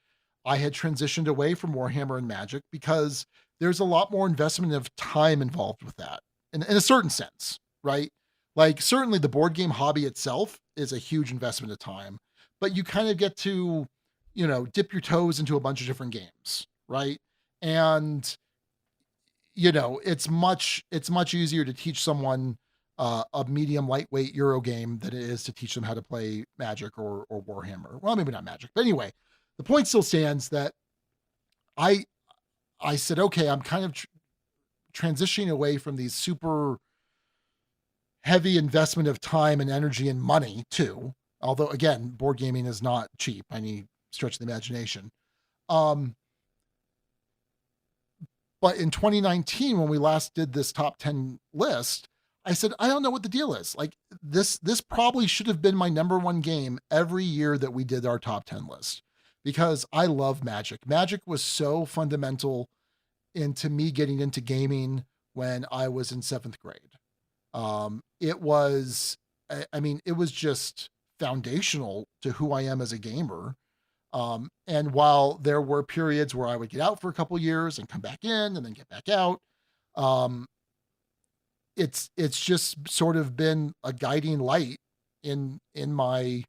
I had transitioned away from Warhammer and Magic because there's a lot more investment of time involved with that in a certain sense, right? Like certainly the board game hobby itself is a huge investment of time, but you kind of get to, dip your toes into a bunch of different games, right? And, it's much easier to teach someone a medium lightweight Euro game than it is to teach them how to play Magic or Warhammer. Well, maybe not Magic, but anyway, the point still stands that I said, okay, I'm kind of transitioning away from these super heavy investment of time and energy and money too. Although again, board gaming is not cheap. I need stretch the imagination. But in 2019, when we last did this top 10 list, I said, I don't know what the deal is. Like this probably should have been my number 1 game every year that we did our top 10 list because I love Magic. Magic was so fundamental into me getting into gaming when I was in 7th grade. It was just foundational to who I am as a gamer. And while there were periods where I would get out for a couple of years and come back in and then get back out, it's just sort of been a guiding light in my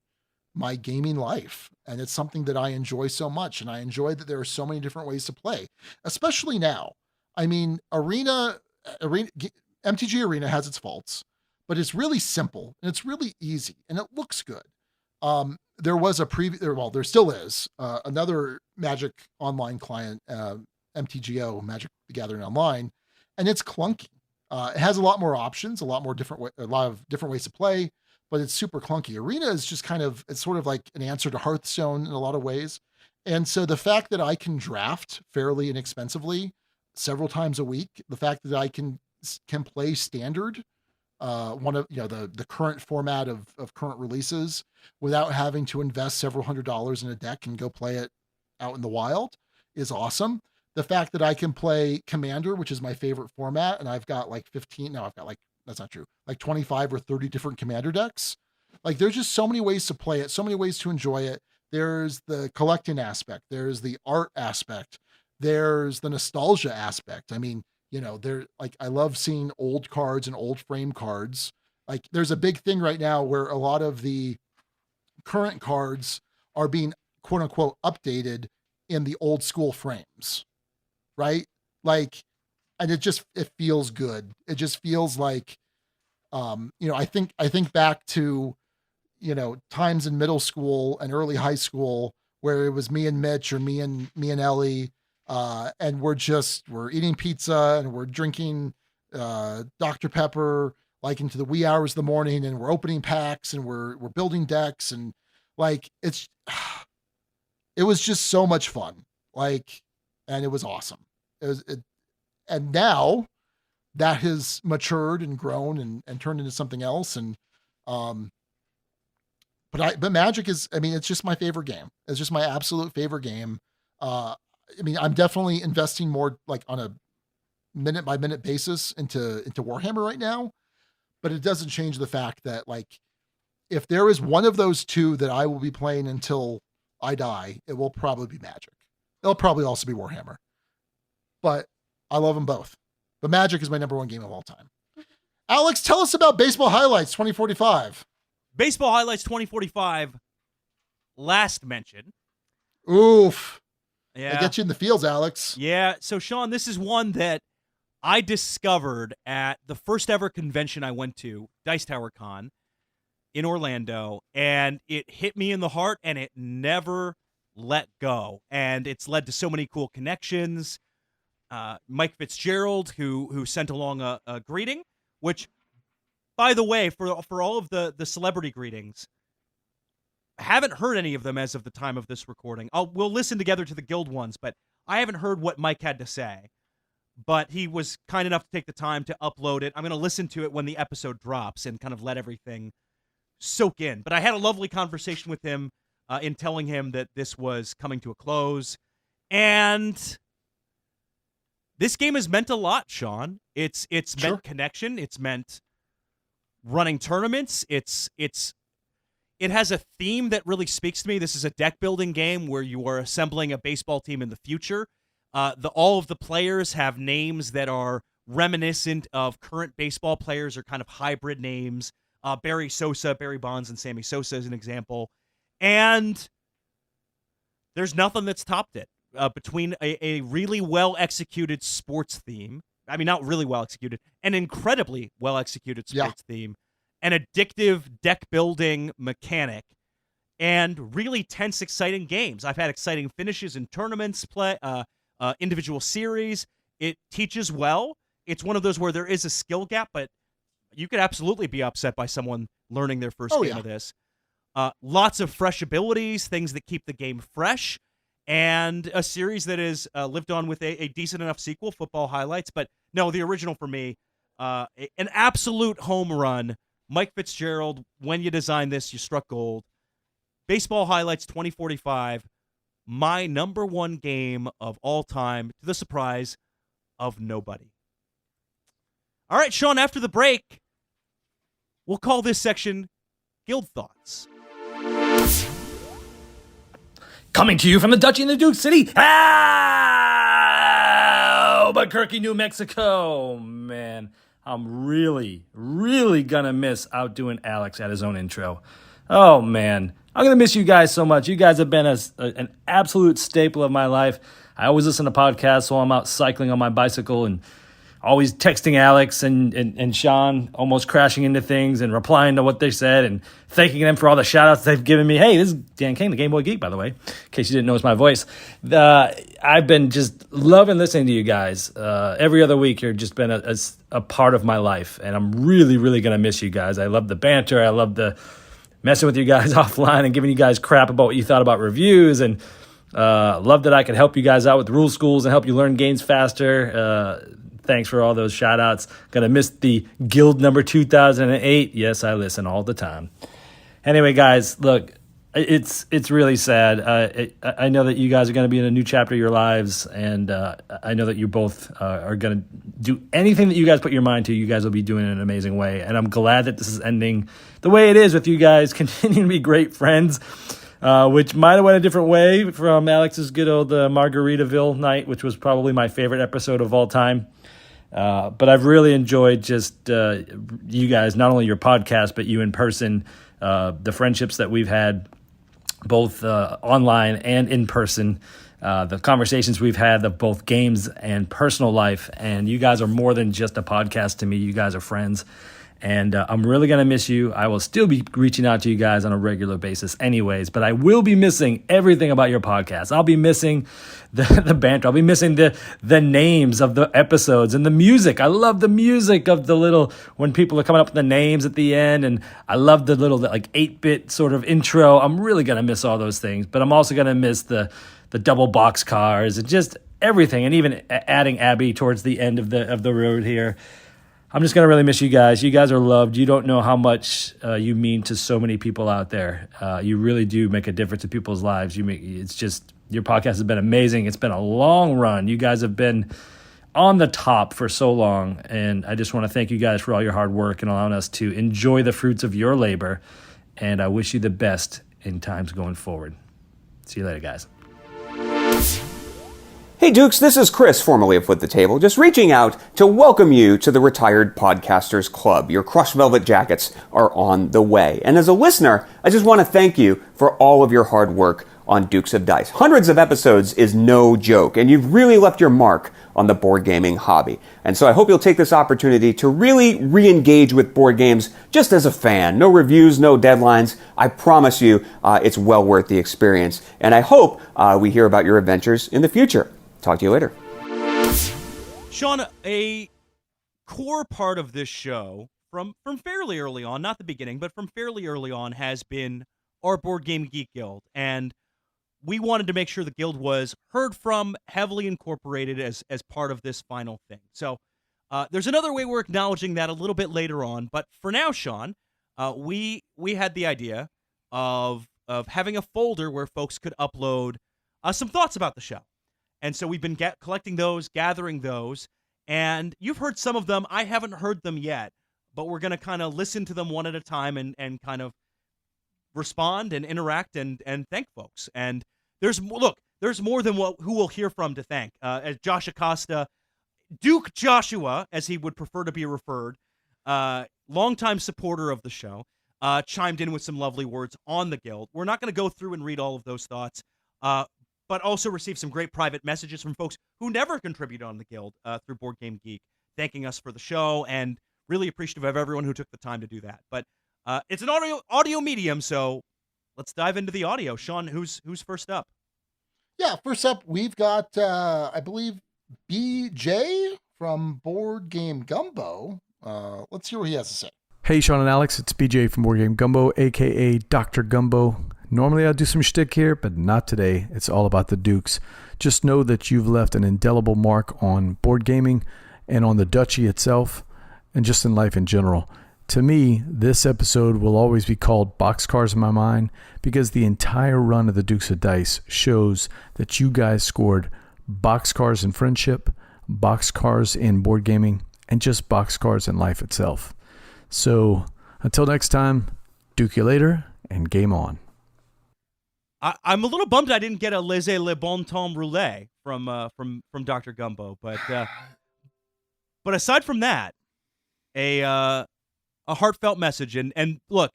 gaming life. And it's something that I enjoy so much. And I enjoy that there are so many different ways to play, especially now. I mean, MTG Arena has its faults, but it's really simple and it's really easy and it looks good. There was there still is another Magic online client, MTGO, Magic the Gathering Online, and it's clunky. It has a lot more options, a lot of different ways to play, but it's super clunky. Arena is just it's sort of like an answer to Hearthstone in a lot of ways. And so the fact that I can draft fairly inexpensively several times a week, the fact that I can play standard, one of the current format of current releases without having to invest several $100s in a deck and go play it out in the wild is awesome. The fact that I can play Commander, which is my favorite format, and I've got like 15, no, I've got like, that's not true, like 25 or 30 different Commander decks. Like there's just so many ways to play it, so many ways to enjoy it. There's the collecting aspect, there's the art aspect, there's the nostalgia aspect. I mean, I love seeing old cards and old frame cards. Like there's a big thing right now where a lot of the current cards are being quote unquote updated in the old school frames, right? Like, and it feels good. It just feels like, I think back to, times in middle school and early high school where it was me and Mitch or me and Ellie And we're eating pizza and we're drinking Dr. Pepper like into the wee hours of the morning, and we're opening packs and we're building decks, and like it was just so much fun. Like, and it was awesome. And now that has matured and grown and turned into something else. And but Magic is, I mean, it's just my favorite game. It's just my absolute favorite game. I mean, I'm definitely investing more like on a minute by minute basis into Warhammer right now, but it doesn't change the fact that like, if there is one of those two that I will be playing until I die, it will probably be Magic. It'll probably also be Warhammer, but I love them both. But Magic is my number one game of all time. Alex, tell us about Baseball Highlights 2045. Baseball Highlights 2045, last mention. Oof. Yeah. I get you in the fields, Alex. Yeah. So, Sean, this is one that I discovered at the first ever convention I went to, Dice Tower Con in Orlando, and it hit me in the heart, and it never let go. And it's led to so many cool connections. Mike Fitzgerald, who sent along a greeting, which, by the way, for all of the celebrity greetings, I haven't heard any of them as of the time of this recording. We'll listen together to the guild ones, but I haven't heard what Mike had to say. But he was kind enough to take the time to upload it. I'm going to listen to it when the episode drops and kind of let everything soak in. But I had a lovely conversation with him in telling him that this was coming to a close. And this game has meant a lot, Sean. It's meant connection. It's meant running tournaments. It has a theme that really speaks to me. This is a deck building game where you are assembling a baseball team in the future. All of the players have names that are reminiscent of current baseball players, or kind of hybrid names. Barry Sosa, Barry Bonds, and Sammy Sosa is an example. And there's nothing that's topped it. Between a really well-executed sports theme, I mean, not really well-executed, an incredibly well-executed sports theme, an addictive deck-building mechanic, and really tense, exciting games. I've had exciting finishes in tournaments, individual series. It teaches well. It's one of those where there is a skill gap, but you could absolutely be upset by someone learning their first game of this. Lots of fresh abilities, things that keep the game fresh, and a series that is lived on with a decent enough sequel, Football Highlights. But no, the original for me, an absolute home run. Mike Fitzgerald, when you designed this, you struck gold. Baseball Highlights 2045, my number one game of all time, to the surprise of nobody. All right, Sean, after the break, we'll call this section Guild Thoughts. Coming to you from the Duchy in the Duke City, Albuquerque, New Mexico. Man, I'm really, really going to miss outdoing Alex at his own intro. Oh, man. I'm going to miss you guys so much. You guys have been an absolute staple of my life. I always listen to podcasts while I'm out cycling on my bicycle, and always texting Alex and Sean, almost crashing into things and replying to what they said and thanking them for all the shout-outs they've given me. Hey, this is Dan King, the Game Boy Geek, by the way, in case you didn't know it's my voice. I've been just loving listening to you guys. Every other week, you've just been a part of my life, and I'm really, really going to miss you guys. I love the banter. I love the messing with you guys offline and giving you guys crap about what you thought about reviews, and love that I could help you guys out with rule schools and help you learn games faster. Thanks for all those shout-outs. Gonna miss the Guild number 2008. Yes, I listen all the time. Anyway, guys, look, it's really sad. I know that you guys are going to be in a new chapter of your lives, and I know that you both are going to do anything that you guys put your mind to. You guys will be doing it in an amazing way, and I'm glad that this is ending the way it is, with you guys continuing to be great friends, which might have went a different way from Alex's good old Margaritaville night, which was probably my favorite episode of all time. But I've really enjoyed just you guys, not only your podcast, but you in person, the friendships that we've had both online and in person, the conversations we've had of both games and personal life. And you guys are more than just a podcast to me. You guys are friends. And I'm really going to miss you. I will still be reaching out to you guys on a regular basis anyways, but I will be missing everything about your podcast. I'll be missing the banter. I'll be missing the names of the episodes and the music. I love the music of the little, when people are coming up with the names at the end. And I love the little like 8-bit sort of intro. I'm really going to miss all those things, but I'm also going to miss the double box cars and just everything. And even adding Abby towards the end of the road here. I'm just going to really miss you guys. You guys are loved. You don't know how much you mean to so many people out there. You really do make a difference in people's lives. It's just, your podcast has been amazing. It's been a long run. You guys have been on the top for so long. And I just want to thank you guys for all your hard work and allowing us to enjoy the fruits of your labor. And I wish you the best in times going forward. See you later, guys. Hey Dukes, this is Chris, formerly of Foot the Table, just reaching out to welcome you to the Retired Podcasters Club. Your crushed velvet jackets are on the way. And as a listener, I just want to thank you for all of your hard work on Dukes of Dice. Hundreds of episodes is no joke, and you've really left your mark on the board gaming hobby. And so I hope you'll take this opportunity to really re-engage with board games just as a fan. No reviews, no deadlines. I promise you it's well worth the experience. And I hope we hear about your adventures in the future. Talk to you later. Sean, a core part of this show from fairly early on, not the beginning, but from fairly early on, has been our Board Game Geek Guild. And we wanted to make sure the guild was heard from, heavily incorporated as part of this final thing. So there's another way we're acknowledging that a little bit later on. But for now, Sean, we had the idea of having a folder where folks could upload some thoughts about the show. And so we've been collecting those, gathering those, and you've heard some of them. I haven't heard them yet, but we're going to kind of listen to them one at a time and kind of respond and interact and thank folks. And there's more than who we'll hear from to thank. As Josh Acosta, Duke Joshua, as he would prefer to be referred, longtime supporter of the show, chimed in with some lovely words on the guild. We're not going to go through and read all of those thoughts, but also received some great private messages from folks who never contributed on the guild through Board Game Geek, thanking us for the show, and really appreciative of everyone who took the time to do that. But it's an audio medium, so let's dive into the audio. Sean, who's first up? Yeah, first up, we've got, I believe, BJ from Board Game Gumbo. Let's hear what he has to say. Hey, Sean and Alex, it's BJ from Board Game Gumbo, a.k.a. Dr. Gumbo. Normally I'd do some shtick here, but not today. It's all about the Dukes. Just know that you've left an indelible mark on board gaming and on the duchy itself, and just in life in general. To me, this episode will always be called Boxcars in my mind, because the entire run of the Dukes of Dice shows that you guys scored boxcars in friendship, boxcars in board gaming, and just boxcars in life itself. So, until next time, Duke you later, and game on. I'm a little bummed I didn't get a laissez le bon temps roulé from Dr. Gumbo, but aside from that, a heartfelt message, and look,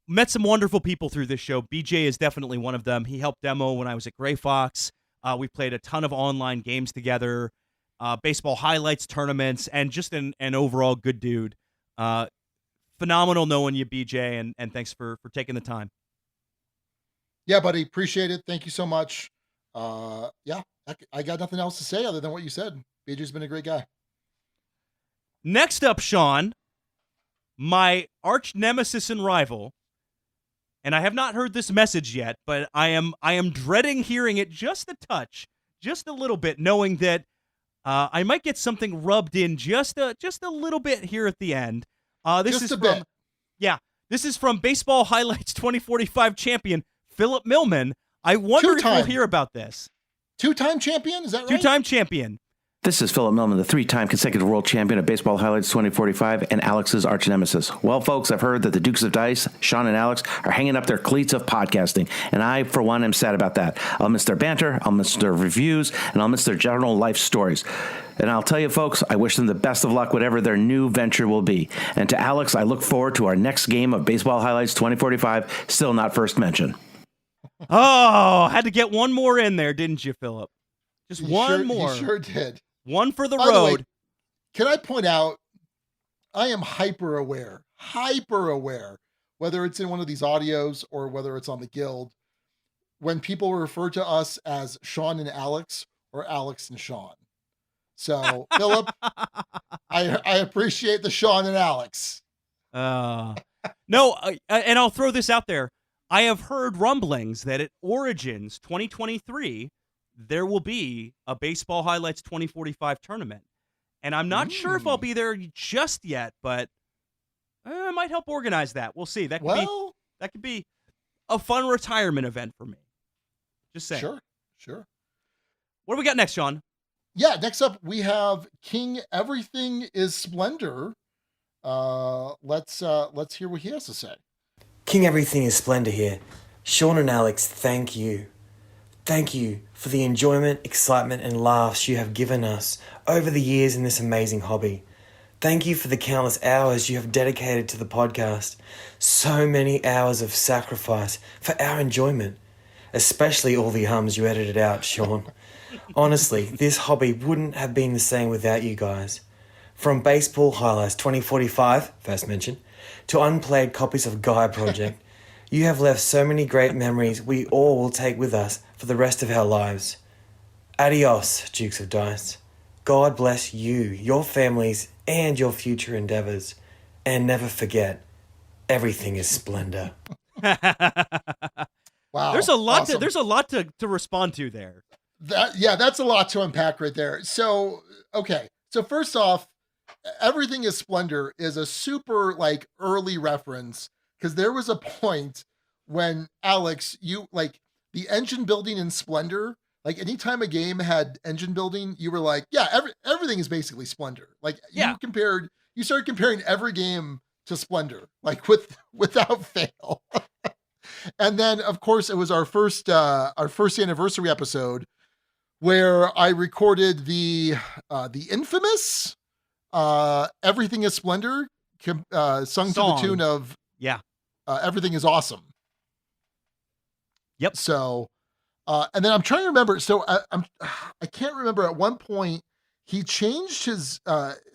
met some wonderful people through this show. BJ is definitely one of them. He helped demo when I was at Gray Fox. We played a ton of online games together, baseball highlights tournaments, and just an overall good dude. Phenomenal knowing you, BJ, and thanks for taking the time. Yeah, buddy, appreciate it. Thank you so much. Yeah, I got nothing else to say other than what you said. BJ's been a great guy. Next up, Sean, my arch nemesis and rival, and I have not heard this message yet, but I am dreading hearing it just a touch, just a little bit, knowing that I might get something rubbed in just a little bit here at the end. This is from Baseball Highlights 2045 champion Philip Millman. I wonder if we'll hear about this. Two-time champion? Is that right? Two-time champion. This is Philip Millman, the three-time consecutive world champion of Baseball Highlights 2045 and Alex's arch nemesis. Well, folks, I've heard that the Dukes of Dice, Sean and Alex, are hanging up their cleats of podcasting, and I, for one, am sad about that. I'll miss their banter, I'll miss their reviews, and I'll miss their general life stories. And I'll tell you, folks, I wish them the best of luck, whatever their new venture will be. And to Alex, I look forward to our next game of Baseball Highlights 2045, still not first mention. Oh, had to get one more in there, didn't you, Philip? Just one more. You sure did. One for the By road. The way, can I point out, hyper aware, whether it's in one of these audios or whether it's on the guild, when people refer to us as Sean and Alex or Alex and Sean. So, Philip, I appreciate the Sean and Alex. No, and I'll throw this out there. I have heard rumblings that at Origins 2023, there will be a Baseball Highlights 2045 tournament. And I'm not sure if I'll be there just yet, but I might help organize that. We'll see. That could be a fun retirement event for me. Just saying. Sure. What do we got next, Sean? Yeah, next up we have King Everything is Splendor. Let's hear what he has to say. King Everything is Splendor here. Sean and Alex, thank you. Thank you for the enjoyment, excitement, and laughs you have given us over the years in this amazing hobby. Thank you for the countless hours you have dedicated to the podcast. So many hours of sacrifice for our enjoyment, especially all the hums you edited out, Sean. Honestly, this hobby wouldn't have been the same without you guys. From Baseball Highlights 2045, first mention, to unplayed copies of Gaia Project, you have left so many great memories we all will take with us for the rest of our lives. Adios, Dukes of Dice. God bless you, your families, and your future endeavors. And never forget, everything is splendor. Wow. There's a lot awesome. there's a lot to respond to there. That's a lot to unpack right there. So, okay. So first off, Everything is Splendor is a super like early reference, because there was a point when Alex, you like the engine building in Splendor, like anytime a game had engine building, you were like, yeah, everything is basically Splendor. Like you started comparing every game to Splendor, like without fail. And then of course it was our first anniversary episode where I recorded the infamous Everything is Splendor, sung to the tune of Everything is Awesome. Yep. So, and then I'm trying to remember. So I can't remember. At one point, he changed his.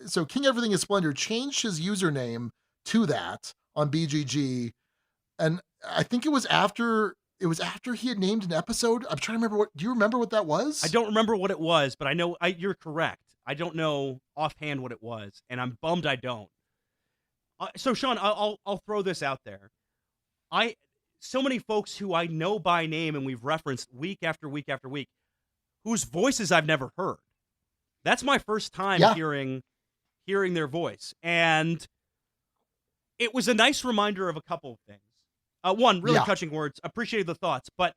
So King Everything is Splendor changed his username to that on BGG, and I think it was after he had named an episode. I'm trying to remember do you remember what that was? I don't remember what it was, but I know you're correct. I don't know offhand what it was, and I'm bummed I don't. So Sean, I'll throw this out there. So many folks who I know by name and we've referenced week after week after week, whose voices I've never heard. That's my first time hearing their voice, and it was a nice reminder of a couple of things. One, really touching words. Appreciated the thoughts, but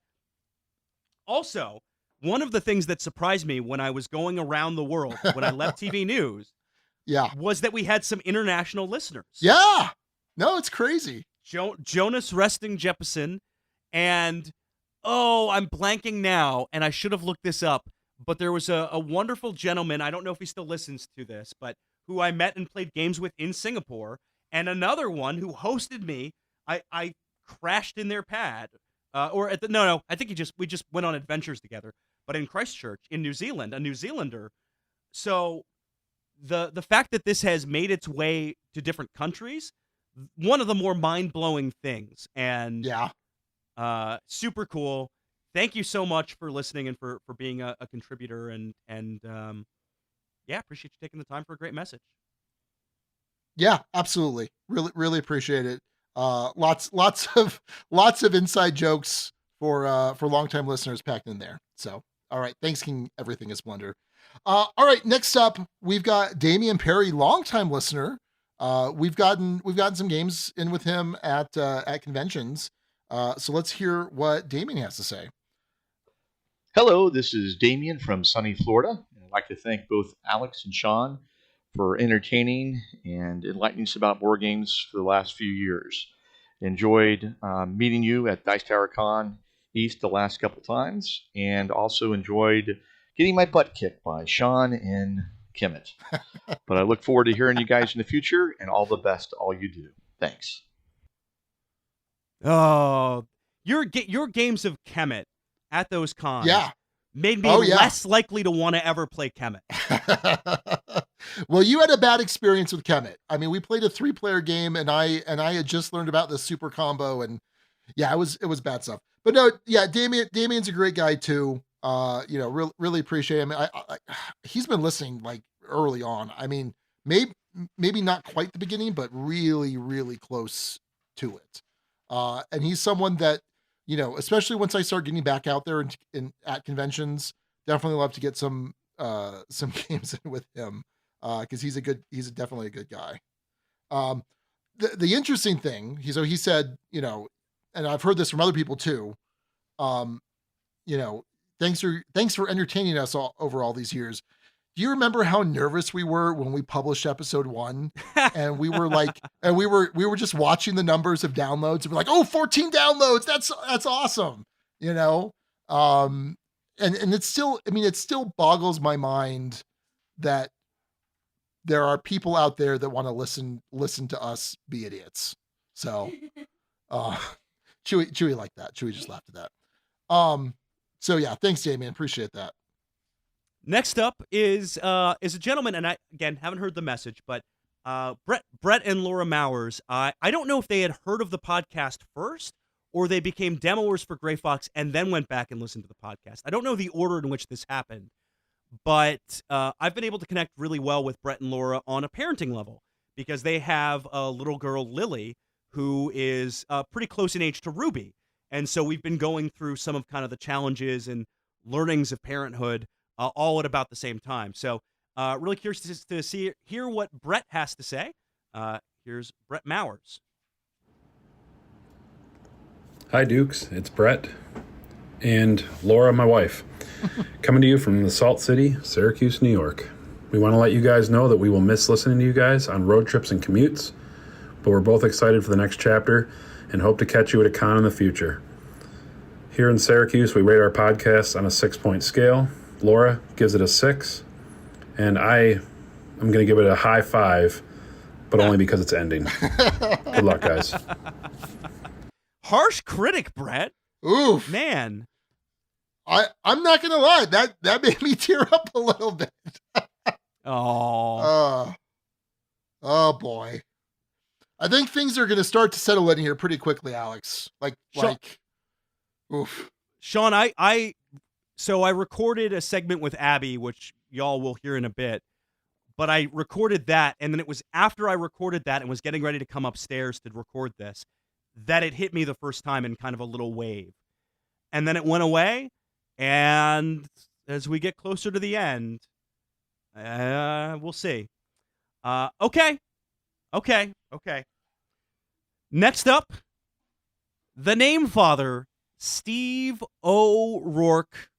also one of the things that surprised me when I was going around the world when I left TV News, was that we had some international listeners. Yeah, no, it's crazy. Jonas Resting Jeppesen, and I'm blanking now, and I should have looked this up, but there was a wonderful gentleman, I don't know if he still listens to this, but who I met and played games with in Singapore, and another one who hosted me. I crashed in their pad, I think we just went on adventures together, but in Christchurch, in New Zealand, a New Zealander. So the fact that this has made its way to different countries, one of the more mind-blowing things, and super cool. Thank you so much for listening and for being a contributor, and appreciate you taking the time for a great message. Yeah, absolutely. Really appreciate it. Lots of inside jokes for longtime listeners packed in there. So, all right. Thanks, King Everything is Splendor. All right. Next up, we've got Damian Perry, longtime listener. We've gotten some games in with him at conventions. So let's hear what Damian has to say. Hello, this is Damian from sunny Florida. I'd like to thank both Alex and Sean for entertaining and enlightening us about board games for the last few years. Enjoyed meeting you at Dice Tower Con East the last couple times, and also enjoyed getting my butt kicked by Sean and Kemet. But I look forward to hearing you guys in the future, and all the best to all you do. Thanks. Oh, your games of Kemet at those cons made me less likely to want to ever play Kemet. Well, you had a bad experience with Kemet. I mean, we played a 3-player game, and I had just learned about the super combo, and yeah, it was bad stuff. But no, yeah, Damien's a great guy too. Really appreciate him. He's been listening like early on. I mean, maybe not quite the beginning, but really, really close to it. And he's someone that, especially once I start getting back out there and at conventions, definitely love to get some games in with him. Because he's definitely a good guy. The interesting thing, he said, and I've heard this from other people too. Thanks for entertaining us over all these years. Do you remember how nervous we were when we published episode 1? And we were like, we were just watching the numbers of downloads and we're like, oh, 14 downloads. That's awesome. And it still boggles my mind that there are people out there that want to listen to us be idiots. So, Chewy liked that. Chewy just laughed at that. So yeah, thanks, Damien. Appreciate that. Next up is a gentleman, and I again haven't heard the message, but Brett and Laura Mowers. I don't know if they had heard of the podcast first or they became demoers for Gray Fox and then went back and listened to the podcast. I don't know the order in which this happened. But I've been able to connect really well with Brett and Laura on a parenting level because they have a little girl, Lily, who is pretty close in age to Ruby. And so we've been going through some of kind of the challenges and learnings of parenthood all at about the same time. So really curious to hear what Brett has to say. Here's Brett Mowers. Hi, Dukes. It's Brett and Laura, my wife. Coming to you from the Salt City, Syracuse, New York. We want to let you guys know that we will miss listening to you guys on road trips and commutes, but we're both excited for the next chapter and hope to catch you at a con in the future. Here in Syracuse, we rate our podcast on a 6-point scale. Laura gives it a 6, and I'm going to give it a high 5, but only because it's ending. Good luck, guys. Harsh critic, Brett. Oof. Man. I'm not gonna lie, that made me tear up a little bit. Oh boy. I think things are gonna start to settle in here pretty quickly, Alex. Oof. Sean, I recorded a segment with Abby, which y'all will hear in a bit. But I recorded that, and then it was after I recorded that and was getting ready to come upstairs to record this that it hit me the first time in kind of a little wave. And then it went away. And as we get closer to the end, we'll see. Okay. Next up, the name father, Steve O'Rourke.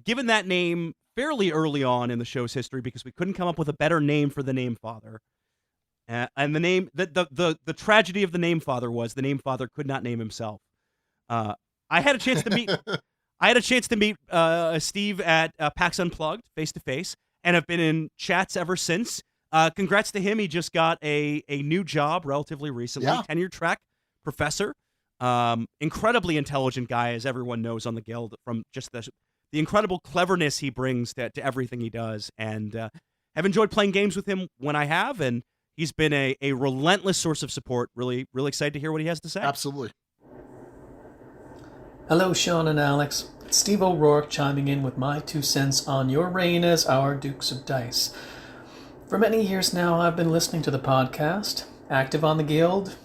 Given that name fairly early on in the show's history because we couldn't come up with a better name for the name father. And the name, the tragedy of the name father was the name father could not name himself. I had a chance to meet Steve at PAX Unplugged face to face, and have been in chats ever since. Congrats to him. He just got a new job relatively recently. Yeah. Tenure track professor. Incredibly intelligent guy, as everyone knows on the Guild, from just the incredible cleverness he brings to everything he does. And have enjoyed playing games with him when I have, and he's been a relentless source of support. Really, really excited to hear what he has to say. Absolutely. Hello, Sean and Alex. It's Steve O'Rourke chiming in with my 2 cents on your reign as our Dukes of Dice. For many years now, I've been listening to the podcast, active on the Guild,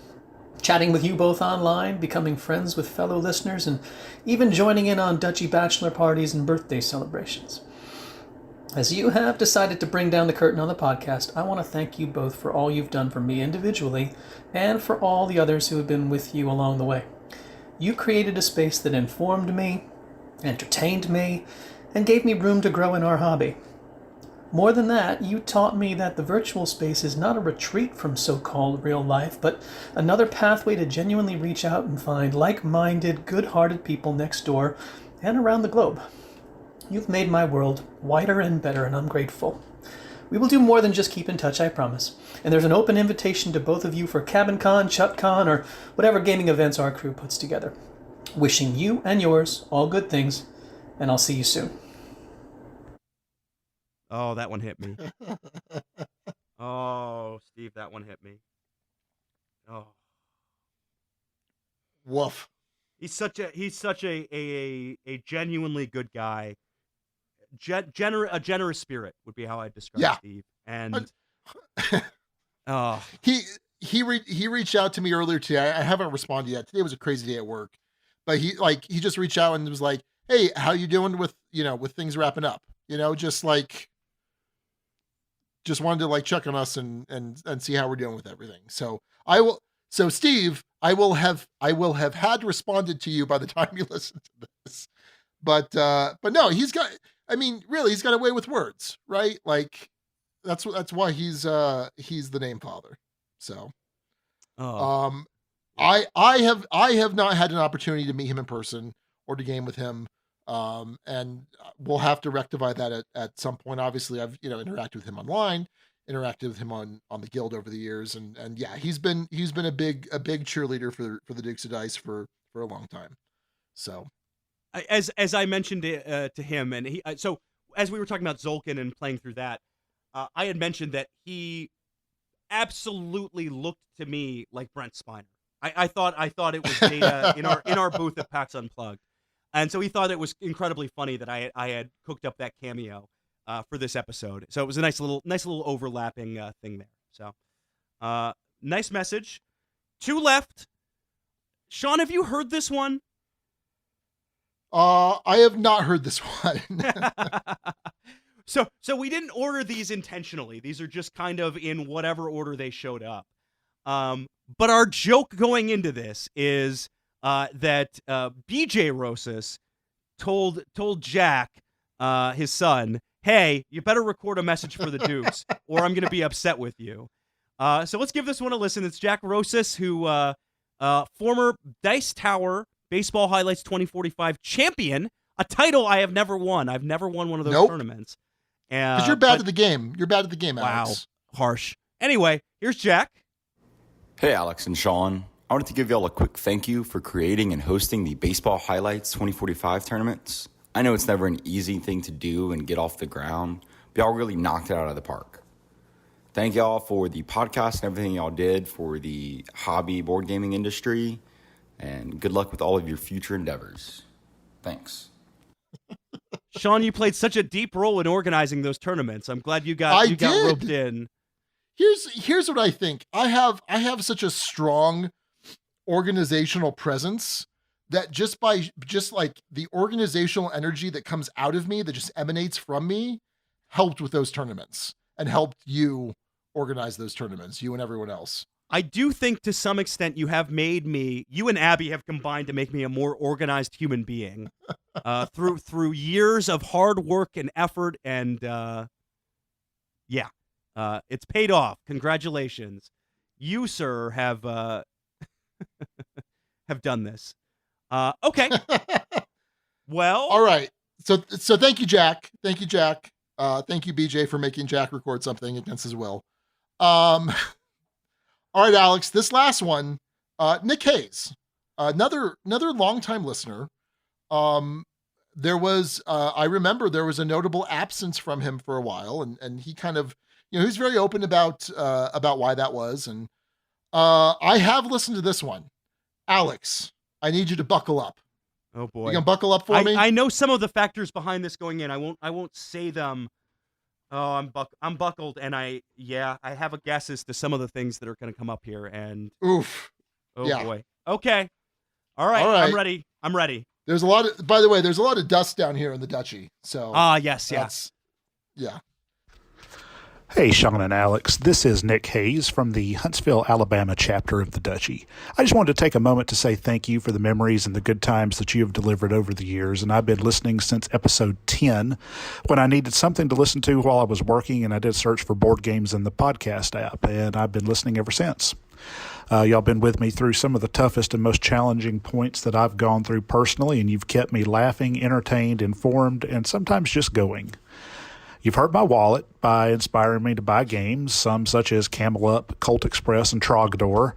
chatting with you both online, becoming friends with fellow listeners, and even joining in on Dutchy bachelor parties and birthday celebrations. As you have decided to bring down the curtain on the podcast, I want to thank you both for all you've done for me individually and for all the others who have been with you along the way. You created a space that informed me, entertained me, and gave me room to grow in our hobby. More than that, you taught me that the virtual space is not a retreat from so-called real life, but another pathway to genuinely reach out and find like-minded, good-hearted people next door and around the globe. You've made my world wider and better, and I'm grateful. We will do more than just keep in touch, I promise. And there's an open invitation to both of you for CabinCon, ChutCon, or whatever gaming events our crew puts together. Wishing you and yours all good things, and I'll see you soon. Oh, that one hit me. Oh, Steve, that one hit me. Oh. Woof. He's such a genuinely good guy. A generous spirit would be how I'd describe Steve. And he reached out to me earlier today. I haven't responded yet. Today was a crazy day at work, but he just reached out and was like, "Hey, how you doing with things wrapping up? Just wanted to like check on us and see how we're doing with everything." So Steve, I will have had responded to you by the time you listen to this. But no, he's got a way with words, right? Like that's why he's the name father. So I have not had an opportunity to meet him in person or to game with him. And we'll have to rectify that at some point. Obviously, I've interacted with him online, interacted with him on the guild over the years, and yeah, he's been a big cheerleader for the Dukes of Dice for a long time. So as I mentioned to him, and so as we were talking about Zolkin and playing through that, I had mentioned that he absolutely looked to me like Brent Spiner. I thought it was Data in our booth at PAX Unplugged. And so he thought it was incredibly funny that I had cooked up that cameo for this episode. So it was a nice little overlapping thing there. So nice message. 2 left. Sean, have you heard this one? I have not heard this one. So we didn't order these intentionally. These are just kind of in whatever order they showed up. But our joke going into this is that BJ Rosas told Jack, his son, "Hey, you better record a message for the Dukes, or I'm going to be upset with you." So let's give this one a listen. It's Jack Rosas, who former Dice Tower Baseball Highlights 2045 champion, a title I have never won. I've never won one of those tournaments. Because you're bad at the game. You're bad at the game, Alex. Wow, harsh. Anyway, here's Jack. Hey, Alex and Sean. I wanted to give y'all a quick thank you for creating and hosting the Baseball Highlights 2045 tournaments. I know it's never an easy thing to do and get off the ground, but y'all really knocked it out of the park. Thank y'all for the podcast and everything y'all did for the hobby board gaming industry, and good luck with all of your future endeavors. Thanks. Sean, you played such a deep role in organizing those tournaments. I'm glad you got roped in. Here's what I think. I have such a strong organizational presence that just like the organizational energy that comes out of me, that just emanates from me, helped with those tournaments and helped you organize those tournaments, you and everyone else. I do think to some extent you and Abby have combined to make me a more organized human being through years of hard work and effort, and it's paid off. Congratulations. You, sir, have done this. Okay. Well, all right. So thank you, Jack. Thank you, Jack. Thank you, BJ, for making Jack record something against his will. All right, Alex, this last one, Nick Hayes, another longtime listener. There was, I remember there was a notable absence from him for a while, and he kind of, he was very open about why that was. And I have listened to this one. Alex, I need you to buckle up. Oh boy. You gonna buckle up for me? I know some of the factors behind this going in. I won't say them. Oh, I'm buckled, and I have a guess as to some of the things that are going to come up here. And oof, boy. Okay, all right. I'm ready. There's a lot of, by the way, there's a lot of dust down here in the Duchy. So yes. Yeah. Hey, Sean and Alex, this is Nick Hayes from the Huntsville, Alabama chapter of the Duchy. I just wanted to take a moment to say thank you for the memories and the good times that you have delivered over the years, and I've been listening since episode 10 when I needed something to listen to while I was working, and I did search for board games in the podcast app, and I've been listening ever since. Y'all been with me through some of the toughest and most challenging points that I've gone through personally, and you've kept me laughing, entertained, informed, and sometimes just going. You've hurt my wallet by inspiring me to buy games, some such as Camel Up, Colt Express, and Trogdor.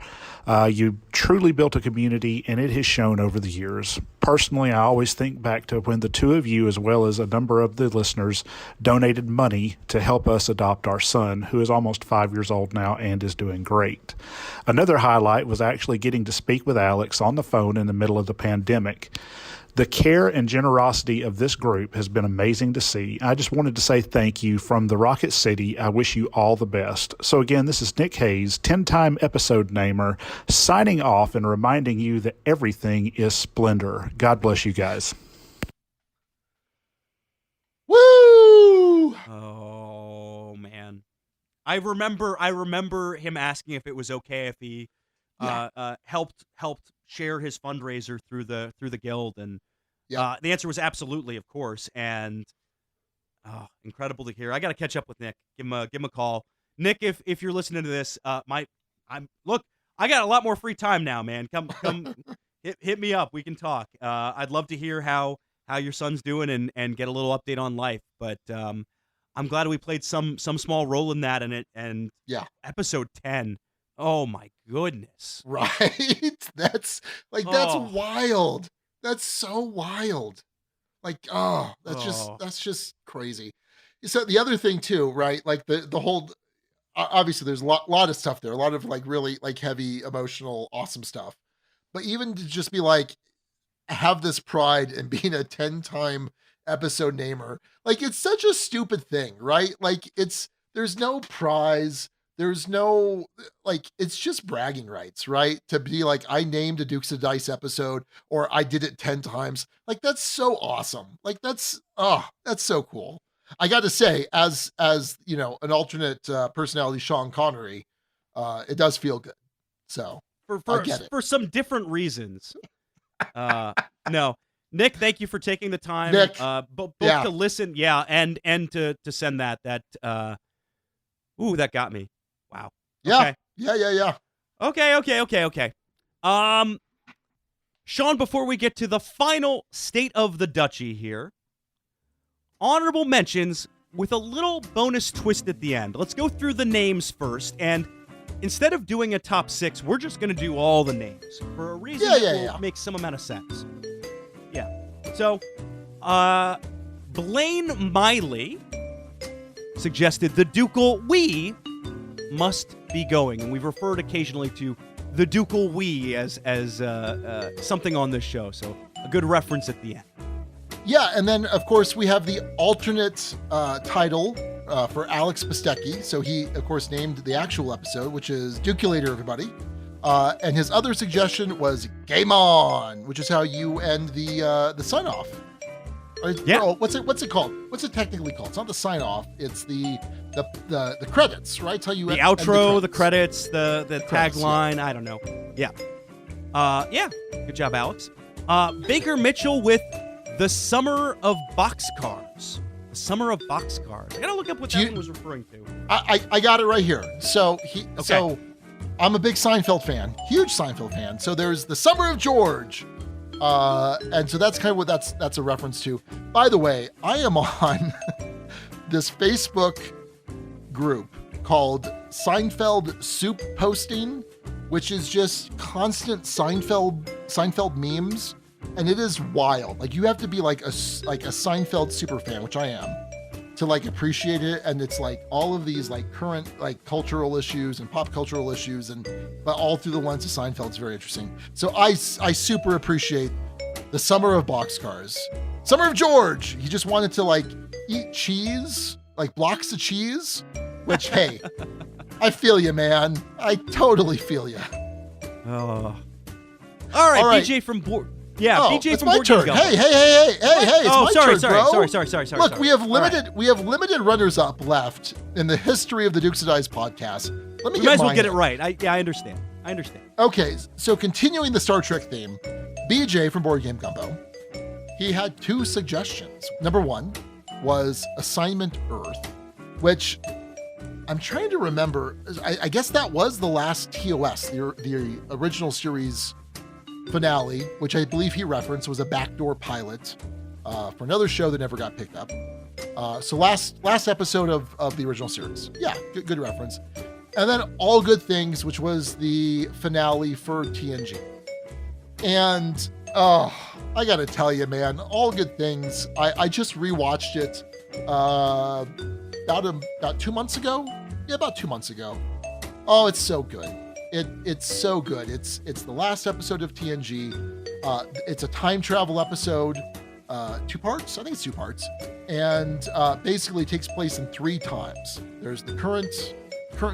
You truly built a community, and it has shown over the years. Personally, I always think back to when the two of you, as well as a number of the listeners, donated money to help us adopt our son, who is almost 5 years old now and is doing great. Another highlight was actually getting to speak with Alex on the phone in the middle of the pandemic. The care and generosity of this group has been amazing to see. I just wanted to say thank you from the Rocket City. I wish you all the best. So again, this is Nick Hayes, 10-time episode namer, signing off and reminding you that everything is splendor. God bless you guys. Woo! Oh man, I remember him asking if it was okay if he helped share his fundraiser through the guild, and the answer was absolutely, of course. And incredible to hear. I got to catch up with Nick. Give him a call. Nick, if you're listening to this, I got a lot more free time now, man. Come hit me up. We can talk. I'd love to hear how your son's doing and get a little update on life. But I'm glad we played some small role in that, and episode 10. Oh my goodness. Right? That's wild. That's so wild. That's just crazy. So the other thing too, right? Like the whole, obviously there's a lot of stuff there, a lot of like really like heavy, emotional, awesome stuff. But even to just be like, have this pride in being a 10-time episode namer, like it's such a stupid thing, right? Like there's no prize. There's no, like, it's just bragging rights, right? To be like, I named a Dukes of Dice episode, or I did it 10 times. Like, that's so awesome. Like, that's so cool. I got to say, as you know, an alternate personality, Sean Connery, it does feel good. So I get it. For some different reasons. No, Nick, thank you for taking the time, Nick, both to listen, and to send that. That got me. Wow. Yeah. Okay. Yeah. Okay. Sean, before we get to the final state of the duchy here, honorable mentions with a little bonus twist at the end. Let's go through the names first, and instead of doing a top 6, we're just going to do all the names for a reason that will make some amount of sense. Yeah. So, Blaine Miley suggested the ducal we must be going, and we've referred occasionally to the ducal we as something on this show, so a good reference at the end. Yeah, and then of course we have the alternate title for Alex Pistecki. So he of course named the actual episode, which is Duculator, everybody. And his other suggestion was Game On, which is how you end the sign off. Yeah. Oh, what's it called? What's it technically called? It's not the sign off. It's the credits, right? It's how you the end outro, the credits, the credits, tagline. I don't know. Yeah. Good job, Alex. Baker Mitchell with the Summer of Boxcars. The Summer of Boxcars. I gotta look up what that one was referring to. I got it right here. So I'm a big Seinfeld fan, huge Seinfeld fan. So there's the Summer of George. And so that's kind of what that's a reference to. By the way, I am on this Facebook group called Seinfeld Soup Posting, which is just constant Seinfeld memes, and it is wild. Like you have to be like a Seinfeld super fan, which I am, to like appreciate it. And it's like all of these like current like cultural issues and pop cultural issues, but all through the lens of Seinfeld. It's very interesting. So I super appreciate the Summer of Boxcars. Summer of George. He just wanted to like eat cheese, like blocks of cheese, which hey, I feel you, man. I totally feel you. Oh. All right, BJ from Board. Yeah, BJ it's from my Board turn. Game Hey, it's my turn, bro. Sorry. Look, we have limited runners up left in the history of the Dukes of Dice podcast. Let me might as well mine get it in. right. I understand. Okay, so continuing the Star Trek theme, BJ from Board Game Gumbo, he had 2 suggestions. Number 1 was Assignment Earth, which I'm trying to remember. I guess that was the last TOS, the original series finale, which I believe he referenced was a backdoor pilot for another show that never got picked up. So last episode of the original series. Yeah, good reference. And then All Good Things, which was the finale for TNG. And I gotta tell you, man, All Good Things. I just rewatched it about 2 months ago. Yeah, about 2 months ago. Oh, it's so good. It's so good. It's the last episode of TNG. It's a time travel episode, 2 parts. I think it's 2 parts, and basically takes place in 3 times. There's the current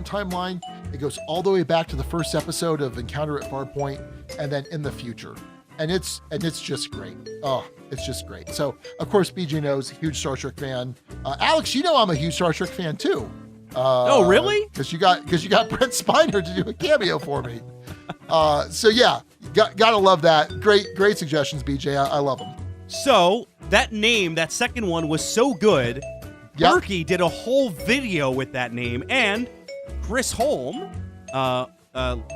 timeline. It goes all the way back to the first episode of Encounter at Farpoint, and then in the future. And it's just great. Oh, it's just great. So of course, BJ knows, huge Star Trek fan. Alex, you know I'm a huge Star Trek fan too. Oh, really? Because you got Brent Spiner to do a cameo for me. So yeah, gotta love that. Great suggestions, BJ. I love them. So that name, that second one, was so good. Yep. Berkey did a whole video with that name, and Chris Holm,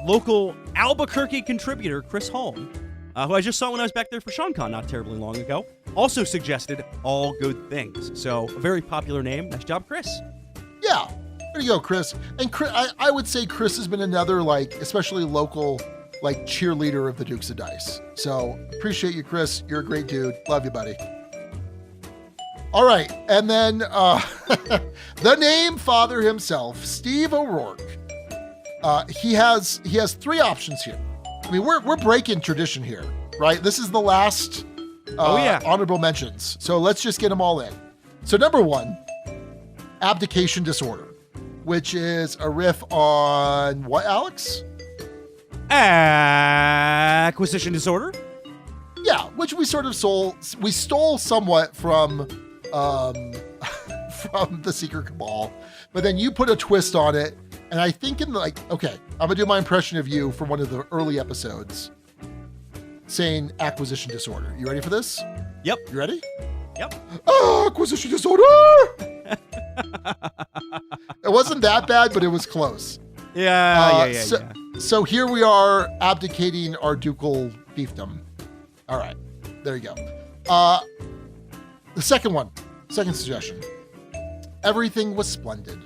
local Albuquerque contributor, Chris Holm, who I just saw when I was back there for SeanCon not terribly long ago, also suggested All Good Things. So a very popular name. Nice job, Chris. Yeah. There you go, Chris. And Chris, I would say Chris has been another, especially local, cheerleader of the Dukes of Dice. So appreciate you, Chris. You're a great dude. Love you, buddy. All right. And then the name father himself, Steve O'Rourke. He has 3 options here. I mean, we're breaking tradition here, right? This is the last honorable mentions. So let's just get them all in. So number 1, abdication disorder, which is a riff on what, Alex? Acquisition disorder? Yeah, which we sort of stole somewhat from from the Secret Cabal, but then you put a twist on it, and I think okay, I'm gonna do my impression of you from one of the early episodes, saying acquisition disorder. You ready for this? Yep. You ready? Yep. Acquisition disorder! It wasn't that bad, but it was close. Yeah. So here we are abdicating our ducal fiefdom. All right, there you go. The second suggestion. Everything was splendid.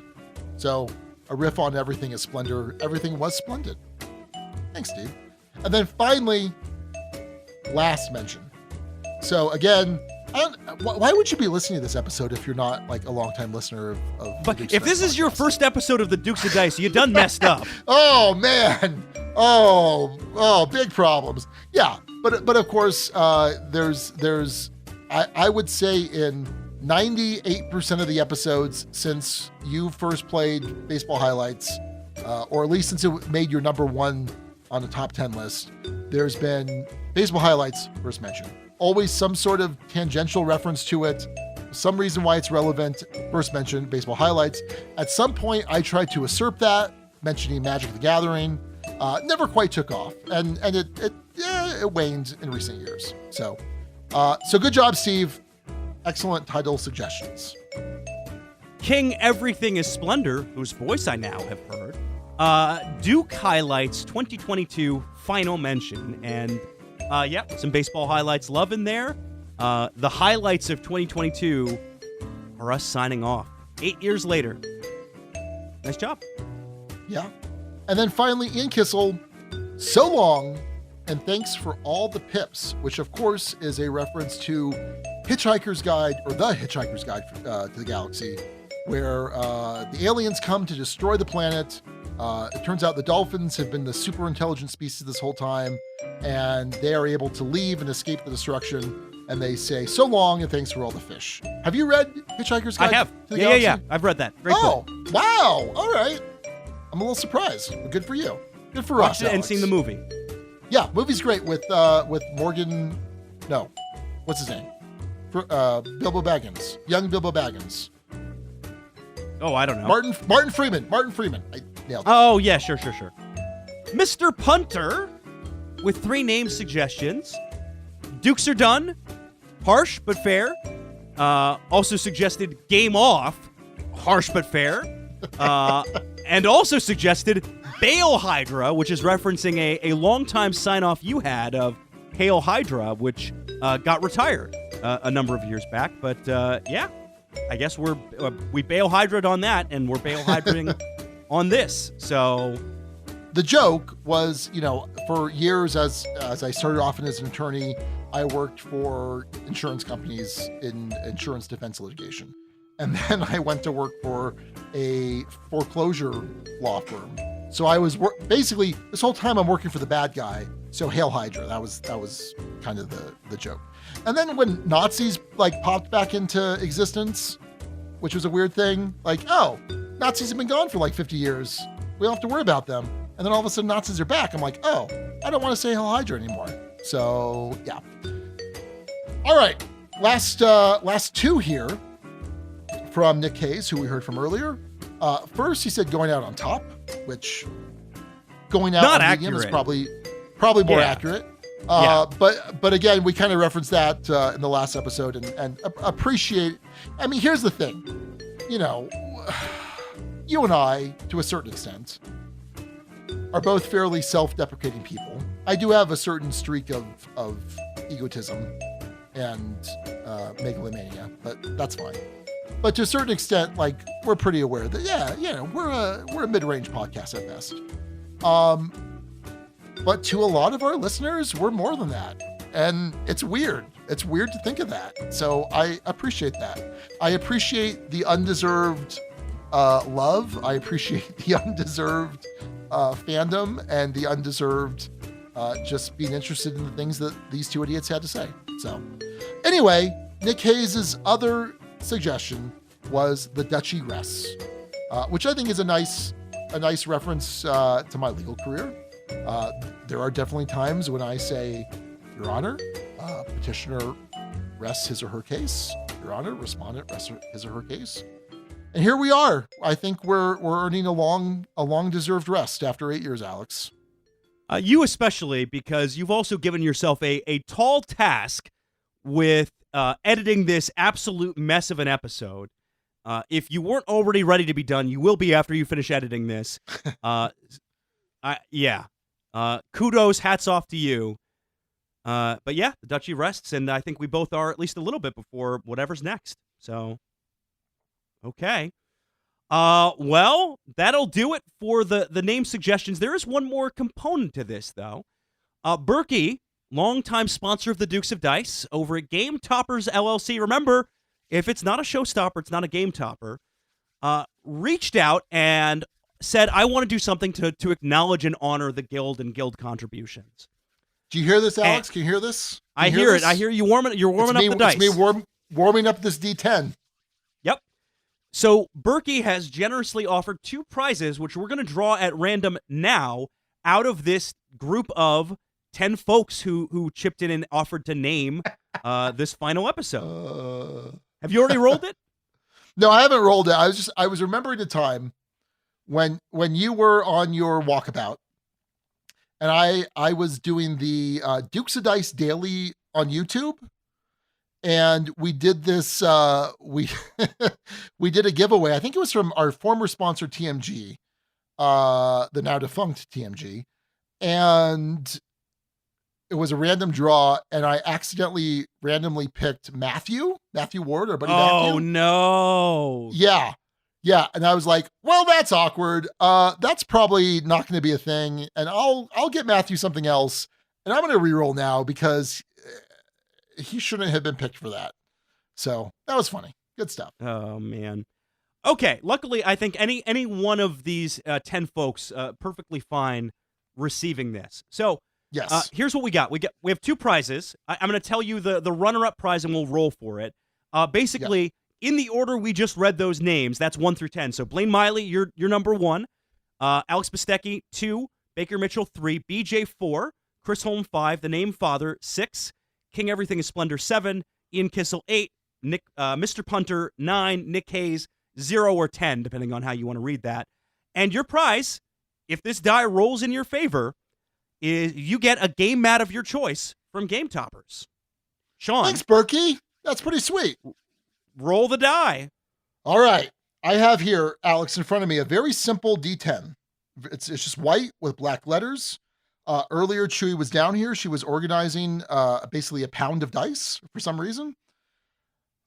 So a riff on everything is splendor. Everything was splendid. Thanks, Steve. And then finally, last mention. So again, why would you be listening to this episode if you're not a longtime listener of But if this is your first episode of the Dukes of Dice, you done messed up. Oh man. Oh, big problems. Yeah, but of course, there's I would say in 98% of the episodes since you first played Baseball Highlights, or at least since it made your number 1 on the top 10 list, there's been Baseball Highlights first mention. Always some sort of tangential reference to it, some reason why it's relevant, first mention, Baseball Highlights. At some point, I tried to usurp that, mentioning Magic the Gathering. Never quite took off, and it waned in recent years. So good job, Steve. Excellent title suggestions. King Everything is Splendor, whose voice I now have heard. Duke Highlights 2022 final mention, and some Baseball Highlights love in there. The highlights of 2022 are us signing off 8 years later. Nice job. Yeah. And then finally, Ian Kissel, so long, and thanks for all the pips, which of course is a reference to Hitchhiker's Guide, or The Hitchhiker's Guide to the Galaxy, where the aliens come to destroy the planet. It turns out the dolphins have been the super intelligent species this whole time, and they are able to leave and escape the destruction. And they say, so long, and thanks for all the fish. Have you read Hitchhiker's Guide? I have. To the Galaxy? Yeah. I've read that. Great book. Wow. All right. I'm a little surprised, but good for you. Good for us, Watched it and Alex. seen the movie. Yeah, movie's great with Morgan. No, what's his name? Bilbo Baggins, young Bilbo Baggins. Oh, I don't know. Martin Freeman. I nailed it. Oh yeah, sure. Mr. Punter with 3 name suggestions. Dukes are done. Harsh but fair. Also suggested Game Off. Harsh but fair. And also suggested Bail Hydra, which is referencing a longtime sign-off you had of Hail Hydra, which got retired a number of years back. But I guess we bail hydra'd on that, and we're bail hydrating on this. So the joke was, for years as I started off as an attorney, I worked for insurance companies in insurance defense litigation. And then I went to work for a foreclosure law firm. So I was basically this whole time I'm working for the bad guy. So Hail Hydra, that was kind of the joke. And then when Nazis popped back into existence, which was a weird thing, Nazis have been gone for 50 years. We don't have to worry about them. And then all of a sudden Nazis are back. I'm like, oh, I don't want to say Hail Hydra anymore. So yeah. All right, last two here from Nick Hayes, who we heard from earlier. First, he said going out on top, which going out not on accurate. medium is probably more accurate. But again, we kind of referenced that in the last episode and appreciate. I mean, here's the thing, you and I, to a certain extent, are both fairly self-deprecating people. I do have a certain streak of egotism and megalomania, but that's fine. But to a certain extent, we're pretty aware that we're a mid-range podcast at best. But to a lot of our listeners, we're more than that. And it's weird. It's weird to think of that. So I appreciate that. I appreciate the undeserved love. I appreciate the undeserved fandom and the undeserved just being interested in the things that these two idiots had to say. So anyway, Nick Hayes' other suggestion was the Duchy rests, which I think is a nice reference to my legal career. There are definitely times when I say, Your Honor, petitioner rests his or her case. Your Honor, respondent rests his or her case. And here we are. I think we're earning a long deserved rest after 8 years, Alex. You especially, because you've also given yourself a tall task with editing this absolute mess of an episode. If you weren't already ready to be done, you will be after you finish editing this. Kudos, hats off to you. But yeah, the Duchy rests, and I think we both are at least a little bit before whatever's next. So, okay. Well, that'll do it for the name suggestions. There is one more component to this, though. Berkey, longtime sponsor of the Dukes of Dice, over at Game Toppers LLC. Remember, if it's not a showstopper, it's not a game topper. Reached out and said, I want to do something to acknowledge and honor the guild and guild contributions. Do you hear this, Alex? Can you hear this? I hear it. I hear you warming. You're warming up the dice. It's me warming up this D10. Yep. So Berkey has generously offered 2 prizes, which we're going to draw at random now out of this group of 10 folks who chipped in and offered to name this final episode. Have you already rolled it? No, I haven't rolled it. I was remembering the time when you were on your walkabout, and I was doing the Dukes of Dice Daily on YouTube, and we did this. We did a giveaway. I think it was from our former sponsor TMG, the now defunct TMG, and it was a random draw, and I accidentally randomly picked Matthew Ward, our buddy Matthew. Oh no! Yeah. And I was like, well, that's awkward. That's probably not going to be a thing. And I'll get Matthew something else. And I'm going to reroll now because he shouldn't have been picked for that. So that was funny. Good stuff. Oh man. Okay. Luckily, I think any one of these 10 folks perfectly fine receiving this. So yes, here's what we got. We have 2 prizes. I'm going to tell you the runner-up prize, and we'll roll for it. Basically. Yep. In the order we just read those names, that's 1 through 10. So Blaine Miley, you're number 1. Alex Bistecki, 2. Baker Mitchell, 3. BJ, 4. Chris Holm, 5. The Name Father, 6. King Everything is Splendor, 7. Ian Kissel, 8. Mr. Punter, 9. Nick Hayes, 0 or 10, depending on how you want to read that. And your prize, if this die rolls in your favor, is you get a game mat of your choice from Game Toppers. Sean. Thanks, Berkey. That's pretty sweet. Roll the die. All right. I have here, Alex, in front of me, a very simple D10. It's just white with black letters. Earlier, Chewy was down here. She was organizing basically a pound of dice for some reason.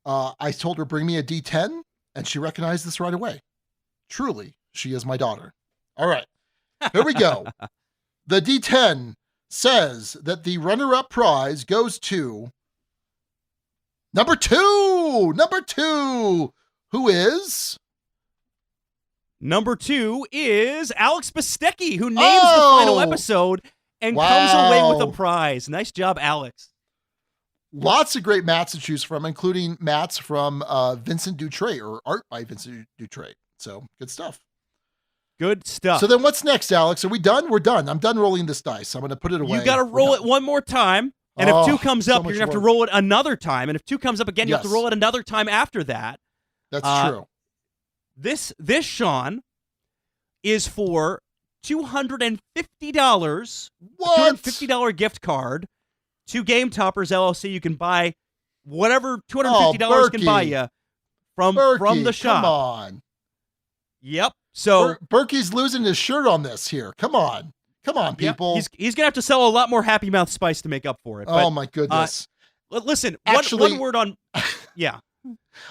I told her, bring me a D10, and she recognized this right away. Truly, she is my daughter. All right, here we go. The D10 says that the runner-up prize goes to number two. Number two, who is? Number 2 is Alex Bistecki, who names the final episode and comes away with a prize. Nice job, Alex. Lots of great mats to choose from, including mats from Vincent Dutray, or art by Vincent Dutray. So good stuff. Good stuff. So then what's next, Alex? Are we done? We're done. I'm done rolling this dice. I'm going to put it away. You got to roll it one more time. And if 2 comes up, you're going to have to roll it another time. And if 2 comes up again, you have to roll it another time after that. That's true. This Sean, is for $250. What? $250 gift card to Game Toppers LLC. You can buy whatever $250 can buy you from the shop. Come on. Yep. So Berkey's losing his shirt on this here. Come on, people. Yep. He's gonna have to sell a lot more Happy Mouth spice to make up for it. Oh my goodness. Listen, Actually, one word on. Yeah.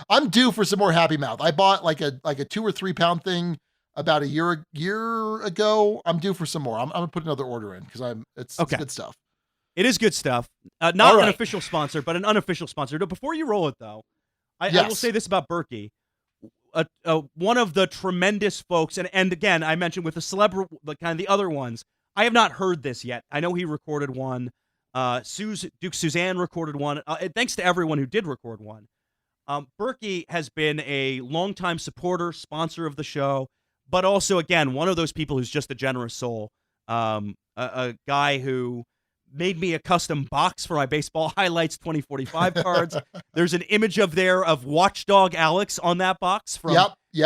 I'm due for some more Happy Mouth. I bought like a 2 or 3 pound thing about a year ago. I'm due for some more. I'm gonna put another order in because it's good stuff. It is good stuff. Not an official sponsor, but an unofficial sponsor. No, before you roll it though, I will say this about Berkey. One of the tremendous folks, and again, I mentioned with the kind of the other ones, I have not heard this yet. I know he recorded one. Duke Suzanne recorded one. Thanks to everyone who did record one. Berkey has been a longtime supporter, sponsor of the show, but also, again, one of those people who's just a generous soul. A guy who made me a custom box for my Baseball Highlights 2045 cards. There's an image of Watchdog Alex on that box from me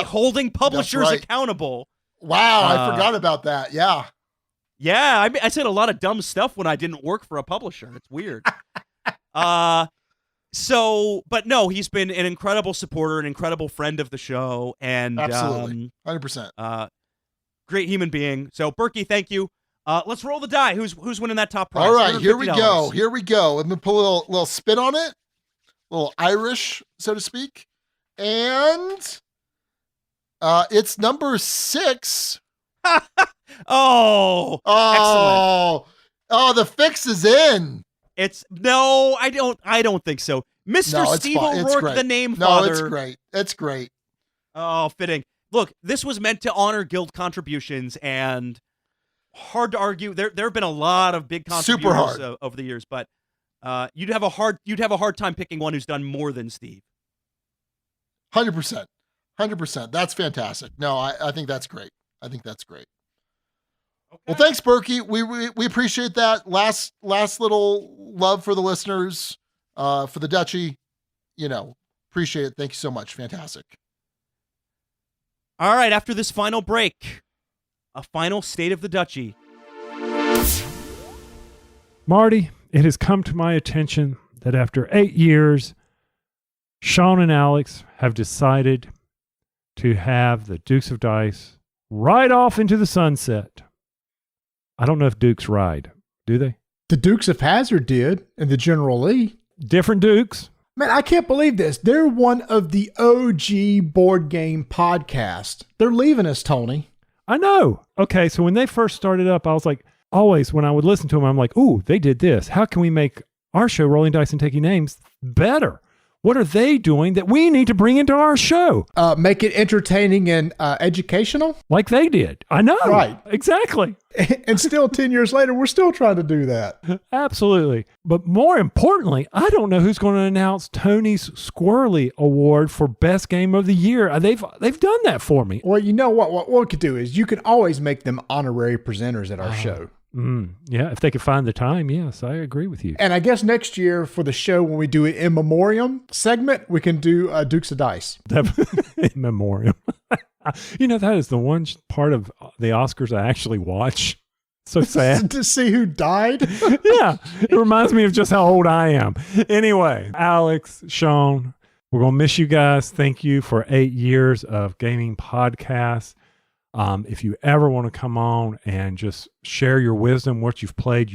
holding publishers accountable. Wow, I forgot about that. Yeah. Yeah, I said a lot of dumb stuff when I didn't work for a publisher. It's weird. But no, he's been an incredible supporter, an incredible friend of the show, and absolutely 100%. Great human being. So Berkey, thank you. Let's roll the die. Who's winning that top prize? All right, here we go. Here we go. I'm gonna put a little spin on it, a little Irish, so to speak, and it's number 6. Excellent. The fix is in. I don't think so. Mr. Steve O'Rourke, the name father. No, it's great. It's great. Oh, fitting. Look, this was meant to honor guild contributions, and hard to argue. There have been a lot of big contributions over the years, but you'd have a hard time picking one who's done more than Steve. 100%. That's fantastic. No, I think that's great. Okay. Well, thanks, Berkey. We appreciate that. Last little love for the listeners, for the Dutchie. Appreciate it. Thank you so much. Fantastic. All right, after this final break, a final state of the Dutchie. Marty, it has come to my attention that after 8 years, Sean and Alex have decided to have the Dukes of Dice ride off into the sunset. I don't know if Dukes ride. Do they? The Dukes of Hazzard did, and the General Lee. Different Dukes. Man, I can't believe this. They're one of the OG board game podcasts. They're leaving us, Tony. I know. Okay, so when they first started up, I was like, always when I would listen to them, I'm like, ooh, they did this. How can we make our show, Rolling Dice and Taking Names, better? What are they doing that we need to bring into our show? Make it entertaining and educational? Like they did. I know. Right. Exactly. And still 10 years later, we're still trying to do that. Absolutely. But more importantly, I don't know who's going to announce Tony's Squirrely Award for Best Game of the Year. They've done that for me. Well, you know what we could do is you can always make them honorary presenters at our show. Yeah, if they could find the time, yes, I agree with you. And I guess next year for the show, when we do an in memoriam segment, we can do Dukes of Dice. In memoriam. That is the one part of the Oscars I actually watch. So sad. To see who died? Yeah, it reminds me of just how old I am. Anyway, Alex, Sean, we're going to miss you guys. Thank you for 8 years of gaming podcasts. If you ever want to come on and just share your wisdom, what you've played,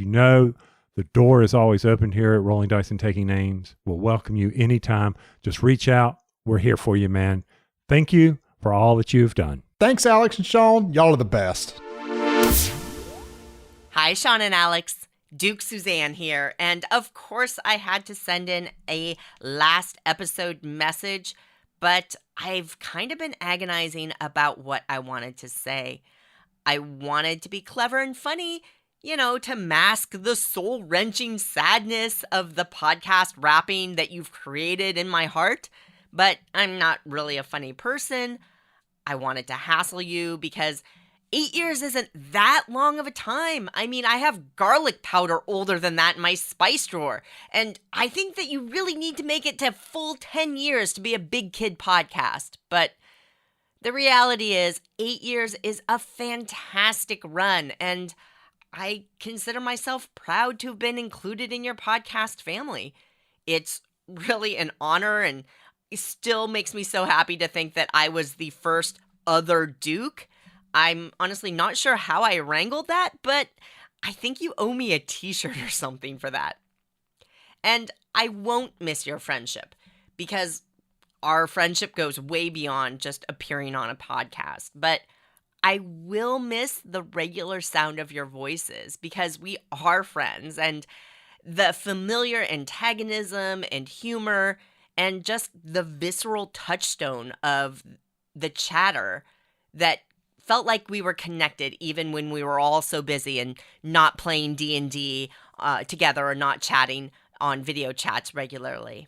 The door is always open here at Rolling Dice and Taking Names. We'll welcome you anytime. Just reach out. We're here for you, man. Thank you for all that you've done. Thanks, Alex and Sean. Y'all are the best. Hi, Sean and Alex. Duke Suzanne here. And of course, I had to send in a last episode message, but I've kind of been agonizing about what I wanted to say. I wanted to be clever and funny, to mask the soul-wrenching sadness of the podcast rapping that you've created in my heart, but I'm not really a funny person. I wanted to hassle you because 8 years isn't that long of a time. I mean, I have garlic powder older than that in my spice drawer, and I think that you really need to make it to full 10 years to be a big kid podcast, but the reality is 8 years is a fantastic run, and I consider myself proud to have been included in your podcast family. It's really an honor, and it still makes me so happy to think that I was the first other Duke. I'm honestly not sure how I wrangled that, but I think you owe me a t-shirt or something for that. And I won't miss your friendship, because our friendship goes way beyond just appearing on a podcast. But I will miss the regular sound of your voices, because we are friends, and the familiar antagonism and humor and just the visceral touchstone of the chatter that felt like we were connected even when we were all so busy and not playing D&D together or not chatting on video chats regularly.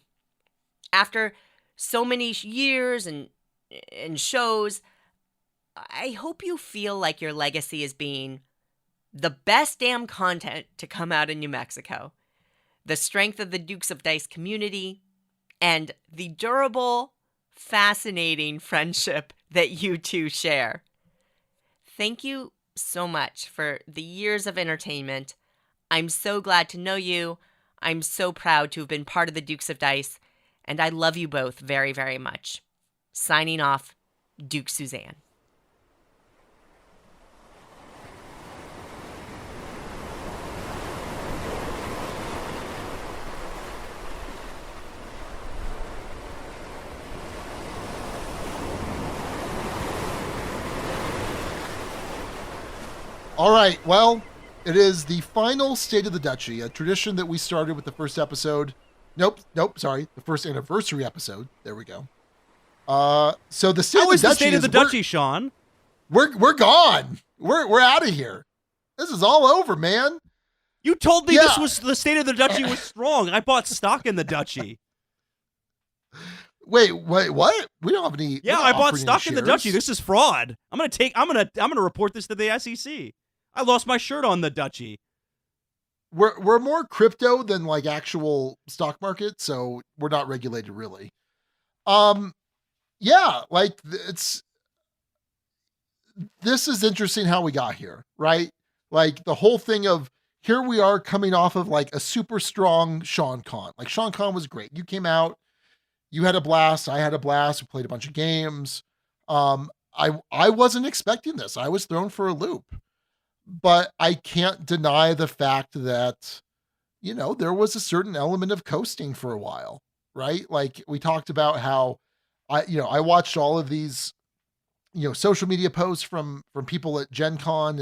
After so many years and shows, I hope you feel like your legacy is being the best damn content to come out of New Mexico, the strength of the Dukes of Dice community, and the durable, fascinating friendship that you two share. Thank you so much for the years of entertainment. I'm so glad to know you. I'm so proud to have been part of the Dukes of Dice, and I love you both very, very much. Signing off, Duke Suzanne. All right. Well, it is the final State of the Duchy, a tradition that we started with the first episode. Nope. Sorry, the first anniversary episode. There we go. So the State How of is the the Duchy State of the Duchy, Sean? We're gone. We're out of here. This is all over, man. You told me this was the State of the Duchy was strong. I bought stock in the Duchy. Wait, what? We don't have any. Yeah, I bought stock in the Duchy. This is fraud. I'm gonna report this to the SEC. I lost my shirt on the Duchy. We're more crypto than like actual stock market, so we're not regulated really. Yeah, like this is interesting how we got here, right? Like the whole thing of here we are coming off of like a super strong Sean Con. Like Sean Con was great. You came out, you had a blast, I had a blast, we played a bunch of games. I wasn't expecting this. I was thrown for a loop. But I can't deny the fact that, there was a certain element of coasting for a while, right? Like we talked about how I watched all of these, social media posts from people at Gen Con,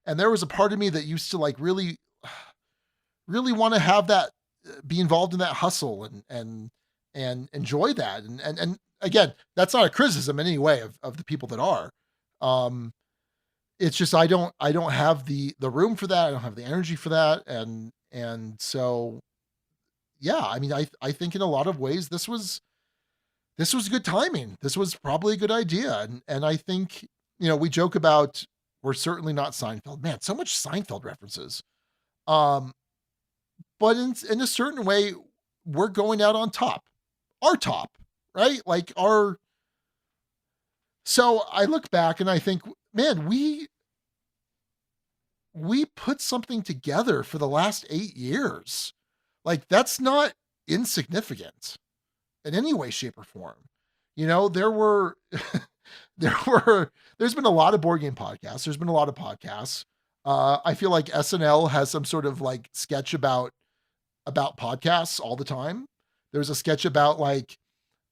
and there was a part of me that used to like really want to have that, be involved in that hustle and enjoy that. And again, that's not a criticism in any way of the people that are. It's just I don't have the room for that. I don't have the energy for that. And so yeah, I mean I think in a lot of ways this was good timing. This was probably a good idea. And I think, we joke about we're certainly not Seinfeld. Man, so much Seinfeld references. But in a certain way, we're going out on top. Our top, right? Like so I look back and I think, man, we put something together for the last 8 years. Like that's not insignificant in any way, shape, or form. There's been a lot of board game podcasts. There's been a lot of podcasts. I feel like SNL has some sort of like sketch about podcasts all the time. There's a sketch about like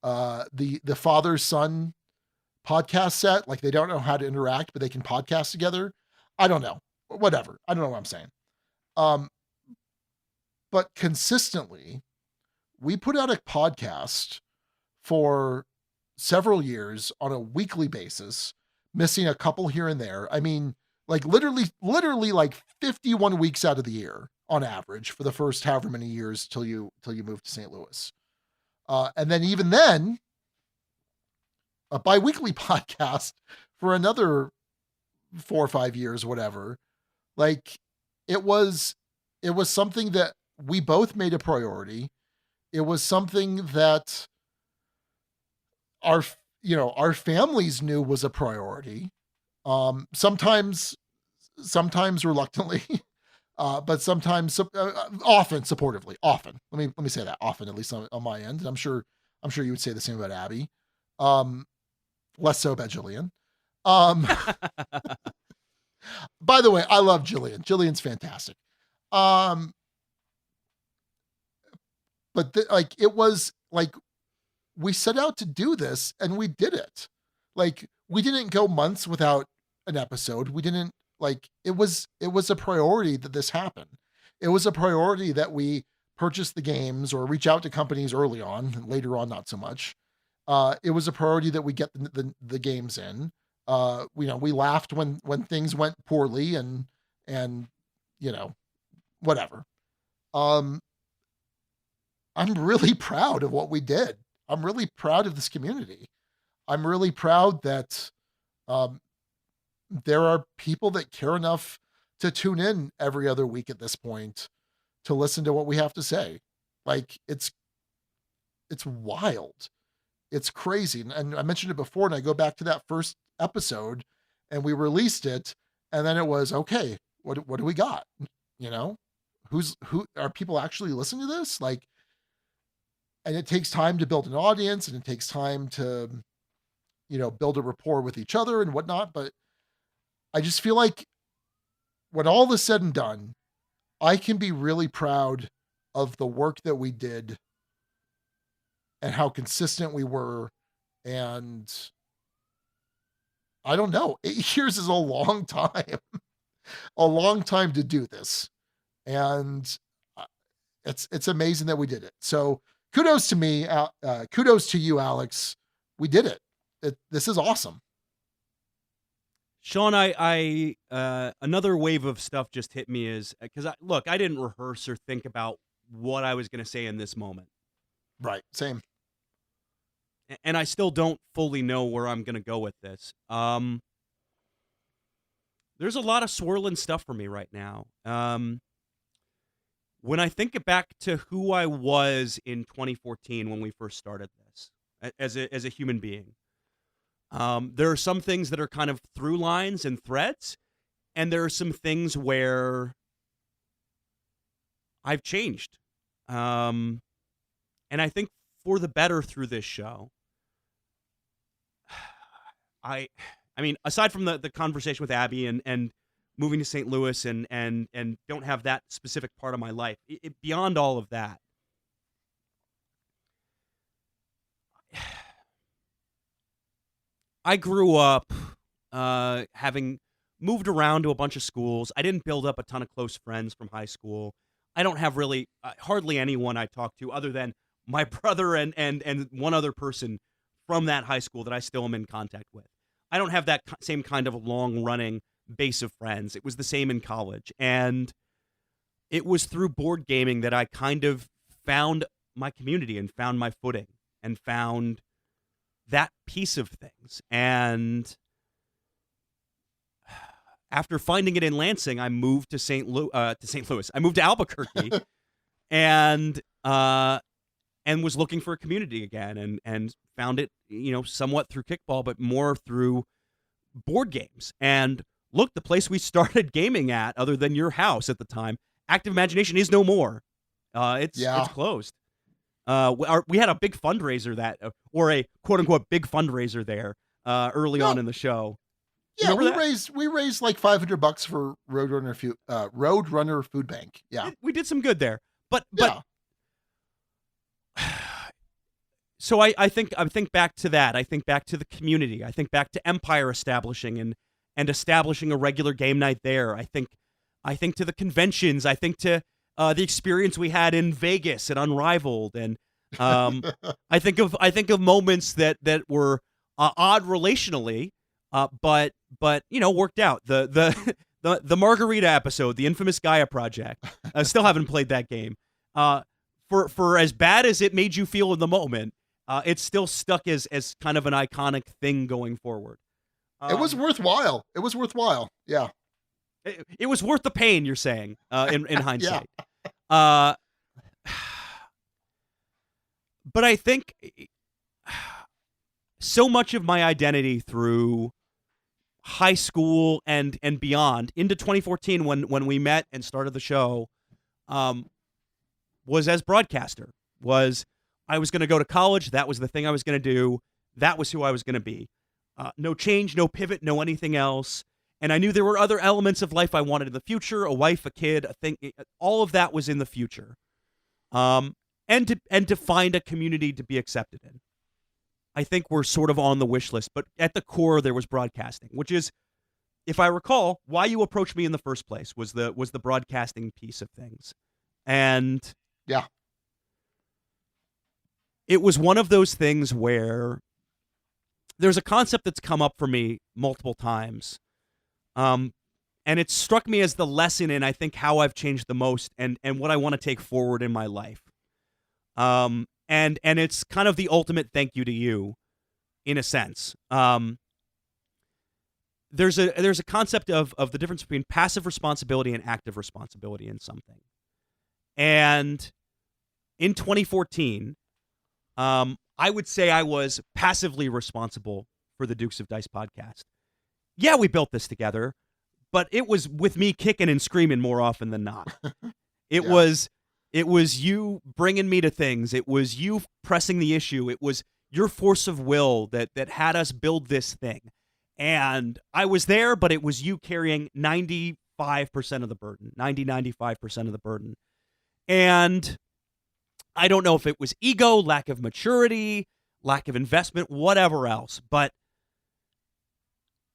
the father son podcast set. Like they don't know how to interact, but they can podcast together. I don't know. Whatever. I don't know what I'm saying. But consistently, we put out a podcast for several years on a weekly basis, missing a couple here and there. I mean, like literally like 51 weeks out of the year on average for the first however many years till you move to St. Louis. And then even then, a bi-weekly podcast for another 4 or 5 years, whatever. Like it was something that we both made a priority. It was something that our families knew was a priority. Sometimes reluctantly, but sometimes often supportively. Often, let me say that often, at least on my end. And I'm sure you would say the same about Abby. Less so about Jillian. By the way, I love Jillian. Jillian's fantastic. But it was like we set out to do this and we did it. Like we didn't go months without an episode. We didn't it was a priority that this happened. It was a priority that we purchase the games or reach out to companies early on, later on, not so much. It was a priority that we get the games in. We laughed when things went poorly and whatever. I'm really proud of what we did. I'm really proud of this community. I'm really proud that there are people that care enough to tune in every other week at this point to listen to what we have to say. Like it's wild. It's crazy. And I mentioned it before, and I go back to that first episode and we released it. And then it was, okay, what do we got? Who are people actually listening to this? And it takes time to build an audience and it takes time to, build a rapport with each other and whatnot. But I just feel like when all is said and done, I can be really proud of the work that we did and how consistent we were. And I don't know, 8 years is a long time, a long time to do this. And it's amazing that we did it. So kudos to me. Kudos to you, Alex. We did it. This is awesome. Sean, I another wave of stuff just hit me is because I didn't rehearse or think about what I was going to say in this moment. Right. Same. And I still don't fully know where I'm going to go with this. There's a lot of swirling stuff for me right now. When I think back to who I was in 2014 when we first started this as a human being, there are some things that are kind of through lines and threads, and there are some things where I've changed. And I think for the better through this show. I mean, aside from the conversation with Abby and moving to St. Louis and don't have that specific part of my life, beyond all of that, I grew up having moved around to a bunch of schools. I didn't build up a ton of close friends from high school. I don't have really hardly anyone I talk to other than my brother and one other person from that high school that I still am in contact with. I don't have that same kind of long-running base of friends. It was the same in college. And it was through board gaming that I kind of found my community and found my footing and found that piece of things. And after finding it in Lansing, I moved to St. Louis. I moved to Albuquerque and was looking for a community again and found it, somewhat through kickball, but more through board games. And look, the place we started gaming at, other than your house at the time, Active Imagination, is no more. It's closed. We had a big fundraiser or a quote unquote big fundraiser there early on in the show. Yeah, Remember that? we raised like $500 for Roadrunner Food Bank. Yeah, We did some good there. But yeah. So I think back to that. I think back to the community. I think back to Empire establishing and establishing a regular game night there. I think to the conventions. I think to the experience we had in Vegas at Unrivaled, and I think of moments that were odd relationally, but worked out. The Margarita episode, the infamous Gaia project. I still haven't played that game. For as bad as it made you feel in the moment, it's still stuck as kind of an iconic thing going forward. It was worthwhile. It was worthwhile. Yeah. It was worth the pain, you're saying, in hindsight. But I think so much of my identity through high school and beyond into 2014 when we met and started the show was as broadcaster. I was going to go to college. That was the thing I was going to do. That was who I was going to be. No change, no pivot, no anything else. And I knew there were other elements of life I wanted in the future, a wife, a kid, a thing. All of that was in the future. And to find a community to be accepted in. I think we're sort of on the wish list, but at the core there was broadcasting, which is, if I recall, why you approached me in the first place was the broadcasting piece of things. And yeah. It was one of those things where there's a concept that's come up for me multiple times. And it struck me as the lesson in, I think, how I've changed the most and what I want to take forward in my life. And it's kind of the ultimate thank you to you, in a sense. There's a concept of the difference between passive responsibility and active responsibility in something. And in 2014, I would say I was passively responsible for the Dukes of Dice podcast. Yeah, we built this together, but it was with me kicking and screaming more often than not. It was you bringing me to things. It was you pressing the issue. It was your force of will that had us build this thing. And I was there, but it was you carrying 95% of the burden, 95% of the burden. And I don't know if it was ego, lack of maturity, lack of investment, whatever else, but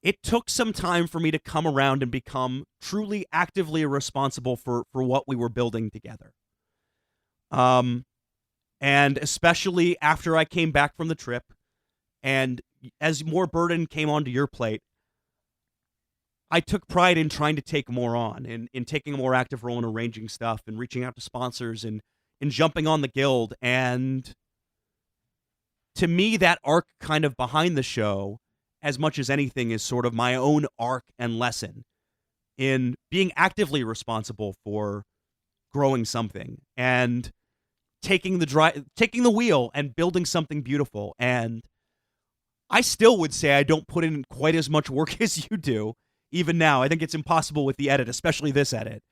it took some time for me to come around and become truly actively responsible for what we were building together. And especially after I came back from the trip and as more burden came onto your plate, I took pride in trying to take more on, in taking a more active role in arranging stuff and reaching out to sponsors and jumping on the guild. And to me, that arc kind of behind the show, as much as anything, is sort of my own arc and lesson in being actively responsible for growing something and taking the wheel and building something beautiful. And I still would say I don't put in quite as much work as you do, even now. I think it's impossible with the edit, especially this edit.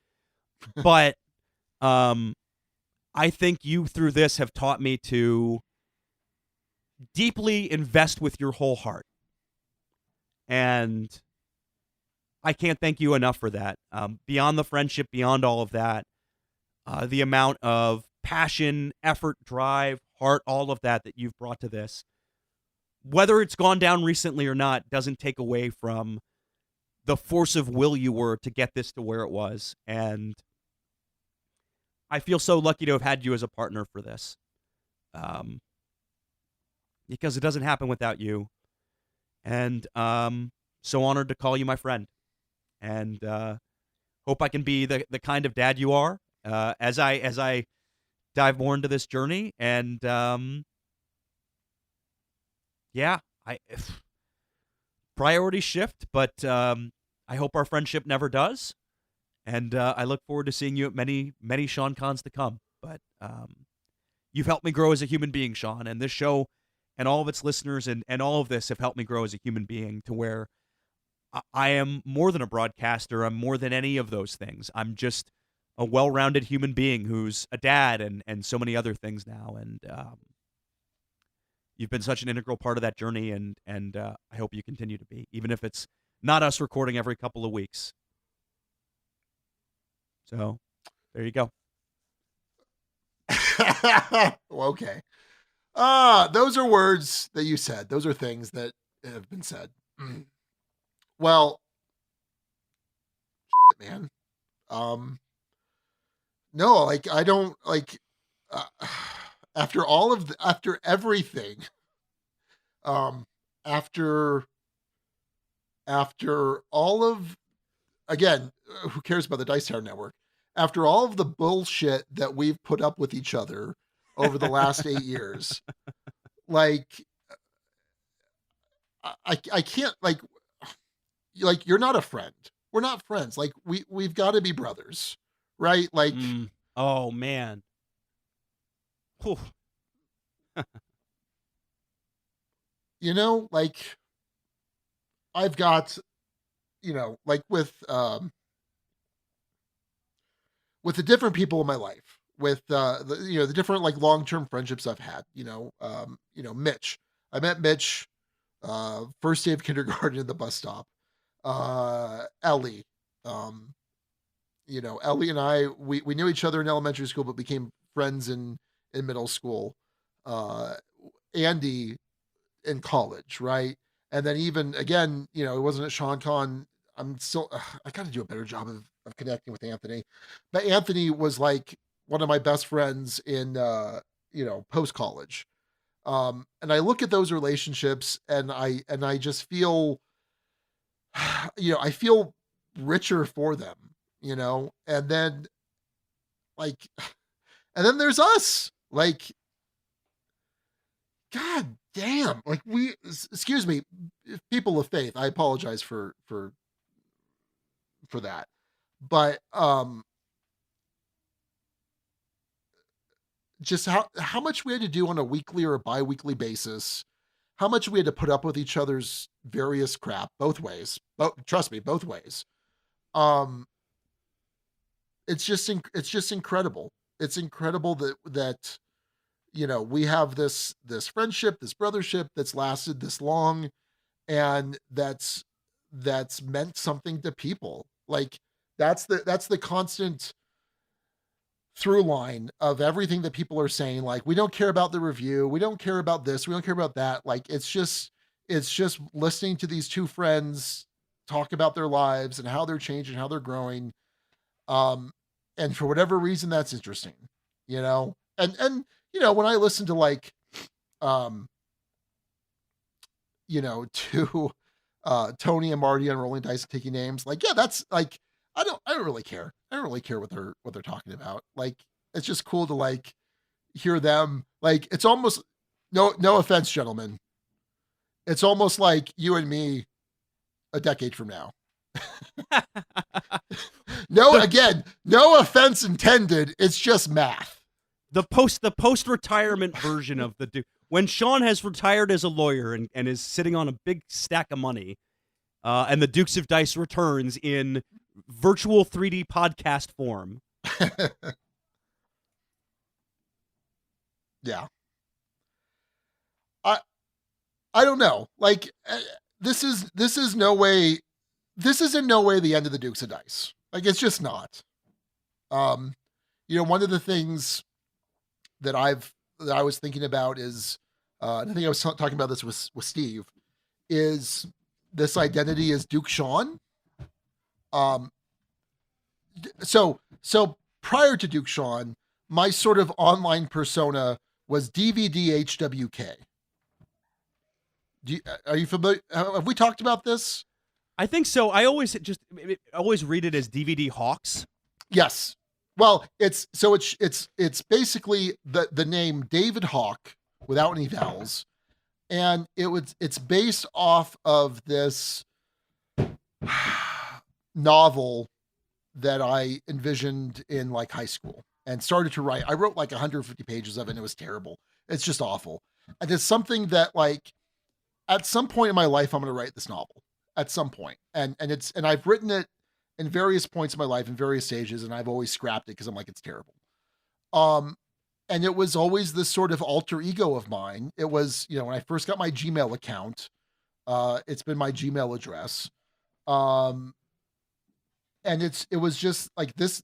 But I think you, through this, have taught me to deeply invest with your whole heart. And I can't thank you enough for that. Beyond the friendship, beyond all of that, the amount of passion, effort, drive, heart, all of that you've brought to this, whether it's gone down recently or not, doesn't take away from the force of will you were to get this to where it was. And I feel so lucky to have had you as a partner for this. Because it doesn't happen without you. And so honored to call you my friend. And hope I can be the kind of dad you are as I dive more into this journey. And priorities shift, but I hope our friendship never does. And I look forward to seeing you at many, many Sean Cons to come. But you've helped me grow as a human being, Sean, and this show and all of its listeners and all of this have helped me grow as a human being to where I am more than a broadcaster. I'm more than any of those things. I'm just a well-rounded human being who's a dad and so many other things now. And you've been such an integral part of that journey, and I hope you continue to be, even if it's not us recording every couple of weeks. So there you go. Okay. Those are words that you said. Those are things that have been said. Well, man. No, like I don't like after all of after everything, after all of, again, who cares about the Dice Tower Network? After all of the bullshit that we've put up with each other over the last 8 years, like I can't like you're not a friend. We're not friends. Like we've got to be brothers, right? Like, oh man. Whew. You know, like I've got, you know, like with the different people in my life, with the, you know, the different like long-term friendships I've had, you know, Mitch. I met Mitch first day of kindergarten at the bus stop. Ellie, you know, Ellie and I, we knew each other in elementary school, but became friends in middle school. Andy in college, right? And then even again, you know, it wasn't at Sean Con. I'm still, I got to do a better job of connecting with Anthony. But Anthony was like one of my best friends in, you know, post college. And I look at those relationships and I just feel, you know, I feel richer for them, you know, and then like, and then there's us, like, God damn, like excuse me, people of faith, I apologize for that. But, just how much we had to do on a weekly or a bi-weekly basis, how much we had to put up with each other's various crap, both ways, trust me, both ways. It's just incredible. It's incredible that, you know, we have this friendship, this brothership that's lasted this long, and that's meant something to people. Like that's the constant through line of everything that people are saying. Like, we don't care about the review, we don't care about this, we don't care about that. Like, it's just listening to these two friends talk about their lives and how they're changing, how they're growing. And for whatever reason, that's interesting, you know? And, you know, when I listen to like, you know, to, Tony and Marty on Rolling Dice and Taking Names, like, yeah, that's like, I don't really care. I don't really care what they're talking about. Like, it's just cool to like hear them. Like, it's almost, no offense, gentlemen, it's almost like you and me a decade from now. Again, no offense intended. It's just math. The post-retirement version of the Duke. When Sean has retired as a lawyer and is sitting on a big stack of money, and the Dukes of Dice returns in virtual 3D podcast form. Yeah. I don't know. Like, this is in no way the end of the Dukes of Dice. Like, it's just not. You know, one of the things that I was thinking about is, I think I was talking about this with Steve, is this identity as Duke Sean. So prior to Duke Sean, my sort of online persona was DVD HWK. Are you familiar? Have we talked about this? I think so. I always read it as DVD Hawks. Yes. Well, it's basically the name David Hawk without any vowels, and it's based off of this novel that I envisioned in like high school and started to write. I wrote like 150 pages of it, and it was terrible. It's just awful. And it's something that, like, at some point in my life, I'm going to write this novel at some point. And I've written it in various points in my life in various stages, and I've always scrapped it because I'm like, it's terrible. And it was always this sort of alter ego of mine. It was, you know, when I first got my Gmail account, it's been my Gmail address. And it was just like this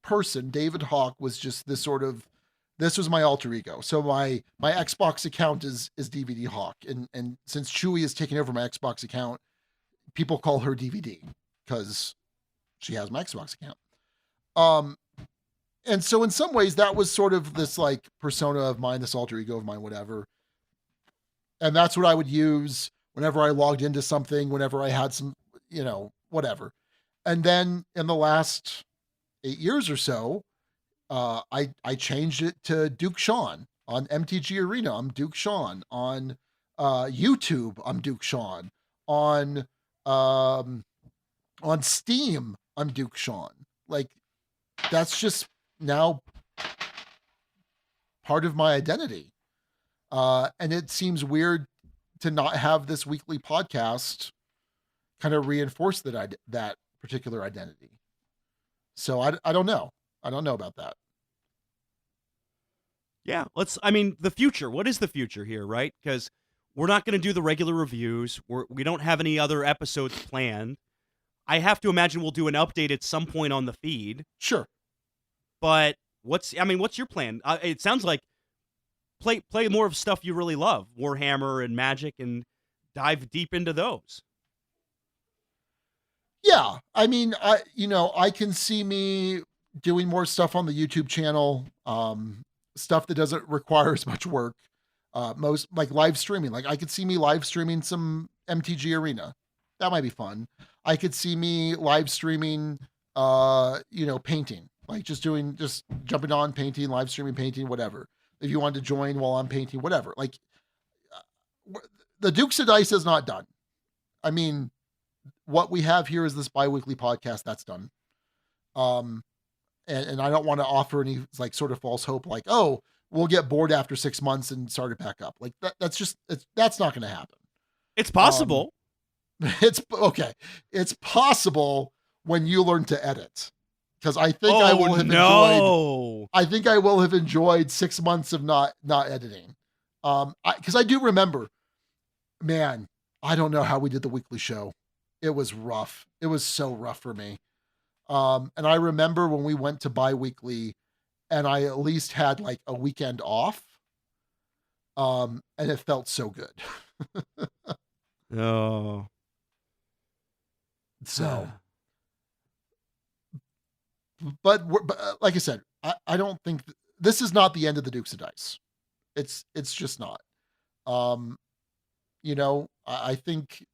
person, David Hawk, was just this was my alter ego. So my Xbox account is DVD Hawk. And since Chewy has taken over my Xbox account, people call her DVD because she has my Xbox account. And so in some ways that was sort of this like persona of mine, this alter ego of mine, whatever. And that's what I would use whenever I logged into something, whenever I had some, whatever. And then in the last 8 years or so, I changed it to Duke Sean on MTG Arena. I'm Duke Sean on YouTube. I'm Duke Sean on Steam. I'm Duke Sean. Like that's just now part of my identity. And it seems weird to not have this weekly podcast kind of reinforce that particular identity. So I don't know. I don't know about that. Yeah, the future. What is the future here, right? Because we're not going to do the regular reviews. We don't have any other episodes planned. I have to imagine we'll do an update at some point on the feed. Sure. But what's your plan? It sounds like play more of stuff you really love, Warhammer and Magic, and dive deep into those. Yeah, I mean, I can see me doing more stuff on the YouTube channel, stuff that doesn't require as much work. Most like live streaming. Like I could see me live streaming some MTG Arena. That might be fun. I could see me live streaming, painting. Like just jumping on painting, live streaming painting, whatever. If you wanted to join while I'm painting, whatever. Like the Dukes of Dice is not done. I mean, what we have here is this bi-weekly podcast that's done. And I don't want to offer any like sort of false hope, like, oh, we'll get bored after 6 months and start it back up. Like that's not going to happen. It's possible. It's okay. It's possible when you learn to edit. Because I think I will have enjoyed 6 months of not editing. Because I do remember, man, I don't know how we did the weekly show. It was rough. It was so rough for me. And I remember when we went to bi-weekly and I at least had like a weekend off. And it felt so good. Oh. So, but like I said, I don't think this is not the end of the Dukes of Dice. It's just not. I think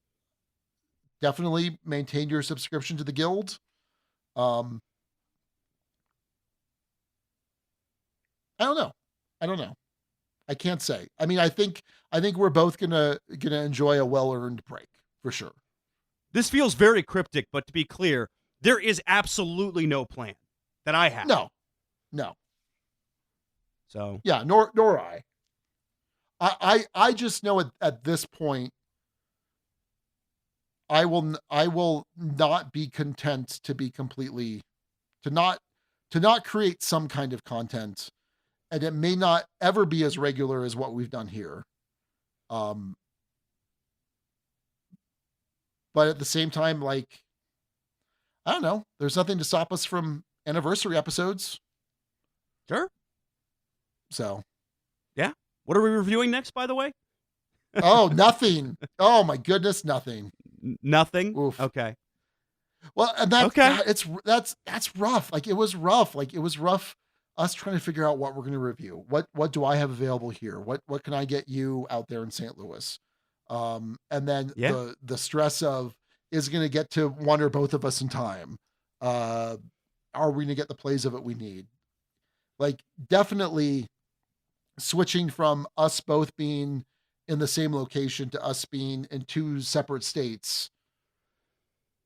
definitely maintain your subscription to the guild. I don't know. I can't say. I mean, I think we're both gonna enjoy a well-earned break for sure. This feels very cryptic, but to be clear, there is absolutely no plan that I have. No. So yeah, nor I. I just know at this point, I will not be content to not create some kind of content, and it may not ever be as regular as what we've done here. But at the same time, like, I don't know, there's nothing to stop us from anniversary episodes. Sure. So. Yeah. What are we reviewing next, by the way? Oh, nothing. Oh my goodness, nothing. Nothing? Oof. Okay. Well, and that's rough. Like it was rough. Us trying to figure out what we're going to review. What do I have available here? What can I get you out there in St. Louis? And then the stress of is going to get to one or both of us in time. Are we going to get the plays of it we need? Like definitely switching from us both being in the same location to us being in two separate states.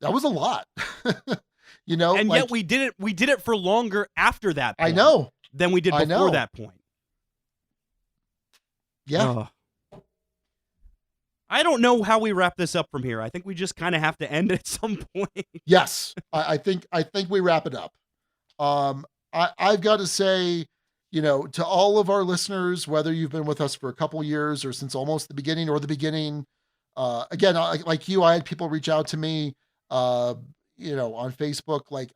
That was a lot, And yet we did it for longer after that point I know. Than we did before that point. Yeah. I don't know how we wrap this up from here. I think we just kind of have to end at some point. Yes. I think we wrap it up. I've got to say, to all of our listeners, whether you've been with us for a couple years or since almost the beginning or the beginning, again, like you, I had people reach out to me on Facebook. Like,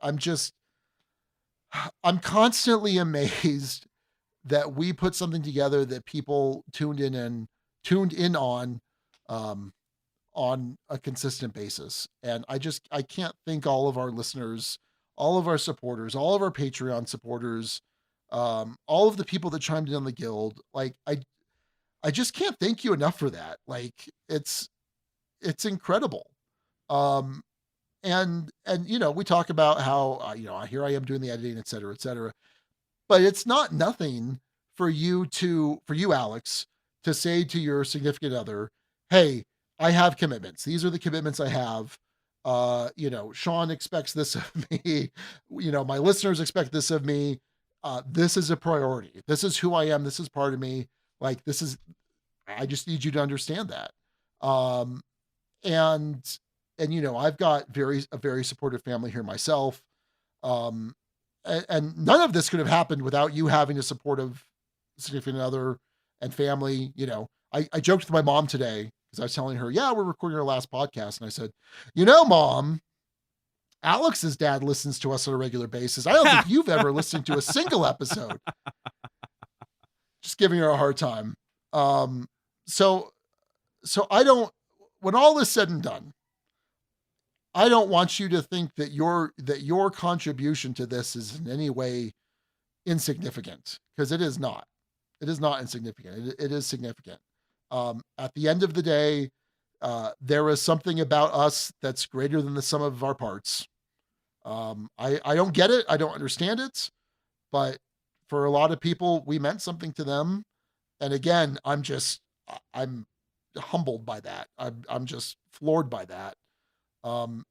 I'm constantly amazed that we put something together that people tuned in on a consistent basis. And I can't thank all of our listeners, all of our supporters, all of our Patreon supporters, all of the people that chimed in on the guild. Like, I just can't thank you enough for that. Like, it's incredible. And we talk about how, here I am doing the editing, et cetera, but it's not nothing for you, Alex, to say to your significant other, hey, I have commitments. These are the commitments I have. Sean expects this of me. My listeners expect this of me. This is a priority. This is who I am. This is part of me. Like, I just need you to understand that. And I've got a very supportive family here myself. And none of this could have happened without you having a supportive significant other and family. I joked with my mom today because I was telling her, yeah, we're recording our last podcast. And I said, Mom, Alex's dad listens to us on a regular basis. I don't think you've ever listened to a single episode. Just giving her a hard time. So when all is said and done, I don't want you to think that your contribution to this is in any way insignificant, because it is not. It is not insignificant. It is significant. At the end of the day, there is something about us that's greater than the sum of our parts. I don't get it. I don't understand it. But for a lot of people, we meant something to them. And again, I'm humbled by that. I'm just floored by that. And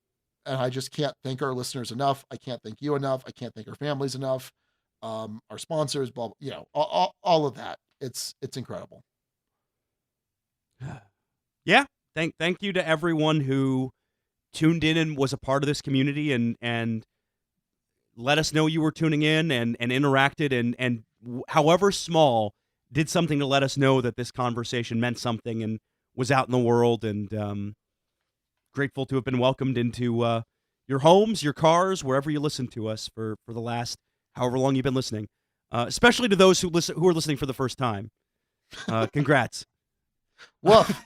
I just can't thank our listeners enough. I can't thank you enough. I can't thank our families enough. Our sponsors, all of that. It's incredible. Yeah. Thank you to everyone who tuned in and was a part of this community and let us know you were tuning in and interacted and however small, did something to let us know that this conversation meant something and was out in the world, and grateful to have been welcomed into your homes, your cars, wherever you listen to us for the last however long you've been listening. Especially to those who are listening for the first time. Congrats. Woof.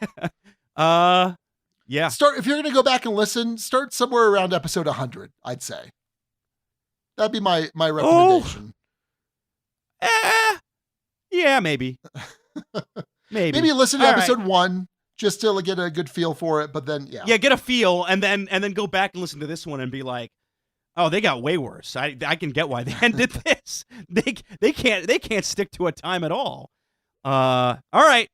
Yeah. If you're going to go back and listen, start somewhere around episode 100, I'd say. That'd be my recommendation. Yeah, maybe. Maybe listen to episode 1 just to get a good feel for it, but then yeah, get a feel and then go back and listen to this one and be like, oh, they got way worse. I can get why they ended this. They can't stick to a time at all. All right.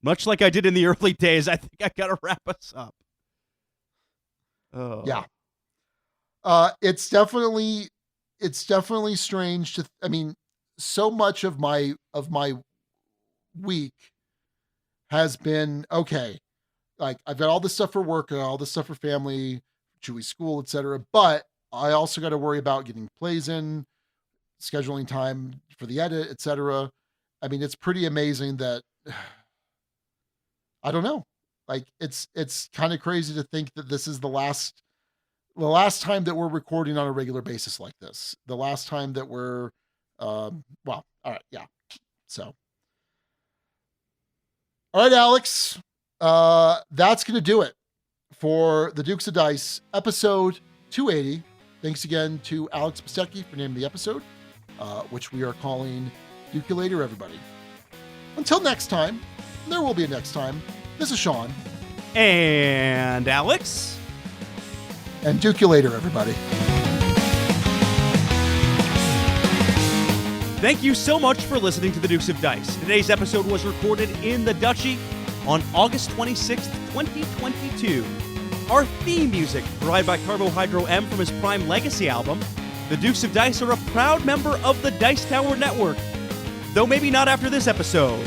Much like I did in the early days, I think I gotta wrap us up. Oh. Yeah. It's definitely strange to. So much of my week has been okay. Like, I've got all this stuff for work and all this stuff for family, Chewy school, etc. But I also got to worry about getting plays in, scheduling time for the edit, etc. It's pretty amazing that. I don't know. Like, it's kind of crazy to think that this is the last time that we're recording on a regular basis like this. The last time that we're, all right. Yeah. So, all right, Alex, that's going to do it for the Dukes of Dice episode 280. Thanks again to Alex Pistecki for naming the episode, which we are calling Dukulator, everybody. Until next time, there will be a next time. This is Sean. And Alex. And Dukulator, everybody. Thank you so much for listening to the Dukes of Dice. Today's episode was recorded in the Duchy on August 26th, 2022. Our theme music, provided by Carbohydro M from his Prime Legacy album. The Dukes of Dice are a proud member of the Dice Tower Network, though maybe not after this episode.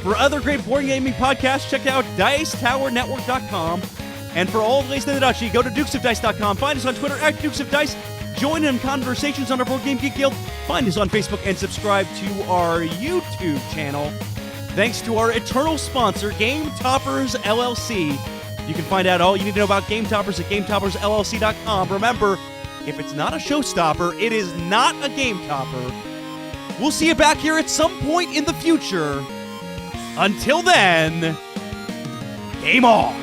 For other great board gaming podcasts, check out DiceTowerNetwork.com. And for all the latest in the Duchy, go to DukesOfDice.com. Find us on Twitter at Dukes of Dice. Join in conversations on our Board Game Geek Guild. Find us on Facebook and subscribe to our YouTube channel. Thanks to our eternal sponsor, Game Toppers LLC. You can find out all you need to know about Game Toppers at GameToppersLLC.com. Remember, if it's not a showstopper, it is not a Game Topper. We'll see you back here at some point in the future. Until then, game on!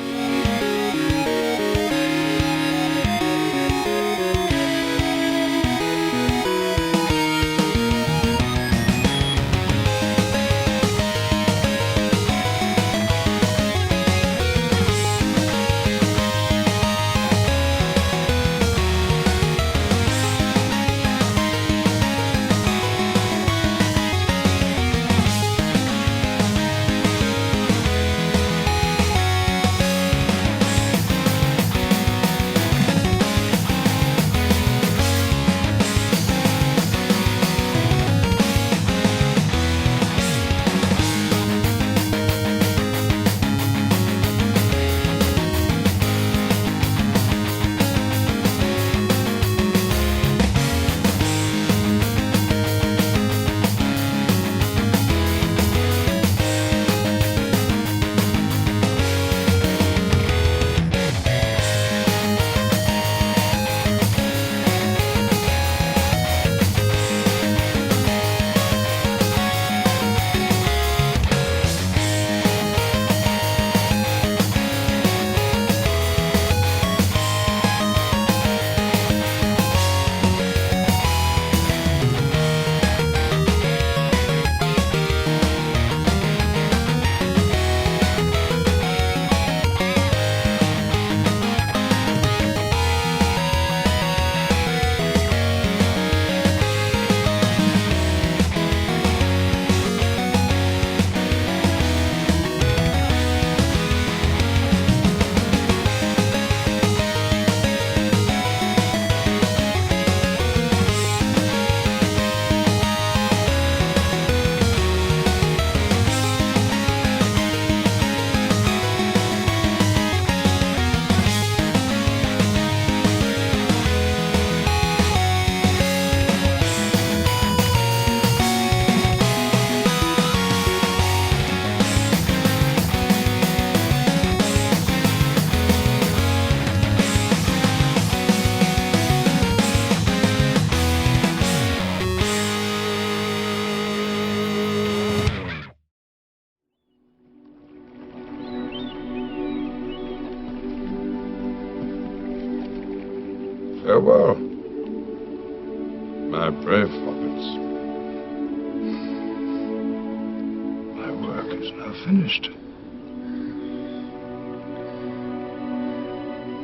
Farewell, my brave hobbits. My work is now finished.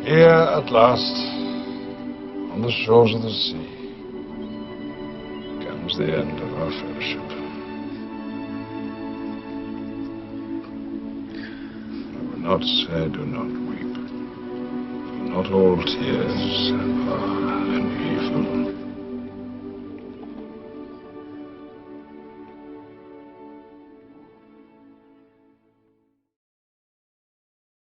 Here, at last, on the shores of the sea, comes the end of our fellowship. I will not say do not weep, for not all tears are evil.